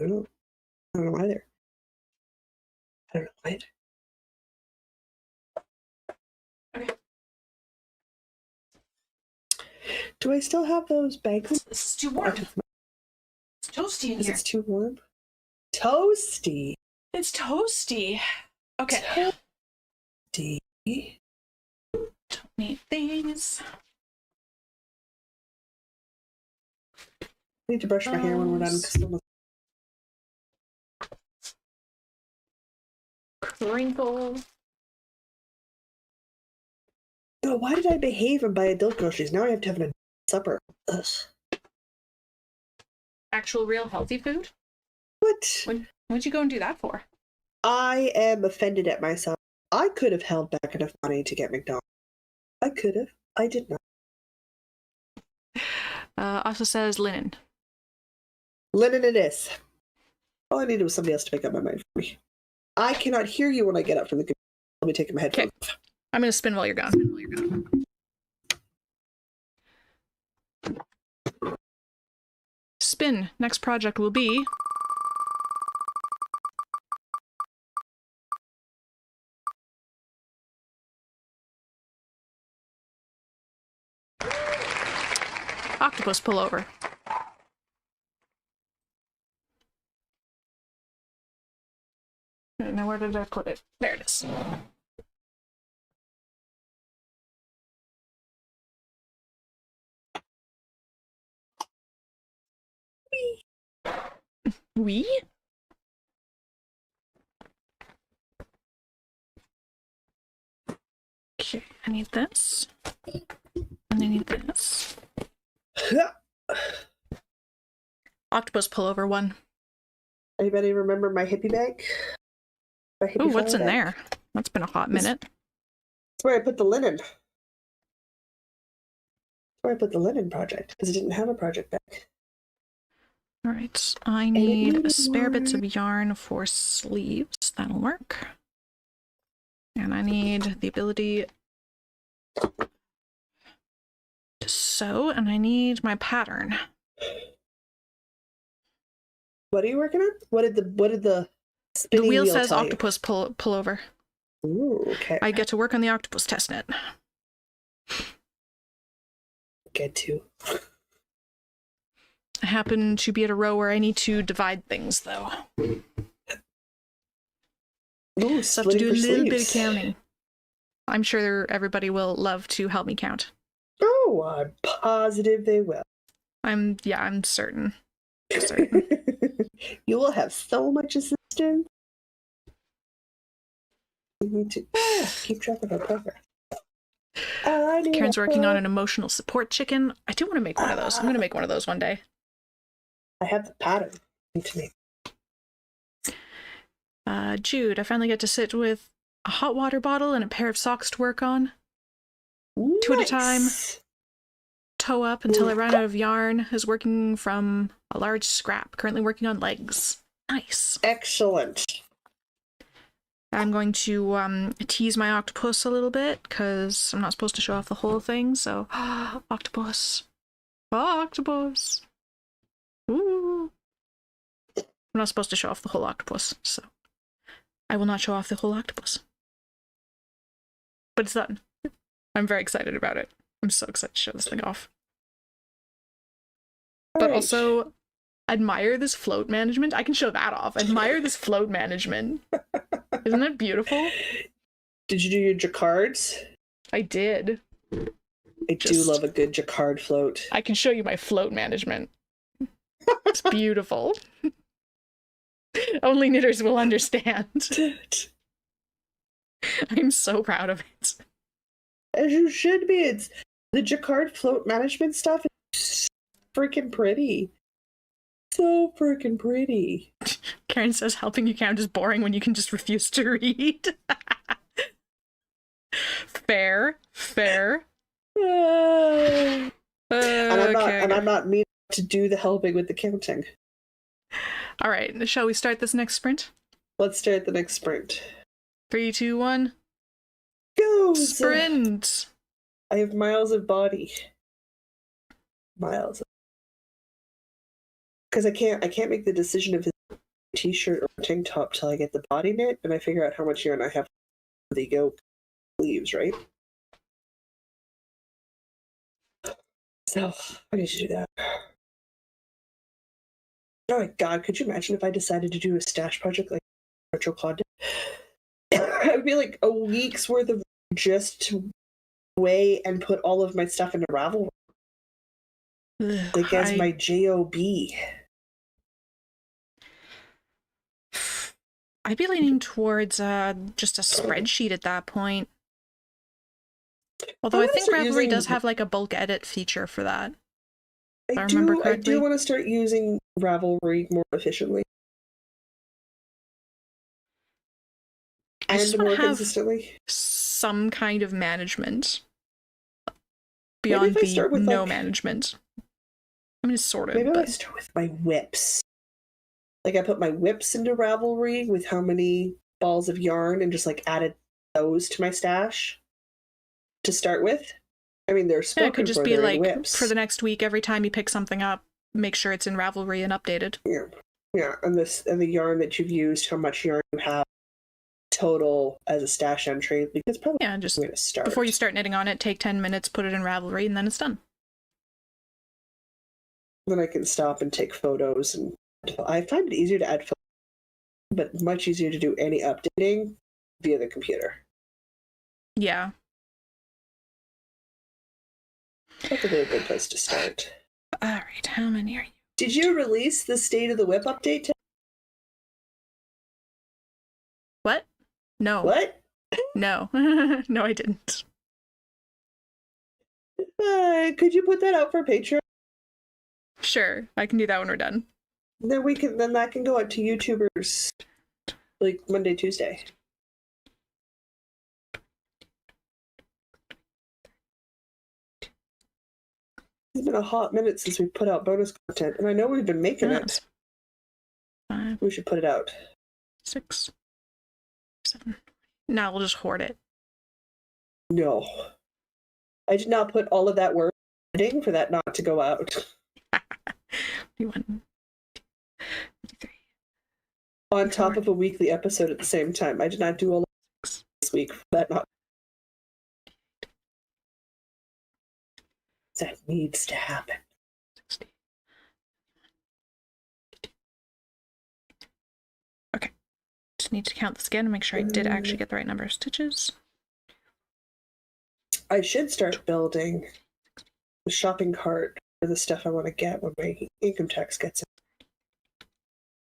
I don't know either. Okay. Do I still have those bags? This is too warm. It's toasty in here. It's too warm. Toasty. It's toasty. Okay. Toasty. Don't need these. I need to brush my hair when we're done. Crinkle. No, why did I behave and buy adult groceries? Now I have to have an supper. Ugh. Actual real healthy food? What? What'd you go and do that for? I am offended at myself. I could have held back enough money to get McDonald's. I could have. I did not. Also says linen. Linen it is. All I needed was somebody else to make up my mind for me. I cannot hear you when I get up from the computer. Let me take my headphones off. I'm gonna spin while you're gone. Spin. Next project will be octopus pullover. Now where did I put it? There it is. We? Okay, I need this. And I need this. Octopus pullover one. Anybody remember my hippie bag? Oh, what's in there? That's been a hot minute. That's where I put the linen. That's where I put the linen project, because I didn't have a project bag. Alright, I need spare bits of yarn for sleeves. That'll work. And I need the ability to sew, and I need my pattern. What are you working on? What did the The wheel says octopus pullover. Ooh, okay. I get to work on the octopus testnet. Get to. I happen to be at a row where I need to divide things, though. Ooh, so I have to do a little bit of counting. I'm sure everybody will love to help me count. Oh, I'm positive they will. I'm certain. You will have so much assistance. You need to keep track of our progress. Karen's working on an emotional support chicken. I do want to make one of those. I'm going to make one of those one day. I have the pattern. Need to make. Jude, I finally get to sit with a hot water bottle and a pair of socks to work on. Nice. 2 at a time. Toe up until I run out of yarn. Is working from a large scrap. Currently working on legs. Nice. Excellent. I'm going to tease my octopus a little bit because I'm not supposed to show off the whole thing. So, octopus. Octopus. Ooh. I'm not supposed to show off the whole octopus, so I will not show off the whole octopus. But it's done. I'm very excited about it. I'm so excited to show this thing off. But also, admire this float management. I can show that off. Admire this float management. Isn't that beautiful? Did you do your jacquards? I did. I do love a good jacquard float. I can show you my float management. It's beautiful. Only knitters will understand. I'm so proud of it. As you should be. It's the jacquard float management stuff is freaking pretty. So freaking pretty. Karen says helping you count is boring when you can just refuse to read. Fair. And Okay. I'm not mean to do the helping with the counting. All right, shall we start this next sprint? Let's start the next sprint. 3, 2, 1. Go! Sprint! I have miles of body. Miles. Because I can't make the decision of a t-shirt or tank top till I get the body knit and I figure out how much yarn I have for the yoke sleeves, right? So I need to do that. Oh my god, could you imagine if I decided to do a stash project like Retro Claude did? It would be like a week's worth of just to weigh and put all of my stuff into Ravelry. Like as my JOB. I'd be leaning towards just a spreadsheet at that point. Although I think Ravelry does have like a bulk edit feature for that. I do want to start using Ravelry more efficiently. And more consistently. Some kind of management. Beyond the no management. I mean, sort of. Maybe I start with my WIPs. Like I put my WIPs into Ravelry with how many balls of yarn and just like added those to my stash to start with. I mean, they're spoken for. It could just be like WIPs. For the next week, every time you pick something up, make sure it's in Ravelry and updated. Yeah, and the yarn that you've used, how much yarn you have total as a stash entry. Because probably just before you start knitting on it, take 10 minutes, put it in Ravelry, and then it's done. Then I can stop and take photos, and I find it easier to add photos, but much easier to do any updating via the computer. Yeah. That's a really good place to start. All right, how many are you? Did you release the State of the WIP update? What? No. What? No. No, I didn't. Could you put that out for Patreon? Sure, I can do that when we're done. Then that can go out to YouTubers like Monday, Tuesday. It's been a hot minute since we put out bonus content, and I know we've been making it. 5. We should put it out. 6. 7. Now we'll just hoard it. No. I did not put all of that work for that not to go out. 21. 53. On top of a weekly episode at the same time. I did not do all of this week for that not. That needs to happen. 60. Okay. Just need to count this again and make sure I did actually get the right number of stitches. I should start building the shopping cart for the stuff I want to get when my income tax gets in.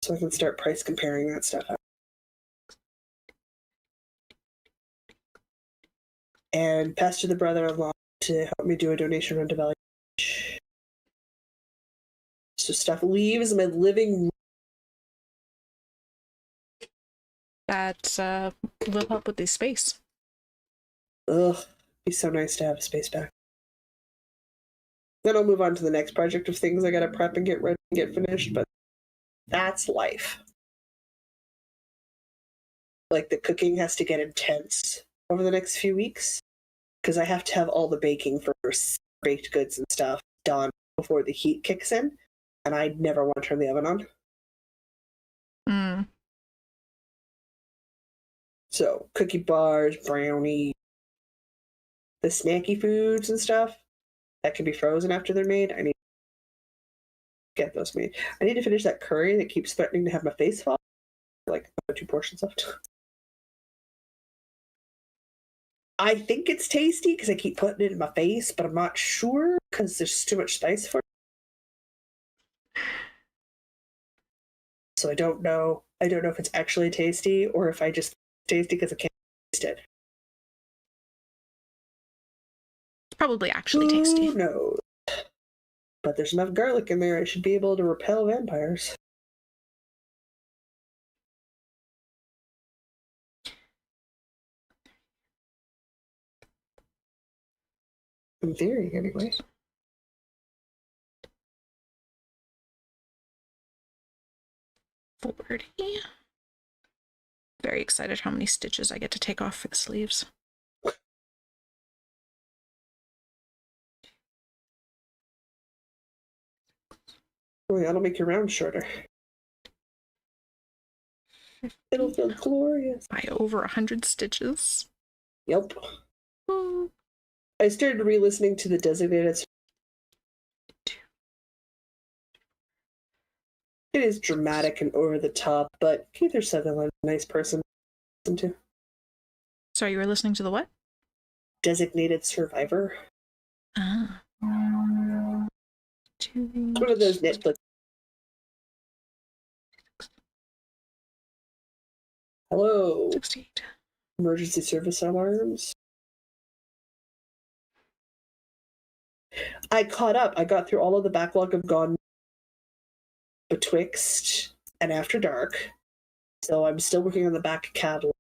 So I can start price comparing that stuff out. And pass to the brother-in-law to help me do a donation run to Valley. So stuff leaves my living room. That's will help with the space. Ugh, it'd be so nice to have a space back. Then I'll move on to the next project of things I gotta prep and get ready and get finished, but that's life. Like the cooking has to get intense over the next few weeks because I have to have all the baking for baked goods and stuff done before the heat kicks in, and I never want to turn the oven on. So cookie bars, brownie, the snacky foods and stuff that can be frozen after they're made, I need to get those made. I need to finish that curry that keeps threatening to have my face fall. Like 2 portions of it. I think it's tasty because I keep putting it in my face, but I'm not sure because there's too much spice for it. So I don't know. I don't know if it's actually tasty or if I just tasty because I can't taste it. It's probably actually tasty. Who knows? But there's enough garlic in there, I should be able to repel vampires. In theory, anyway. Very excited how many stitches I get to take off for the sleeves. Oh, that'll make your round shorter. It'll feel glorious. By over 100 stitches. Yep. I started re-listening to the designated. It is dramatic and over the top, but Keith Sutherland, a nice person to listen to. Sorry, you were listening to the what? Designated Survivor. Ah. One of those Netflix. Hello. 68. Emergency service alarms. I caught up. I got through all of the backlog of Gone Betwixt and After Dark. So I'm still working on the back catalog.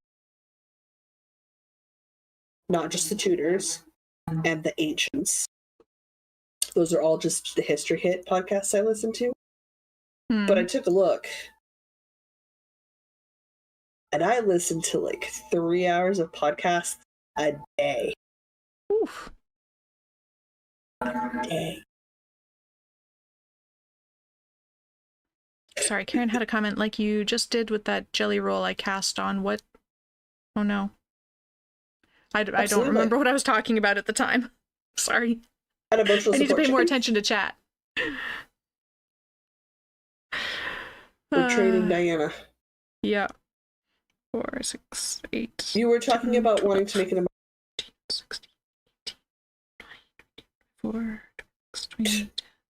Not just the Tudors and the Ancients. Those are all just the History Hit podcasts I listen to. But I took a look. And I listened to like 3 hours of podcasts a day. Oof. A day. Sorry, Karen had a comment like you just did with that jelly roll I cast on. What? Oh no. I don't remember what I was talking about at the time. Sorry. An emotional I need to pay support more chicken? attention to chat. We're training Diana. Yeah. 4, 6, 8. You were talking 10, about 12, wanting to make an 16, 18, 4, 20,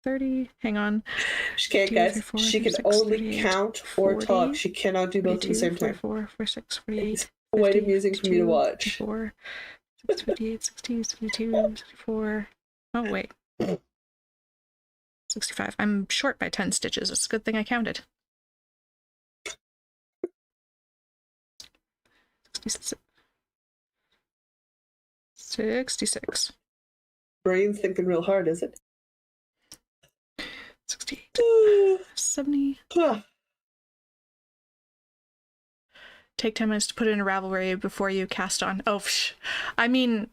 30. Hang on. She can't, 2, guys. 3, 4, She 5, can 6, only 38, count or 40, talk. She cannot do both at the 42, same time. 44, 46, 48, It's quite 50, amusing for me to watch. 54, 58, 60, 62, 64. Oh, wait. 65. I'm short by 10 stitches. It's a good thing I counted. 66. Brain's thinking real hard, is it? 68. 70. Take 10 minutes to put in a Ravelry before you cast on. Oh, I mean,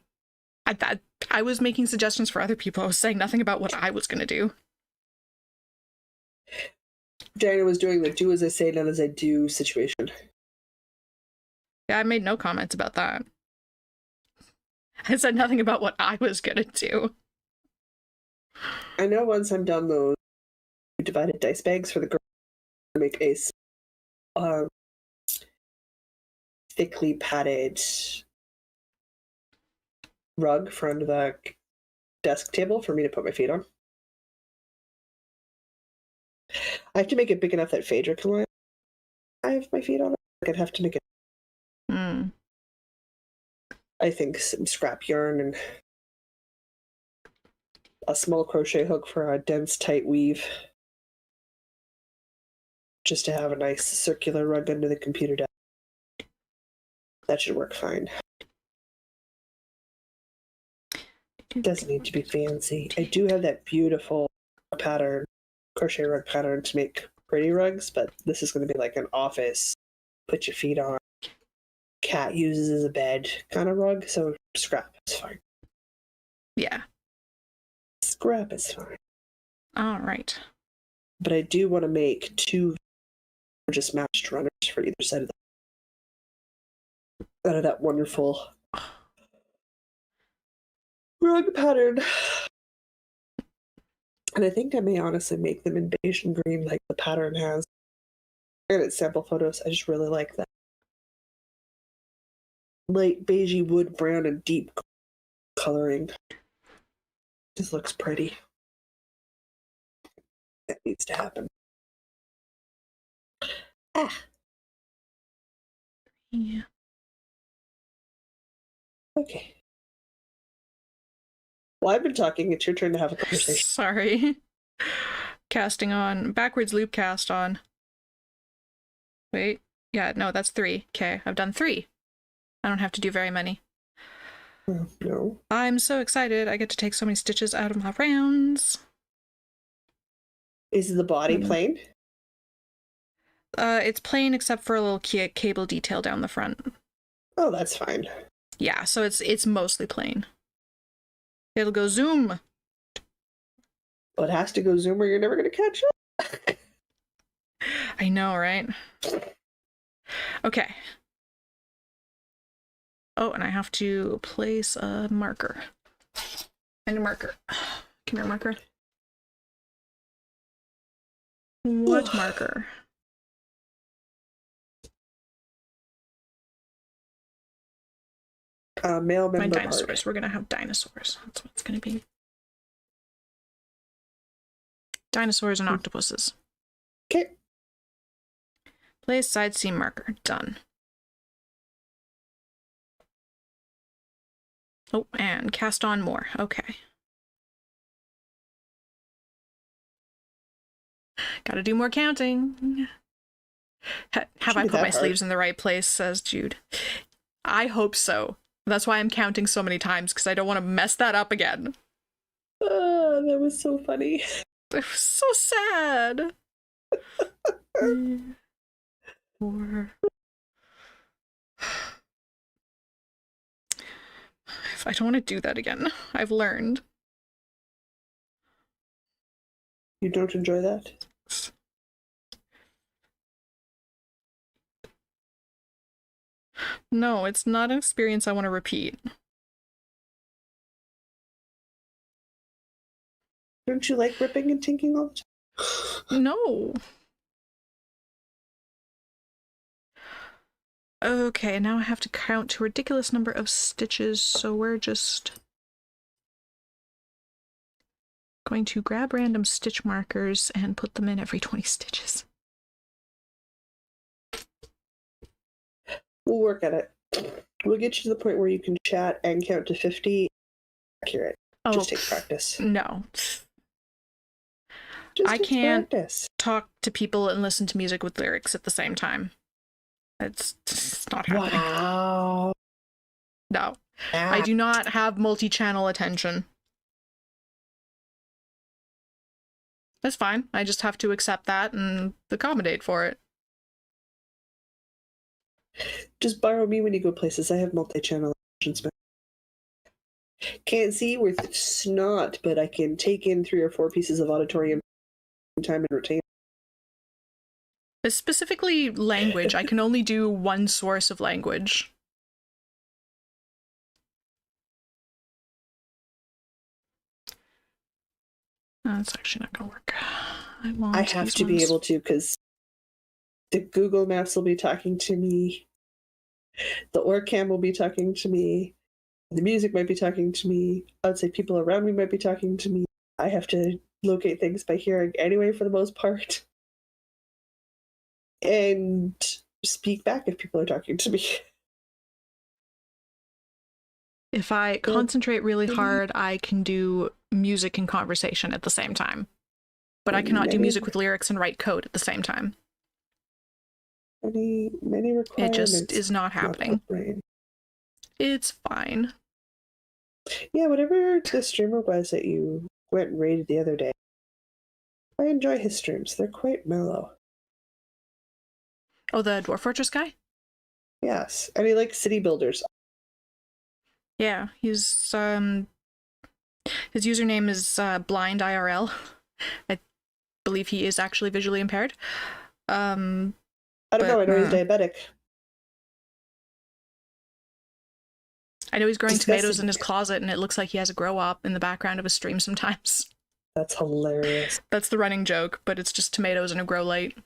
I was making suggestions for other people. I was saying nothing about what I was going to do. Diana was doing the do as I say, not as I do situation. Yeah, I made no comments about that. I said nothing about what I was going to do. I know once I'm done those divided dice bags for the girl to make a thickly padded rug for under the desk table for me to put my feet on. I have to make it big enough that Phaedra can lie. I have my feet on it. I'd have to make it. I think some scrap yarn and a small crochet hook for a dense, tight weave. Just to have a nice circular rug under the computer desk. That should work fine. It doesn't need to be fancy. I do have that beautiful pattern, crochet rug pattern to make pretty rugs, but this is going to be like an office, put your feet on, cat uses as a bed kind of rug, so scrap is fine. Yeah. Scrap is fine. All right. But I do want to make 2 just matched runners for either side of out of that wonderful rug pattern. And I think I may honestly make them in beige and green like the pattern has. And it's sample photos. I just really like that. Light beigey wood brown and deep coloring. Just looks pretty. That needs to happen. Yeah. Okay. Well, I've been talking. It's your turn to have a conversation. Sorry. Casting on. Backwards loop cast on. Wait. Yeah, no, that's 3. Okay, I've done 3. I don't have to do very many. Oh, no. I'm so excited. I get to take so many stitches out of my rounds. Is the body plain? It's plain except for a little cable detail down the front. Oh, that's fine. Yeah, so it's mostly plain. It'll go zoom. Well, it has to go zoom or you're never going to catch up. I know, right? Okay. Oh, and I have to place a marker. And a marker. Come here, marker. What marker? Male member My dinosaurs. part. We're gonna have dinosaurs. That's what it's gonna be. Dinosaurs and octopuses. Okay. Place side seam marker. Done. Oh, and cast on more. Okay. Gotta do more counting. Have I put my sleeves in the right place, says Jude. I hope so. That's why I'm counting so many times, because I don't want to mess that up again. Oh, that was so funny. It was so sad. 3, 4. I don't want to do that again. I've learned. You don't enjoy that? No, it's not an experience I want to repeat. Don't you like ripping and tinking all the time? No. Okay, now I have to count a ridiculous number of stitches, so we're just going to grab random stitch markers and put them in every 20 stitches. We'll work at it. We'll get you to the point where you can chat and count to 50. Accurate. Oh, just take practice. No. Just I can't practice. Talk to people and listen to music with lyrics at the same time. It's not happening. Wow. No. I do not have multi-channel attention. That's fine. I just have to accept that and accommodate for it. Just borrow me when you go places. I have multi-channel attention. Can't see worth snot, but I can take in 3 or 4 pieces of auditorium time and retain. Specifically language. I can only do one source of language. That's actually not gonna work. I have to be able to, because the Google Maps will be talking to me, the OrCam will be talking to me, the music might be talking to me, I would say people around me might be talking to me. I have to locate things by hearing anyway for the most part. And speak back if people are talking to me. If I concentrate really hard, I can do music and conversation at the same time. But I cannot do music with lyrics and write code at the same time. Many requirements. It just is not happening. It's fine. Yeah, whatever the streamer was that you went and raided the other day, I enjoy his streams. They're quite mellow. Oh, the Dwarf Fortress guy? Yes, and he likes city builders. Yeah, he's his username is blind IRL. I believe he is actually visually impaired. I don't know. I know he's diabetic. I know he's growing tomatoes in his closet, and it looks like he has a grow up in the background of his stream sometimes. That's hilarious. That's the running joke, but it's just tomatoes and a grow light.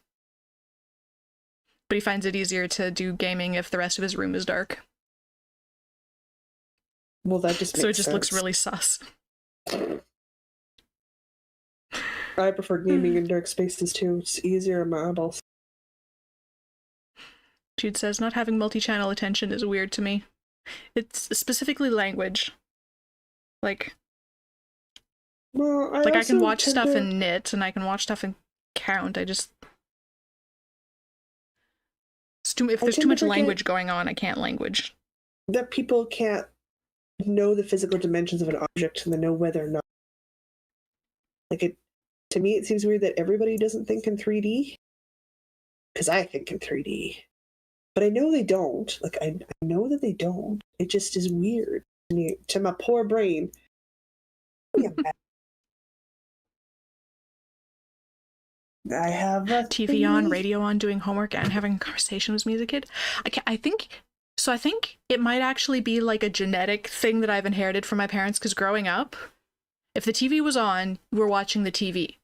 But he finds it easier to do gaming if the rest of his room is dark. Well, that just makes sense. So it just looks really sus. I prefer gaming in dark spaces too. It's easier on my eyeballs. Jude says, not having multi-channel attention is weird to me. It's specifically language. Like, well, I can watch stuff and knit, and I can watch stuff and count. I just... if there's too much language going on, I can't language. That people can't know the physical dimensions of an object and then know whether or not. Like to me, it seems weird that everybody doesn't think in 3D. Because I think in 3D. But I know they don't. Like, I know that they don't. It just is weird to my poor brain. I have a TV on, radio on, doing homework, and having a conversation with me as a kid. I think it might actually be like a genetic thing that I've inherited from my parents, because growing up, if the TV was on, you were watching the TV.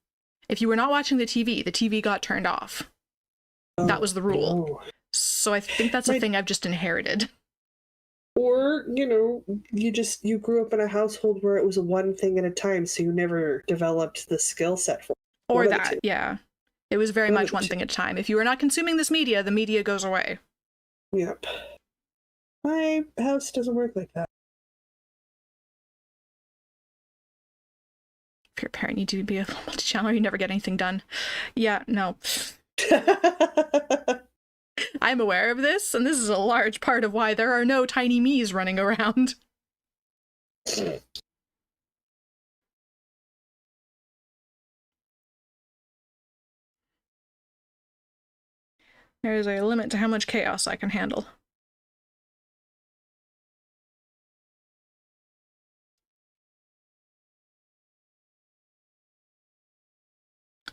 If you were not watching the TV got turned off. That was the rule. No. So I think that's a thing I've just inherited. Or, you grew up in a household where it was one thing at a time, so you never developed the skill set for it. Or that, yeah. It was very much one thing at a time. If you are not consuming this media, the media goes away. Yep. My house doesn't work like that. If you're a parent, you need to be a multi-channel or you never get anything done. Yeah, no. I'm aware of this, and this is a large part of why there are no tiny me's running around. There is a limit to how much chaos I can handle.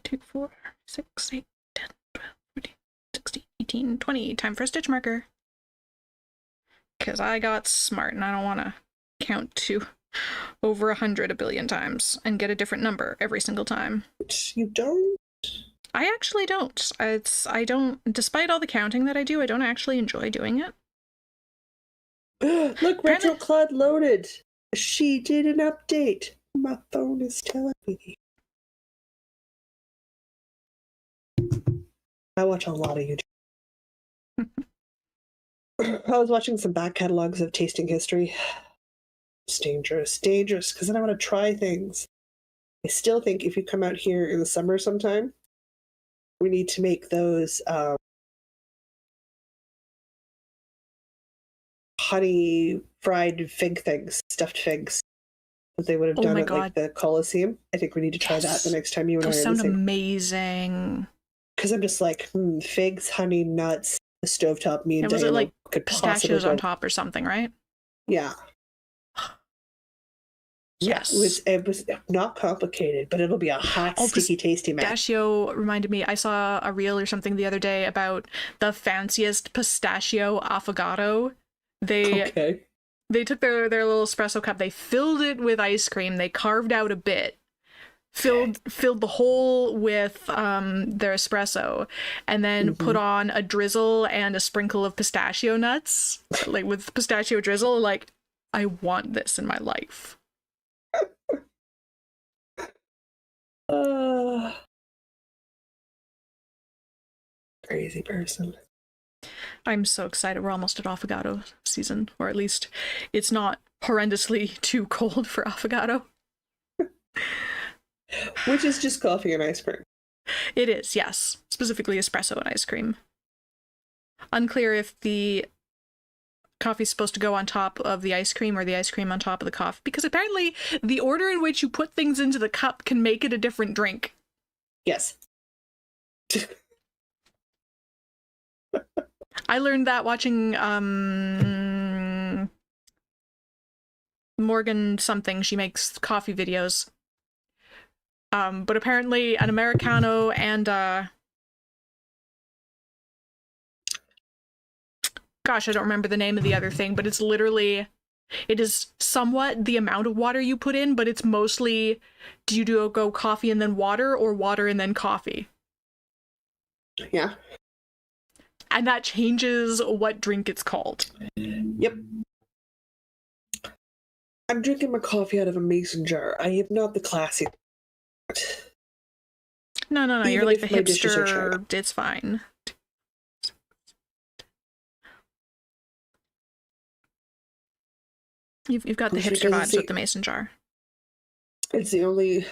Two, 4, 6, 8, 10, 12, 14, 16, 18, 20. Time for a stitch marker. Because I got smart and I don't want to count to over 100 a billion times and get a different number every single time. You don't? I actually don't. I don't, despite all the counting that I do, I don't actually enjoy doing it. Look, Retro Claude loaded. She did an update. My phone is telling me. I watch a lot of YouTube. I was watching some back catalogs of tasting history. It's dangerous, because then I want to try things. I still think if you come out here in the summer sometime, we need to make those honey fried fig things, stuffed figs that they would have done at like the Coliseum. I think we need to try that the next time you and I are in the same. Those sound amazing. Because I'm just like, figs, honey, nuts, the stovetop, me and was it like could pistachios on top or something, right? Yeah. Yes. Yeah, it was not complicated, but it'll be a hot, sticky, tasty mess. Pistachio reminded me, I saw a reel or something the other day about the fanciest pistachio affogato. They took their little espresso cup, they filled it with ice cream, they carved out a bit, filled the whole with their espresso, and then put on a drizzle and a sprinkle of pistachio nuts, like with pistachio drizzle. Like, I want this in my life. Crazy person. I'm so excited. We're almost at affogato season, or at least it's not horrendously too cold for affogato. Which is just coffee and ice cream. It is, yes. Specifically espresso and ice cream. Unclear if the coffee's supposed to go on top of the ice cream or the ice cream on top of the coffee, because apparently the order in which you put things into the cup can make it a different drink. Yes. I learned that watching Morgan something. She makes coffee videos. But apparently an Americano and gosh, I don't remember the name of the other thing, but it is somewhat the amount of water you put in, but it's mostly, do you go coffee and then water, or water and then coffee? Yeah. And that changes what drink it's called. Yep. I'm drinking my coffee out of a mason jar. I am not the classy. No. Even you're like the hipster. It's fine. You've got the hipster vibes with the mason jar. It's the only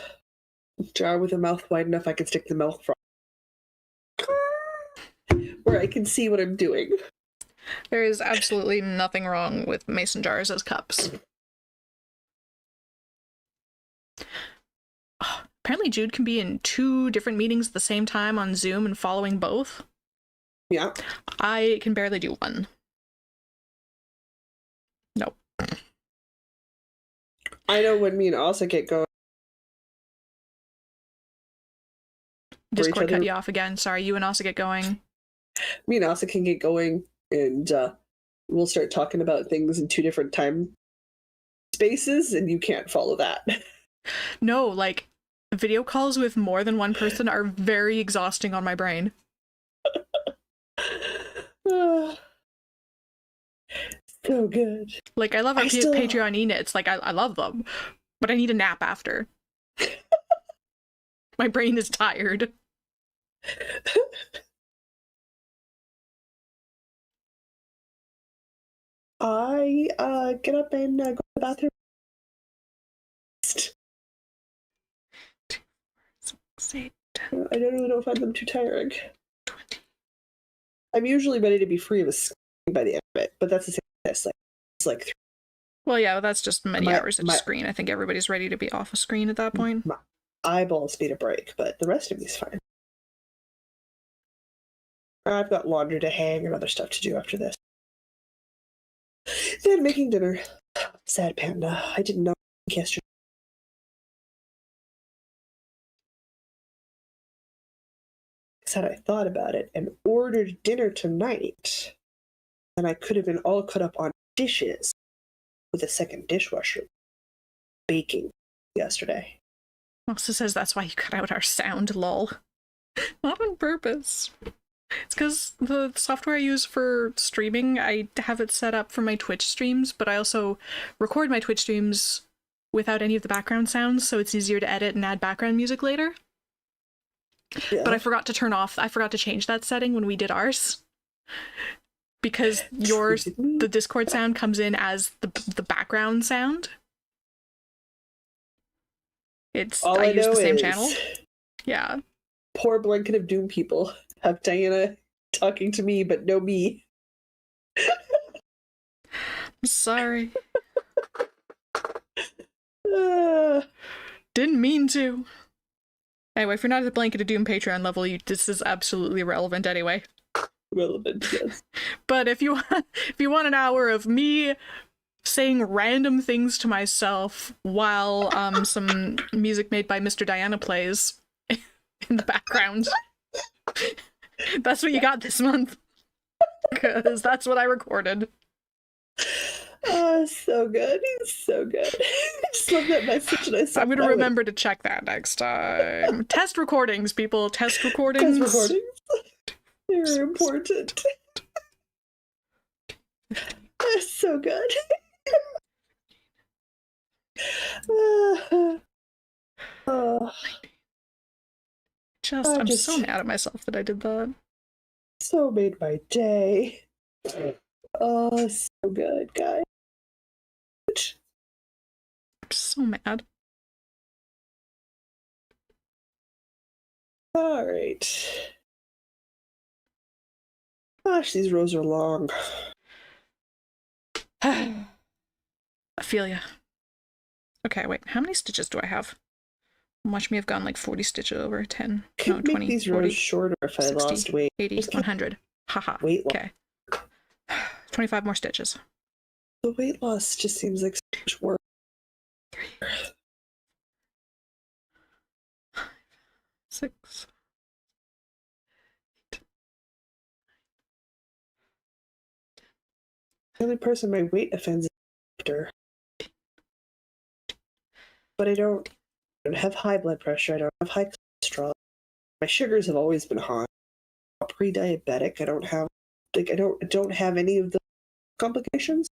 jar with a mouth wide enough I can stick the milk from, where I can see what I'm doing. There is absolutely nothing wrong with mason jars as cups. apparently Jude can be in 2 different meetings at the same time on Zoom and following both. Yeah. I can barely do one. Nope. I know when me and Asa get going. Discord cut you off again. Sorry, you and Asa get going. Me and Asa can get going, and we'll start talking about things in 2 different time spaces, and you can't follow that. No, like, video calls with more than one person are very exhausting on my brain. So good. Like, I love our Patreon e-knits. Like, I love them, but I need a nap after. My brain is tired. I get up and go to the bathroom. I don't know if I'm too tiring. 20. I'm usually ready to be free of a screen by the end of it, but that's the same as this. Like, it's like 3. Well, yeah, that's just many hours at a screen. I think everybody's ready to be off a screen at that point. My eyeballs need a break, but the rest of me's fine. I've got laundry to hang and other stuff to do after this. Then making dinner. Sad panda. I didn't know yesterday. Said I thought about it and ordered dinner tonight. And I could have been all caught up on dishes with a second dishwasher baking yesterday. Also says that's why you cut out our sound, lol. Not on purpose. It's because the software I use for streaming, I have it set up for my Twitch streams, but I also record my Twitch streams without any of the background sounds, so it's easier to edit and add background music later. Yeah. But I forgot to change that setting when we did ours. Because the Discord sound comes in as the background sound. I use the same channel. Yeah. Poor Blanket of Doom people have Diana talking to me, but no me. I'm sorry. Didn't mean to. Anyway, if you're not at the Blanket of Doom Patreon level, this is absolutely irrelevant anyway. Relevant, yes. But if you want an hour of me saying random things to myself while some music made by Mr. Diana plays in the background, that's what you got this month. Because that's what I recorded. Oh, so good. So good. I just love that message. And I'm going to remember to check that next time. Test recordings, people. Test recordings. Test recordings. They're important. That's so good. I'm just so mad at myself that I did that. So made my day. Oh, so good, guys. I'm so mad. All right. Gosh, these rows are long. I feel ya. Okay, wait. How many stitches do I have? Watch me have gone like 40 stitches over 10. Could 20, make these 40, rows shorter if 60, I lost weight. 80, 100. Haha. Okay. 25 more stitches. The weight loss just seems like so much work. 3, 5, 6, 8. The only person my weight offends is after. But I don't have high blood pressure. I don't have high cholesterol. My sugars have always been high. I'm pre-diabetic. I don't have any of the complications.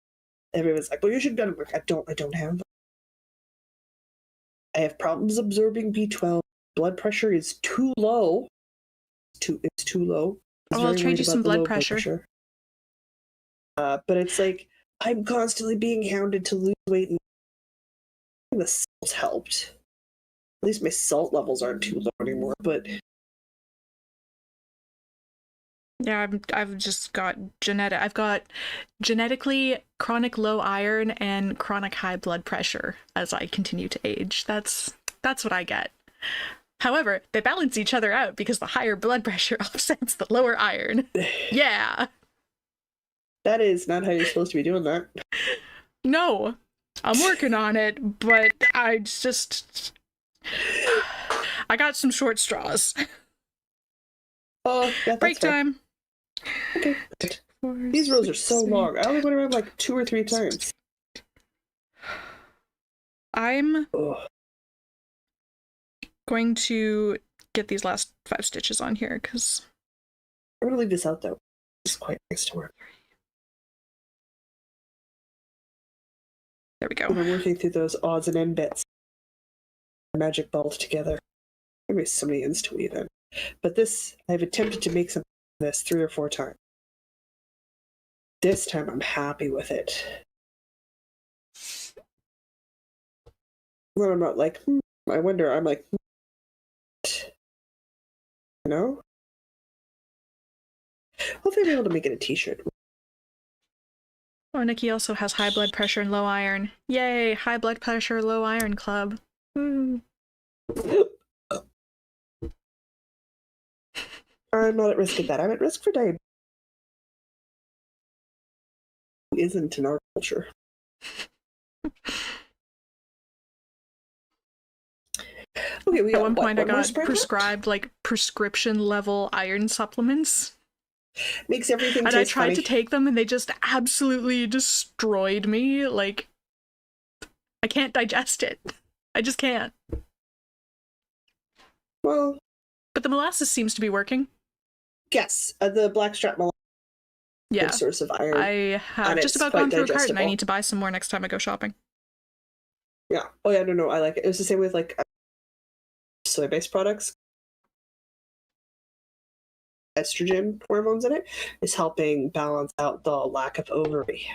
Everyone's like, well, you should go to work. I don't have them. I have problems absorbing B12. Blood pressure is too low. It's too low. I'll trade you some blood pressure. But it's like, I'm constantly being hounded to lose weight, and the salt's helped. At least my salt levels aren't too low anymore, but... Yeah, I've just got I've got genetically chronic low iron and chronic high blood pressure as I continue to age. That's what I get. However, they balance each other out because the higher blood pressure offsets the lower iron. Yeah. That is not how you're supposed to be doing that. No. I'm working on it, but I got some short straws. Oh, yeah, Break time. Okay. These rows are so long. I only went around like 2 or 3 times. I'm going to get these last 5 stitches on here because I'm going to leave this out though. It's quite nice to work. There we go. I'm working through those odds and end bits. Magic balled together. Maybe so many ends to weave in. But this, I've attempted to make some of this 3 or 4 times. This time I'm happy with it. When I'm not like, I wonder, I'm like, you know? Hopefully I'll be able to make it a t-shirt. Oh, Nikki also has high blood pressure and low iron. Yay, high blood pressure, low iron club. Woo. I'm not at risk of that. I'm at risk for diabetes. Isn't in our culture. Okay, we got, at one point I got prescribed like prescription level iron supplements. Makes everything and taste I tried funny. to take them and they just absolutely destroyed me. Like, I can't digest it. I just can't. Well, but the molasses seems to be working. Yes, the blackstrap molasses. Yeah, good source of iron. I have just about gone through a carton. I need to buy some more next time I go shopping. Yeah. Oh yeah, no, I like it. It was the same with like soy-based products. Estrogen hormones in it is helping balance out the lack of ovary,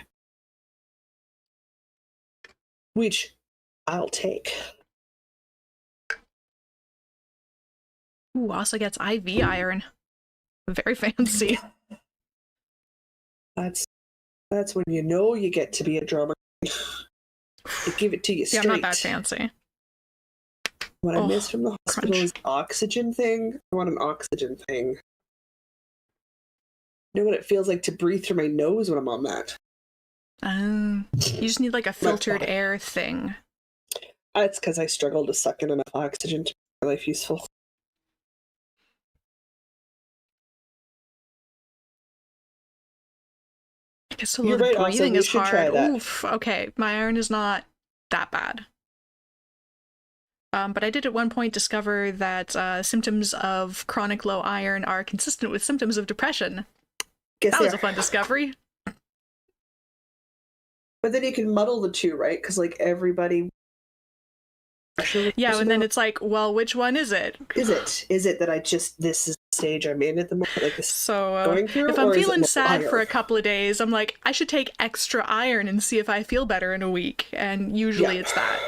which I'll take. Ooh, also gets IV iron. Very fancy. That's when you know you get to be a drummer. They give it to you straight. Yeah, I'm not that fancy. What I miss from the hospital is oxygen thing. I want an oxygen thing. You know what it feels like to breathe through my nose when I'm on that? You just need like a filtered air thing. It's because I struggle to suck in enough oxygen to make my life useful. I guess a lot of breathing is hard. Oof. Okay, my iron is not that bad. But I did at one point discover that symptoms of chronic low iron are consistent with symptoms of depression. That was a fun discovery. But then you can muddle the two, right? Because like everybody. Yeah, and then it's like, well, which one is it? Is it that this is the stage I'm in at the moment? Like this going through, if I'm feeling sad for a couple of days, I'm like, I should take extra iron and see if I feel better in a week. And usually it's that.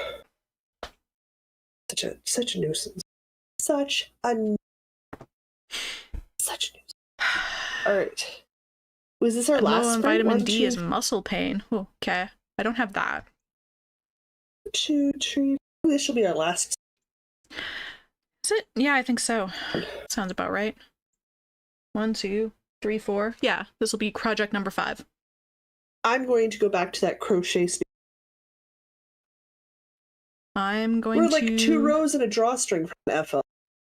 Such a nuisance. Such a nuisance. All right. Was this our last? Low on vitamin D is muscle pain. Oh, okay, I don't have that. 2, 3. This will be our last. Is it? Yeah, I think so. Sounds about right. 1, 2, 3, 4. Yeah, this will be project number 5. I'm going to go back to that crochet. I'm going to. We're like 2 rows and a drawstring from FL.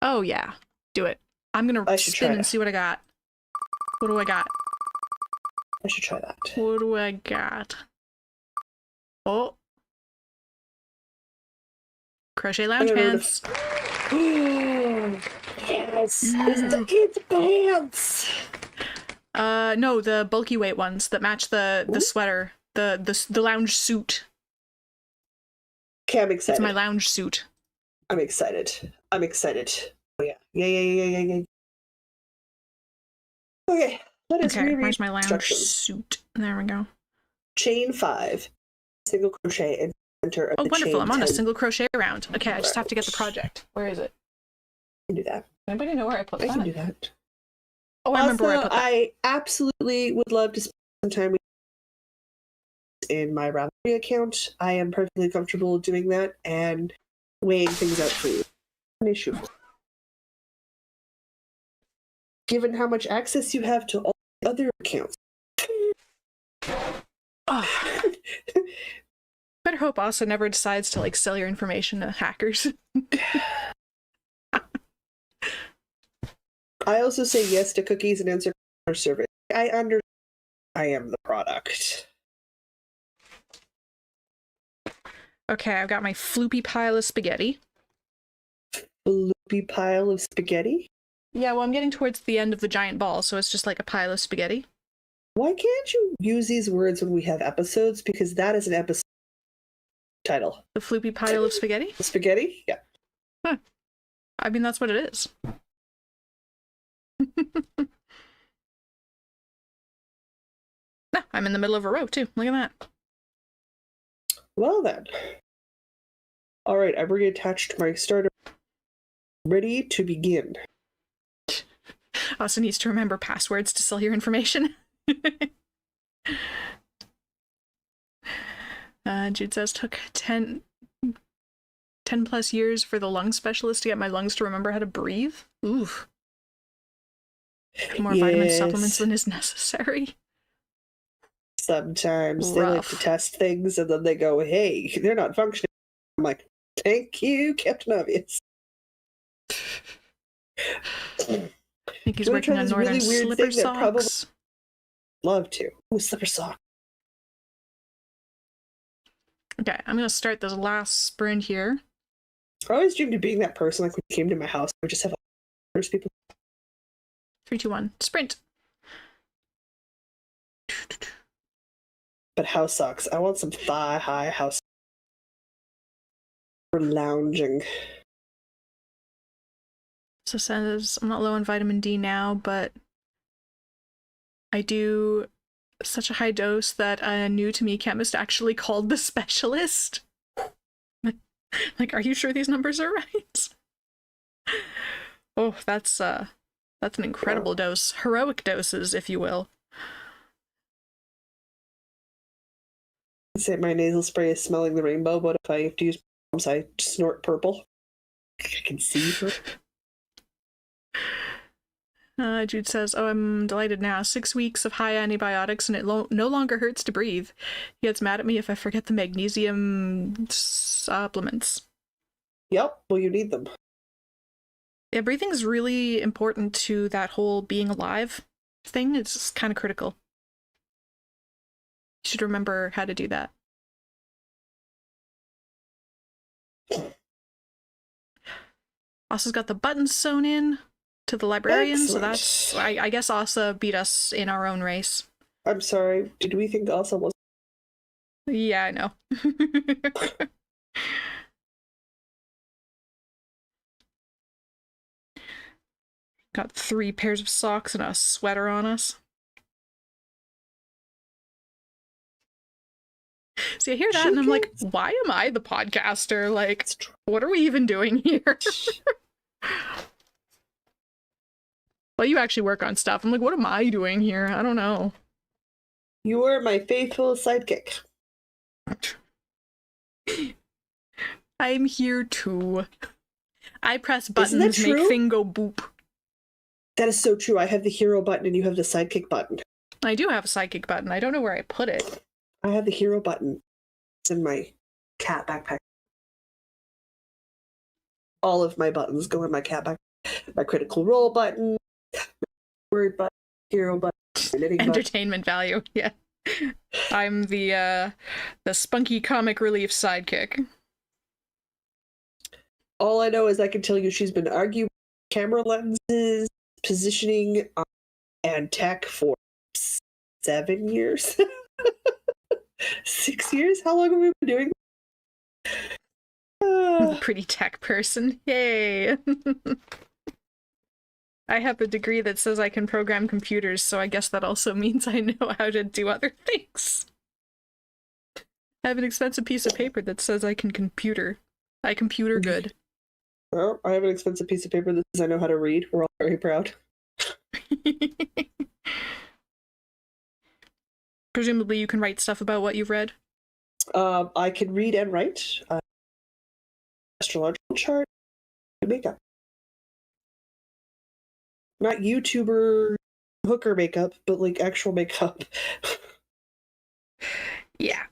Oh yeah, do it. I'm gonna spin and see what I got. What do I got? I should try that. What do I got? Oh. Crochet lounge pants. Yes, it's the kids' pants. No, the bulky weight ones that match the sweater, the lounge suit. Okay, I'm excited. It's my lounge suit. I'm excited. Oh yeah. Yeah. Okay, let us reread where's my lounge suit? There we go. Chain 5, single crochet and center of the wonderful! chain I'm on 10. a single crochet round. Okay, I just have to get the project. Where is it? I can do that. Anybody know where I put that? I can do that. Oh, I remember where I put that. I absolutely would love to spend some time with in my Ravelry account. I am perfectly comfortable doing that and weighing things out for you. an issue. Given how much access you have to all the other accounts. Oh. Better hope Asa never decides to, like, sell your information to hackers. I also say yes to cookies and answer our survey. I am the product. Okay, I've got my floopy pile of spaghetti. Floopy pile of spaghetti? Yeah, well, I'm getting towards the end of the giant ball, so it's just like a pile of spaghetti. Why can't you use these words when we have episodes? Because that is an episode title. The floopy pile of spaghetti? Spaghetti? Yeah. Huh. I mean, that's what it is. No, I'm in the middle of a row, too. Look at that. Well then. Alright, I've reattached my starter. Ready to begin. Also needs to remember passwords to sell your information. Jude says, took 10 plus years for the lung specialist to get my lungs to remember how to breathe. Oof. More vitamin supplements than is necessary. Sometimes they like to test things and then they go, hey, they're not functioning. I'm like, thank you, Captain Obvious. I think he's working on northern really weird slipper thing socks. Probably love to. Ooh, slipper sock. Okay, I'm gonna start this last sprint here. I always dreamed of being that person, like when you came to my house, I would just have all first people. 3, 2, 1, sprint. But house socks. I want some thigh-high house for lounging. So says, I'm not low on vitamin D now, but I do such a high dose that a new to me chemist actually called the specialist. Like, are you sure these numbers are right? Oh, that's an incredible dose. Heroic doses, if you will. I say my nasal spray is smelling the rainbow, but if I have to use bombs, I snort purple. I can see purple. Jude says, oh, I'm delighted now. 6 weeks of high antibiotics and it no longer hurts to breathe. He gets mad at me if I forget the magnesium supplements. Yep, well, you need them. Yeah, breathing's really important to that whole being alive thing. It's kind of critical. You should remember how to do that. Asa's got the buttons sewn in to the librarian, so that's... I guess Asa beat us in our own race. I'm sorry, did we think Asa was... Yeah, I know. Got 3 pairs of socks and a sweater on us. See, I hear that and I'm like, why am I the podcaster? Like, what are we even doing here? Well, you actually work on stuff. I'm like, what am I doing here? I don't know. You are my faithful sidekick. I'm here too. I press buttons, make thing go boop. That is so true. I have the hero button and you have the sidekick button. I do have a sidekick button. I don't know where I put it. I have the hero button. It's in my cat backpack. All of my buttons go in my cat backpack. My critical role button, word button, hero button, knitting entertainment value. Yeah, I'm the spunky comic relief sidekick. All I know is I can tell you she's been arguing camera lenses, positioning, and tech for 7 years. 6 years? How long have we been doing this? I'm a pretty tech person. Yay! I have a degree that says I can program computers, so I guess that also means I know how to do other things. I have an expensive piece of paper that says I can computer. I computer good. Well, I have an expensive piece of paper that says I know how to read. We're all very proud. Presumably you can write stuff about what you've read? I can read and write. Astrological chart. makeup. Not YouTuber hooker makeup, but like actual makeup. Yeah.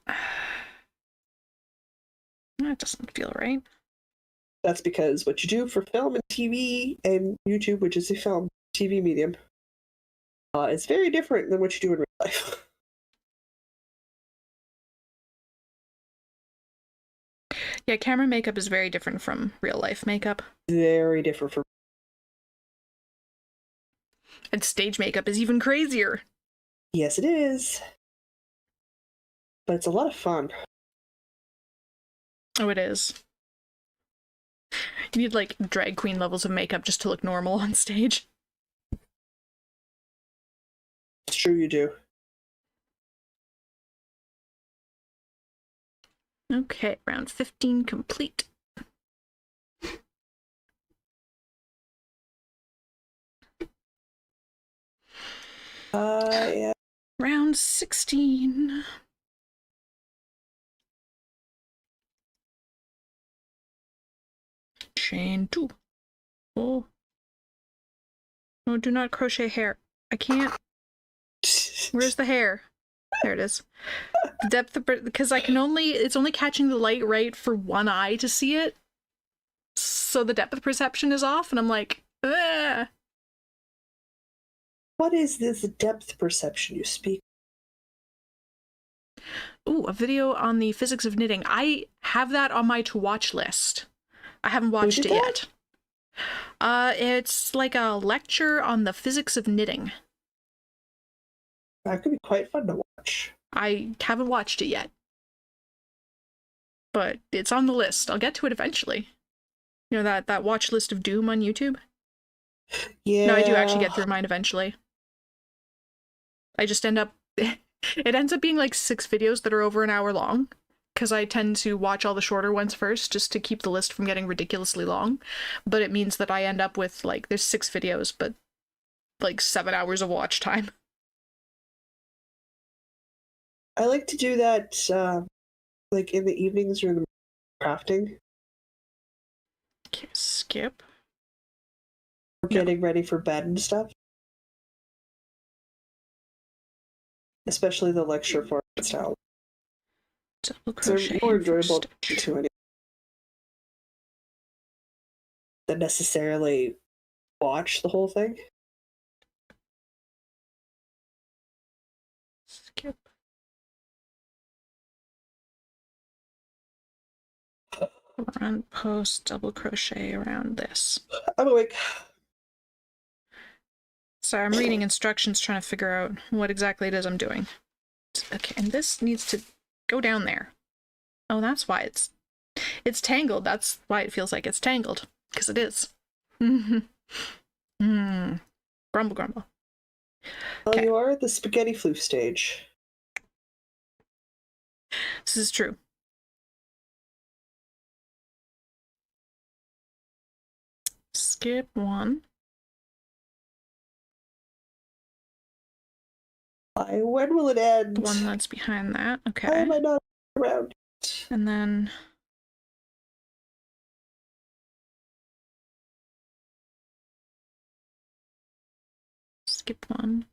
That doesn't feel right. That's because what you do for film and TV and YouTube, which is a film, TV medium, is very different than what you do in real life. Yeah, camera makeup is very different from real life makeup. Very different from. And stage makeup is even crazier. Yes, it is. But it's a lot of fun. Oh, it is. You need like drag queen levels of makeup just to look normal on stage. It's true, you do. Okay, round 15 complete. Yeah. Round 16. Chain 2. Oh. No, do not crochet hair. I can't. Where's the hair? There it is. The depth of, because I can only, it's only catching the light right for one eye to see it. So the depth of perception is off, and I'm like, ugh. What is this depth perception you speak? Ooh, a video on the physics of knitting. I have that on my to-watch list. I haven't watched it yet. It's like a lecture on the physics of knitting. That could be quite fun to watch. I haven't watched it yet. But it's on the list. I'll get to it eventually. You know that watch list of Doom on YouTube? Yeah. No, I do actually get through mine eventually. I just end up... It ends up being like 6 videos that are over an hour long, because I tend to watch all the shorter ones first, just to keep the list from getting ridiculously long. But it means that I end up with, like, there's 6 videos, but, like, 7 hours of watch time. I like to do that, like, in the evenings or in the crafting. Okay, skip. We're getting ready for bed and stuff. Especially the lecture format style. Double crochet. They're more enjoyable to it than necessarily watch the whole thing. Skip. Front post, double crochet around this. I'm awake. Sorry, I'm reading instructions trying to figure out what exactly it is I'm doing. Okay, and this needs to go down there. Oh, that's why it's tangled. That's why it feels like it's tangled. Because it is. Grumble, grumble. Well, you are at the spaghetti floof stage. This is true. Skip 1. When will it end? The one that's behind that. Okay. Why am I not around? And then... skip 1.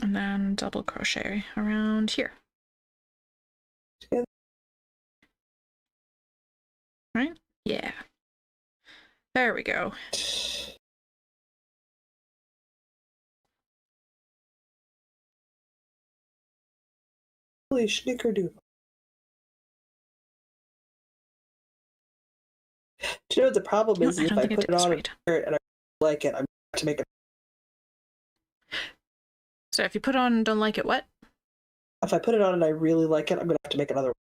And then double crochet around here. Together. Right? Yeah. There we go. Holy schnickerdoodle. Do you know what the problem is? If I put it on and I like it, I'm going to have to make it. So if you put it on and don't like it, what? If I put it on and I really like it, I'm going to have to make another one.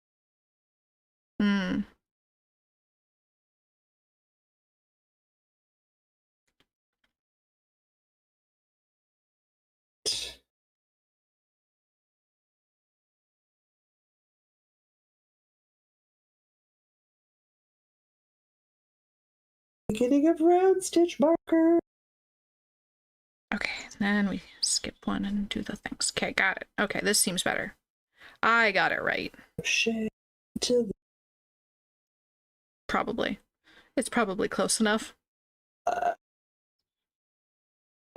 Beginning of round stitch marker. Okay, then we skip 1 and do the things. Okay, got it. Okay, this seems better. I got it right. Crochet to the Probably. It's probably close enough.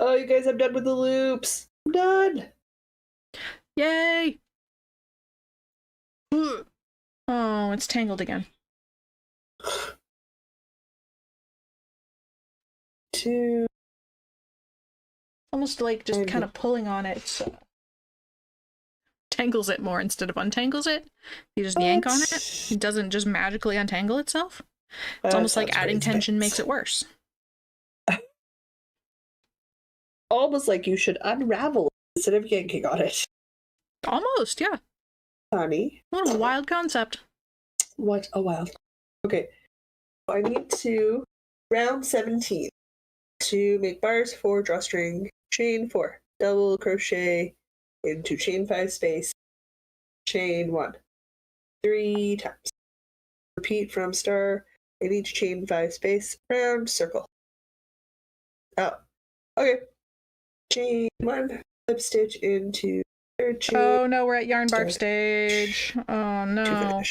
Oh, you guys, I'm done with the loops. I'm done. Yay! Oh, it's tangled again. 2. Almost like just kind of pulling on it. So tangles it more instead of untangles it. You just yank on it. It doesn't just magically untangle itself. It's almost like adding tension makes it worse. Almost like you should unravel it instead of yanking on it. Almost, yeah. Honey. What a wild concept. What a wild. Okay. I need to round 17 to make bars 4, drawstring, chain 4, double crochet into chain 5 space, chain 1, 3 times. Repeat from star in each chain 5 space, round circle. Oh, okay. Chain 1, slip stitch into third chain. Oh no, we're at yarn barf stage. Oh no.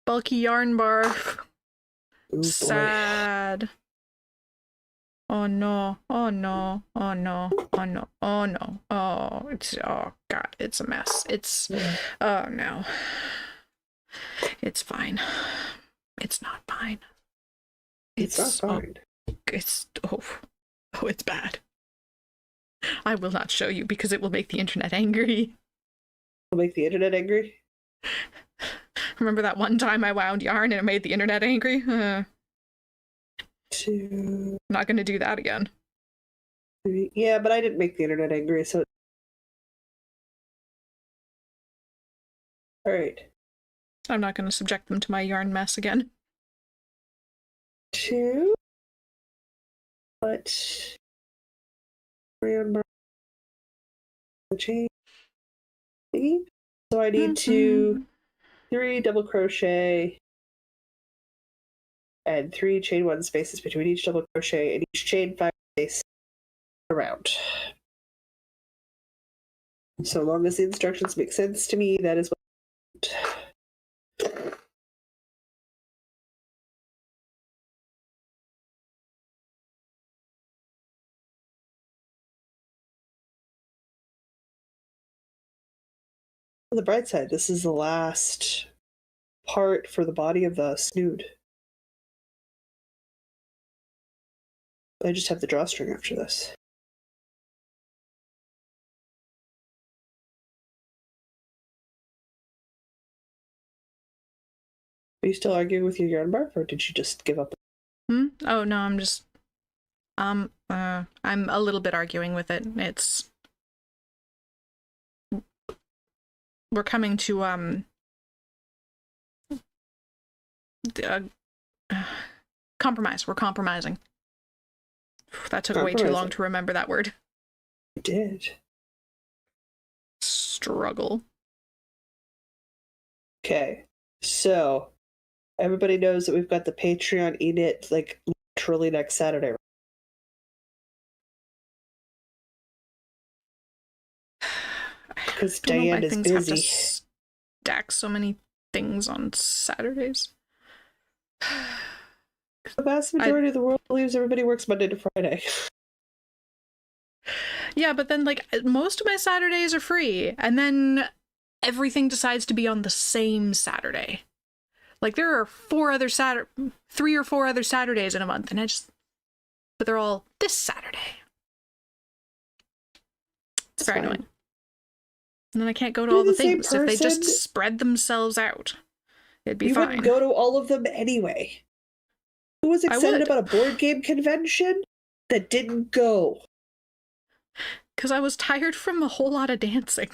Bulky yarn barf. Ooh, sad. Oh no. Oh no. Oh no. Oh no. Oh no. Oh, it's, oh god, it's a mess. It's, oh no. It's fine. It's not fine. It's not fine. It's, oh, it's bad. I will not show you because it will make the internet angry. Will make the internet angry? Remember that one time I wound yarn and it made the internet angry? 2. I'm not going to do that again. 3. Yeah, but I didn't make the internet angry, so. Alright. I'm not going to subject them to my yarn mess again. 2. But. Chain. So I need 3 double crochet and 3 chain 1 spaces between each double crochet and each chain 5 space around. So long as the instructions make sense to me, that is what. On the bright side, this is the last part for the body of the snood. I just have the drawstring after this. Are you still arguing with your yarn barf, or did you just give up? Oh no, I'm just I'm a little bit arguing with it. It's, we're coming to compromise. We're compromising. That took way too long to remember that word. It did. Struggle. Okay, so everybody knows that we've got the Patreon edit like literally next Saturday. Because Diane is busy. Have to stack so many things on Saturdays. The vast majority of the world believes everybody works Monday to Friday. Yeah, but then like most of my Saturdays are free, and then everything decides to be on the same Saturday. Like there are 3 or 4 other Saturdays in a month, and but they're all this Saturday. It's very annoying. And then I can't go to all the things. If they just spread themselves out, it'd be fine. You wouldn't go to all of them anyway. Who was excited about a board game convention that didn't go? Because I was tired from a whole lot of dancing.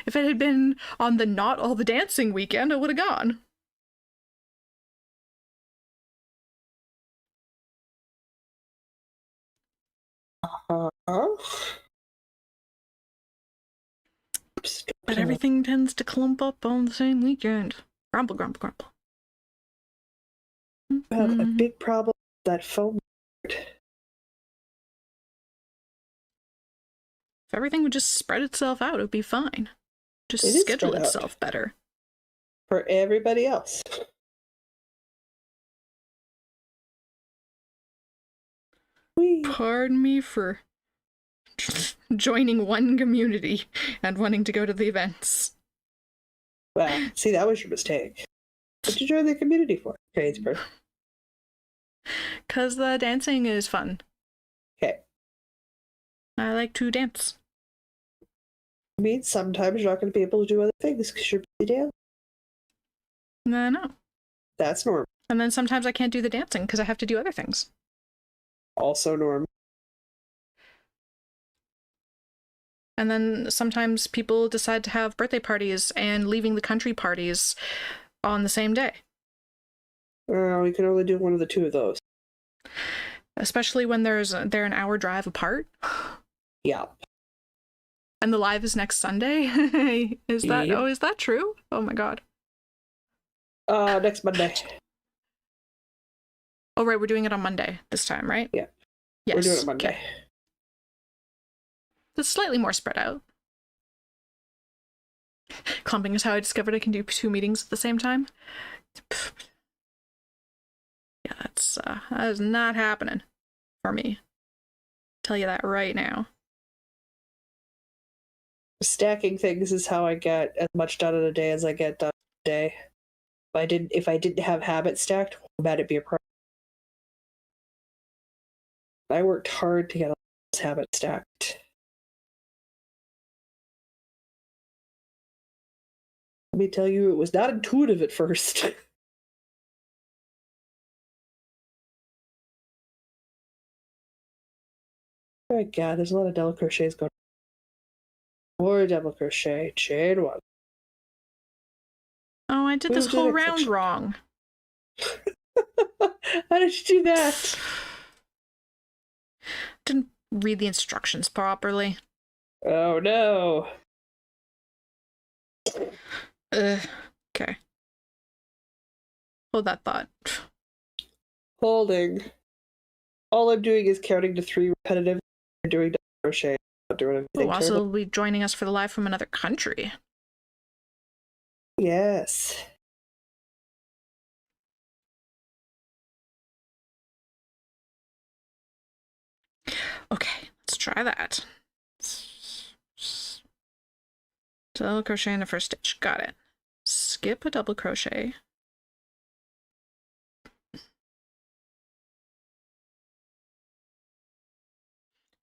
If it had been on the not all the dancing weekend, I would have gone. But everything tends to clump up on the same weekend. Grumble, grumble, grumble. I have a big problem with that foam board. If everything would just spread itself out, it would be fine. Just schedule itself better. For everybody else. Pardon me for joining one community and wanting to go to the events. Well, see, that was your mistake. What did you join the community for, tradesperson? Because the dancing is fun. Okay. I like to dance. I mean, sometimes you're not going to be able to do other things because you're busy dancing. No. That's normal. And then sometimes I can't do the dancing because I have to do other things. Also normal. And then sometimes people decide to have birthday parties and leaving the country parties on the same day. You can only do one of the two of those. Especially when they're an hour drive apart. Yeah. And the live is next Sunday? Is that Yep. Oh, is that true? Oh my god. Next Monday. Oh right, we're doing it on Monday this time, right? Yeah. Yes. We're doing it Monday. Okay. It's slightly more spread out. Clumping is how I discovered I can do 2 meetings at the same time. Yeah, that is not happening for me. Tell you that right now. Stacking things is how I get as much done in a day as I get done in a day. If I didn't have habits stacked, how bad it'd be a problem. I worked hard to get all those habits stacked. Let me tell you, it was not intuitive at first. Oh my god, there's a lot of double crochets going on. More double crochet, chain one. Oh, I did this Who did whole it? round wrong. How did you do that? Didn't read the instructions properly. Oh no. Okay. Hold that thought. Holding. All I'm doing is counting to 3 repetitive and doing double crochet. Not doing anything. Oh, also will be joining us for the live from another country. Yes. Okay, let's try that. Double crochet in the first stitch. Got it. Skip a double crochet.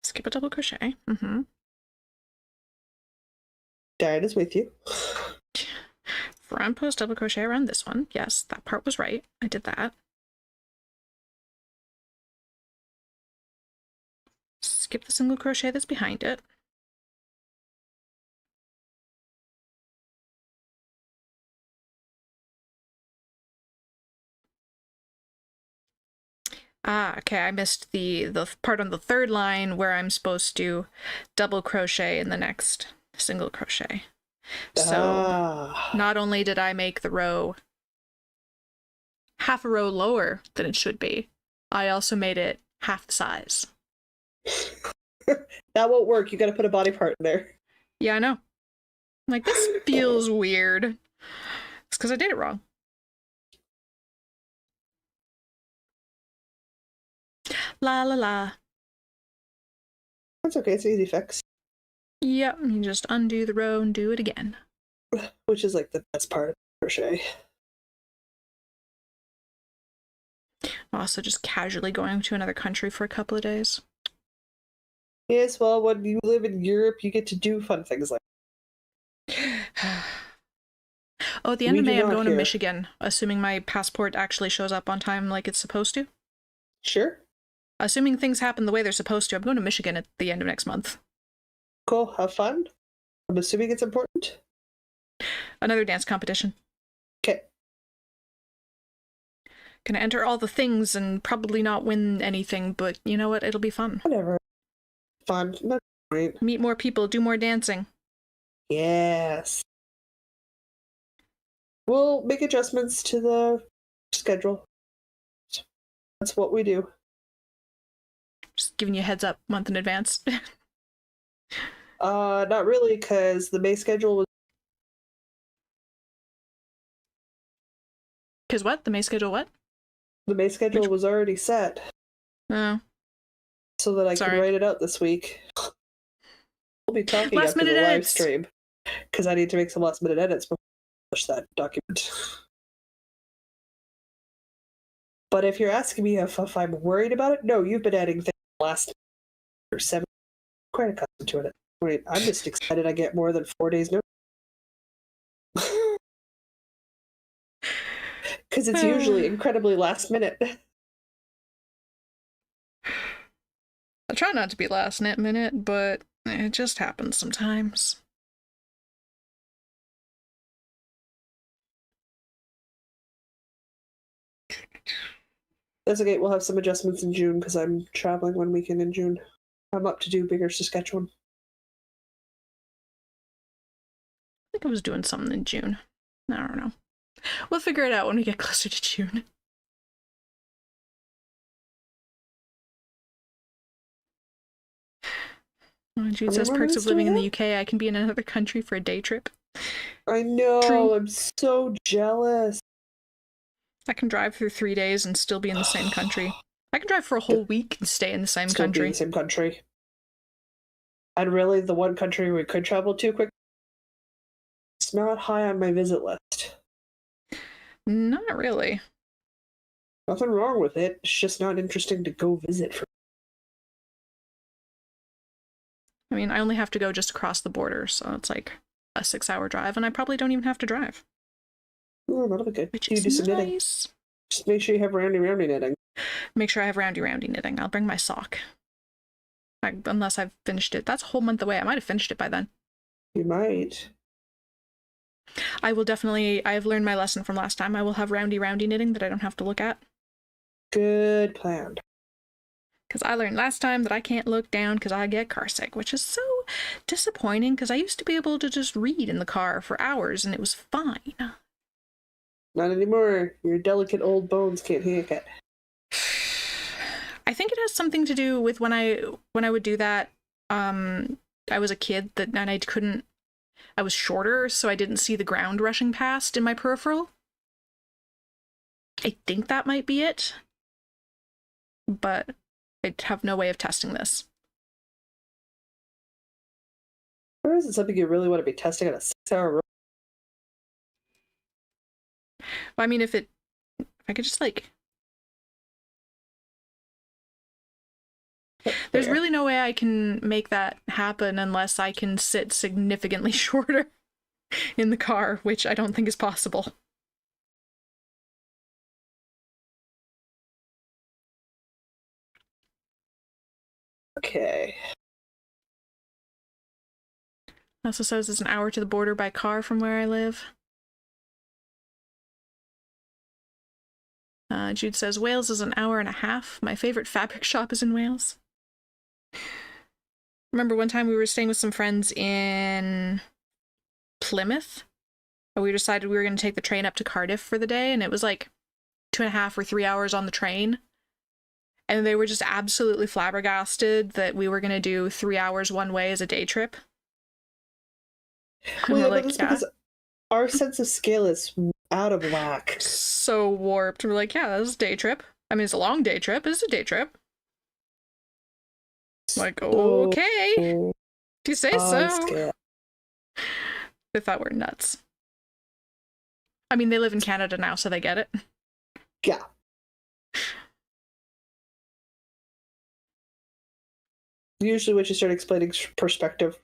Skip a double crochet. Diana's with you. Front post double crochet around this one. Yes, that part was right. I did that. Skip the single crochet that's behind it. Ah, okay, I missed the part on the third line where I'm supposed to double crochet in the next single crochet. So not only did I make the row half a row lower than it should be, I also made it half the size. That won't work. You gotta put a body part in there. Yeah, I know. Like, this feels weird. It's because I did it wrong. La la la. That's okay. It's an easy fix. Yep, you just undo the row and do it again. Which is like the best part of crochet. Also, just casually going to another country for a couple of days. Yes, well, when you live in Europe, you get to do fun things like Oh, at the end of May, I'm going here. to Michigan, assuming my passport actually shows up on time like it's supposed to. Sure. Assuming things happen the way they're supposed to, I'm going to Michigan at the end of next month. Cool. Have fun. I'm assuming it's important. Another dance competition. Okay. Gonna enter all the things and probably not win anything, but you know what? It'll be fun. Whatever. Fun. That's great. Meet more people, do more dancing. Yes. We'll make adjustments to the schedule. That's what we do. Just giving you a heads up month in advance. Not really, because the May schedule was. Because what? The May schedule what? The May schedule was already set. Oh. so that I can write it out this week. We'll be talking last after the minute live edits. stream because I need to make some last minute edits before I publish that document. But if you're asking me if I'm worried about it, no, you've been adding things last or 7. I'm quite accustomed to it. Wait, I'm just excited I get more than 4 days notice. Because it's usually incredibly last minute. I try not to be last minute, but it just happens sometimes. That's okay, we'll have some adjustments in June because I'm traveling one weekend in June. I'm up to do bigger Saskatchewan. I think I was doing something in June. I don't know. We'll figure it out when we get closer to June. Oh, Jude says, perks of living in the UK, I can be in another country for a day trip. I know, True. I'm so jealous. I can drive through 3 days and still be in the same country. I can drive for a whole week and stay in the same country. Be in the same country. And really, the one country we could travel to quick, it's not high on my visit list. Not really. Nothing wrong with it. It's just not interesting to go visit for. I mean, I only have to go just across the border, so it's like a 6-hour drive, and I probably don't even have to drive. Oh, that'll be good. Which you is do some knitting. nice. Just make sure you have roundy knitting. Make sure I have roundy knitting. I'll bring my sock. Unless I've finished it. That's a whole month away. I might have finished it by then. You might. I will definitely... I've learned my lesson from last time. I will have roundy knitting that I don't have to look at. Good plan. Because I learned last time that I can't look down because I get car sick, which is so disappointing because I used to be able to just read in the car for hours and it was fine. Not anymore. Your delicate old bones can't handle it. I think it has something to do with when I would do that. I was a kid and I was shorter, so I didn't see the ground rushing past in my peripheral. I think that might be it. But I have no way of testing this. Or is it something you really want to be testing on a 6-hour road? Well, I mean, if I could just like... There's really no way I can make that happen unless I can sit significantly shorter in the car, which I don't think is possible. Okay. Also says it's an hour to the border by car from where I live. Jude says Wales is an hour and a half. My favorite fabric shop is in Wales. Remember one time we were staying with some friends in Plymouth? And we decided we were going to take the train up to Cardiff for the day, and it was like 2.5 or 3 hours on the train. And they were just absolutely flabbergasted that we were going to do 3 hours one way as a day trip. Well, yeah, like, because our sense of scale is out of whack. So warped. We're like, yeah, this is a day trip. I mean, it's a long day trip. It's a day trip. Like, okay. If you say so. They thought we're nuts. I mean, they live in Canada now, so they get it. Yeah. Usually when you start explaining perspective,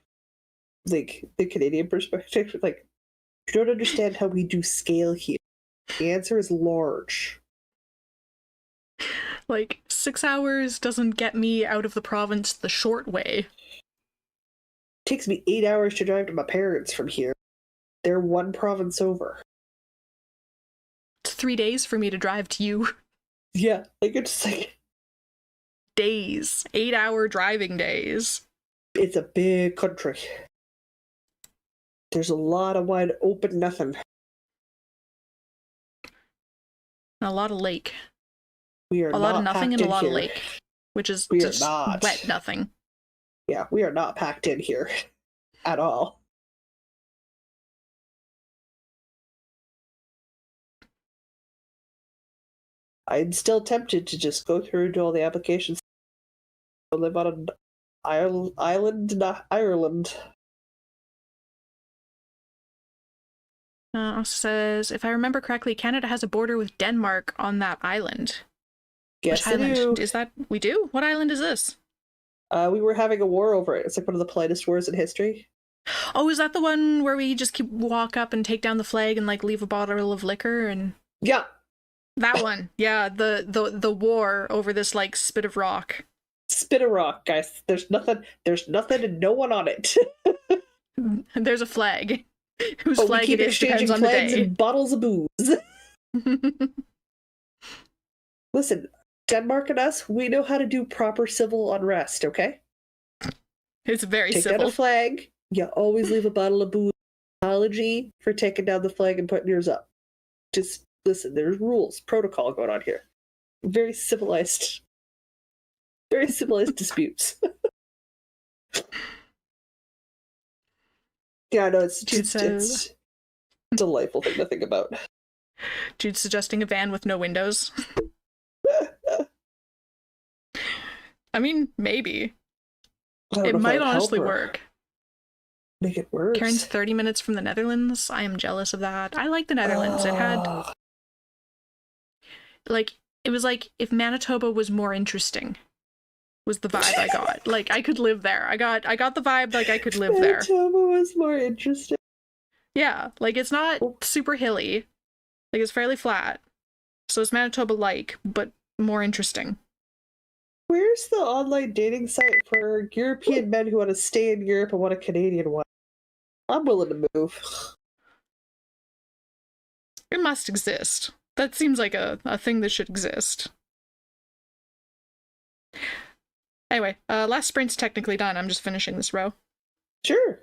like the Canadian perspective, like, you don't understand how we do scale here. The answer is large. Like, 6 hours doesn't get me out of the province the short way. It takes me 8 hours to drive to my parents from here. They're one province over. It's 3 days for me to drive to you. Yeah, like it's like... days. 8-hour driving days. It's a big country. There's a lot of wide open nothing. And a lot of lake. We are a lot of nothing and a lot here. of lake. Which is we just are not. Wet nothing. Yeah, we are not packed in here. At all. I'm still tempted to just go through and do all the applications I live on an island in Ireland. Also says, if I remember correctly, Canada has a border with Denmark on that island. Yes, Which island do. is that? We do? What island is this? We were having a war over it. It's like one of the politest wars in history. Oh, is that the one where we just walk up and take down the flag and like leave a bottle of liquor and? Yeah, that one. Yeah, the war over this like spit of rock. Spit of rock, guys. There's nothing and no one on it. There's a flag. Whose but flag we keep it is exchanging depends on the flags day. and bottles of booze. Listen, Denmark and us, we know how to do proper civil unrest, okay? It's very Take civil. down a flag. You always leave a bottle of booze. Apology for taking down the flag and putting yours up. Just listen, there's rules, protocol going on here. Very civilized disputes. Yeah, no, it's a delightful thing to think about. Jude suggesting a van with no windows. I mean, maybe. It might honestly work. Make it worse. Karen's 30 minutes from the Netherlands. I am jealous of that. I like the Netherlands. It had... like, it was like if Manitoba was more interesting. Was the vibe I got. Like, I could live there. I got the vibe like I could live there. Manitoba was more interesting. Yeah, like it's not super hilly. Like it's fairly flat. So it's Manitoba-like, but more interesting. Where's the online dating site for European men who want to stay in Europe and want a Canadian one? I'm willing to move. It must exist. That seems like a thing that should exist. Anyway, last sprint's technically done. I'm just finishing this row. Sure.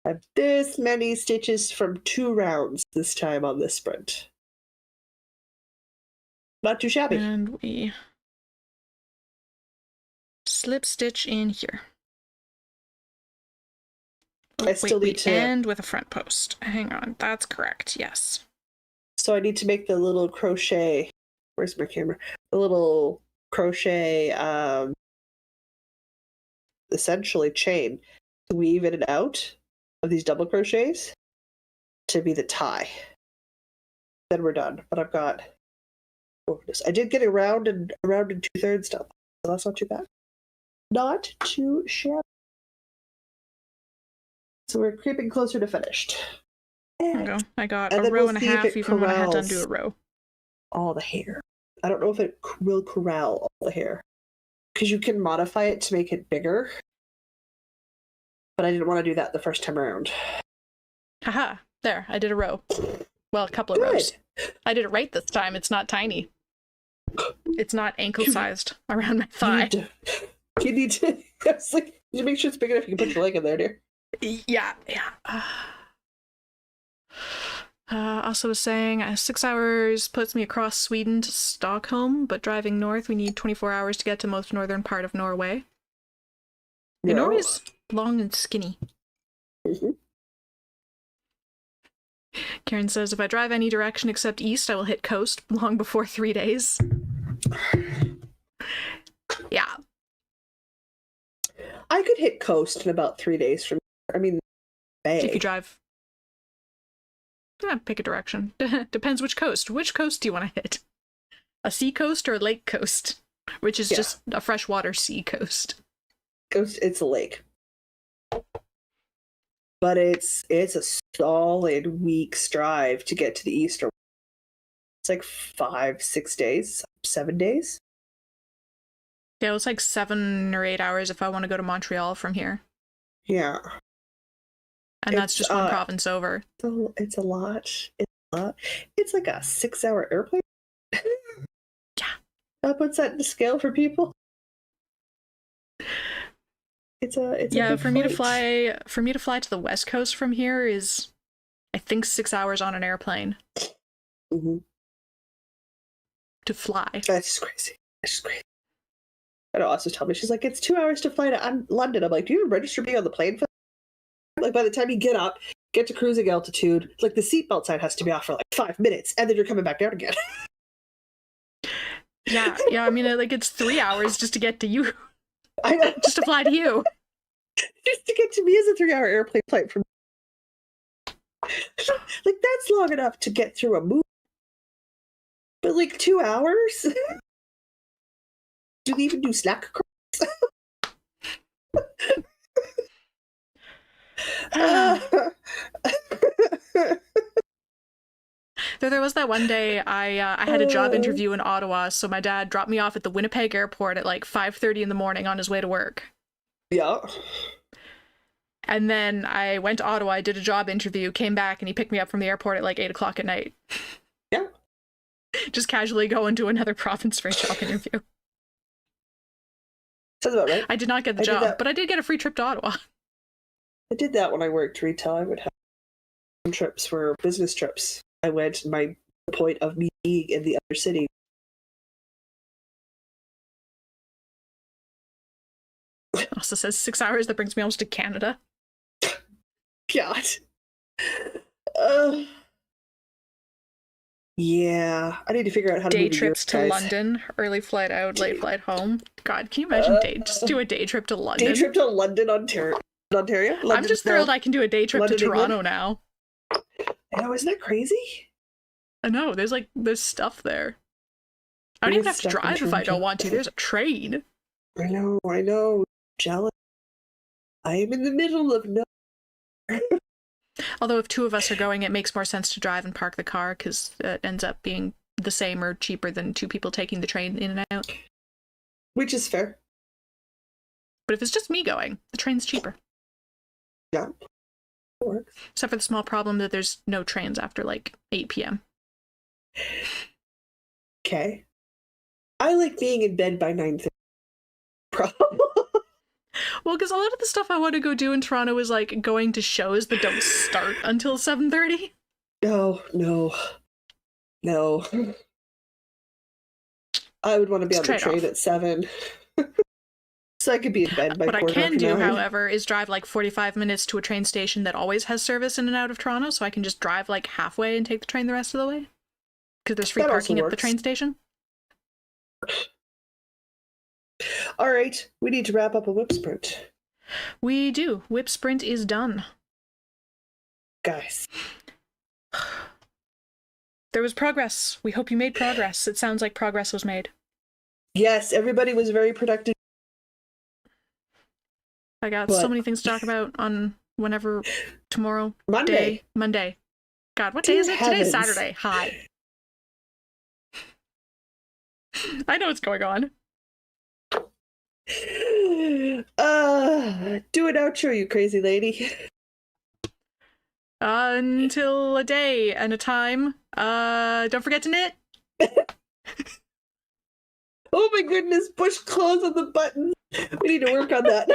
I have this many stitches from 2 rounds this time on this sprint. Not too shabby. And we slip stitch in here. I still need to end with a front post. Hang on, that's correct. Yes. So I need to make the little crochet. Where's my camera? The little crochet, essentially chain to weave in and out of these double crochets to be the tie. Then we're done. But I've got. I did get around and 2/3 done, so that's not too bad. Not too shabby. So we're creeping closer to finished. There we go. I got a row and a half even when I had to undo a row. All the hair. I don't know if it will corral all the hair. Because you can modify it to make it bigger. But I didn't want to do that the first time around. Haha. There, I did a row. Well, a couple of rows. I did it right this time. It's not tiny. It's not ankle-sized around my thigh. You need to I was like, you make sure it's big enough you can put your leg in there, dear. Yeah. Also was saying 6 hours puts me across Sweden to Stockholm, but driving north we need 24 hours to get to most northern part of Norway. Yeah. Norway's long and skinny. Mm-hmm. Karen says, if I drive any direction except east, I will hit coast long before 3 days. Yeah. I could hit coast in about 3 days from here. I mean, if you drive. Yeah, pick a direction. Depends which coast. Which coast do you want to hit? A sea coast or a lake coast? Which is just a freshwater sea coast. It's a lake. But it's a solid week's drive to get to the east. It's like 5-6 days, 7 days. Yeah, it's like 7 or 8 hours if I want to go to Montreal from here. Yeah. And that's just one province over. It's a lot. It's like a 6-hour airplane. Yeah. That puts that into scale for people. It's a for me to fly to the West Coast from here is, I think, 6 hours on an airplane. Mm-hmm. To fly. That's just crazy. I know, also tell me, she's like, it's 2 hours to fly to London. I'm like, do you even register being on the plane for that? Like, by the time you get up, get to cruising altitude, like the seatbelt sign has to be off for like 5 minutes, and then you're coming back down again. Yeah, I mean, like, it's 3 hours just to get to you. I know. Just to fly to you. Just to get to me is a 3-hour airplane flight from. Like, that's long enough to get through a movie. But, like, 2 hours? Do they even do snack crafts? There was that one day I had a job interview in Ottawa, so my dad dropped me off at the Winnipeg airport at like 5:30 in the morning on his way to work. Yeah. And then I went to Ottawa, I did a job interview, came back, and he picked me up from the airport at like 8 o'clock at night. Yeah. Just casually going to another province for a job interview. Sounds about right. I did not get the job, but I did get a free trip to Ottawa. I did that when I worked retail. I would have trips were business trips. I went, my point of me being in the other city. Also says 6 hours, that brings me almost to Canada. God. Yeah, I need to figure out how to day trips to London, early flight out, late flight home. God, can you imagine just do a day trip to London? Day trip to London, Ontario. London, I'm just thrilled I can do a day trip to Toronto now. I know, isn't that crazy? I know, there's stuff there. I don't even have to drive if I don't want to. There's a train. I know. Jealous. I am in the middle of nowhere. Although if 2 of us are going, it makes more sense to drive and park the car, because it ends up being the same or cheaper than 2 people taking the train in and out. Which is fair. But if it's just me going, the train's cheaper. Yeah. It works. Except for the small problem that there's no trains after like 8 p.m. Okay. I like being in bed by 9:30. Problem. Well, because a lot of the stuff I want to go do in Toronto is like going to shows that don't start until 7:30. No. I would want to be on the train at 7. So I could be in bed by What I can do, 9. however, is drive like 45 minutes to a train station that always has service in and out of Toronto, so I can just drive like halfway and take the train the rest of the way. Because there's free parking at the train station. All right, we need to wrap up a WIP sprint. We do. WIP sprint is done. Guys. There was progress. We hope you made progress. It sounds like progress was made. Yes, everybody was very productive. I got so many things to talk about on whenever tomorrow. Monday. God, what day is it? Today is Saturday. Hi. I know what's going on. Do an outro, you crazy lady. Until a day and a time. Don't forget to knit. Oh my goodness, push close on the button. We need to work on that.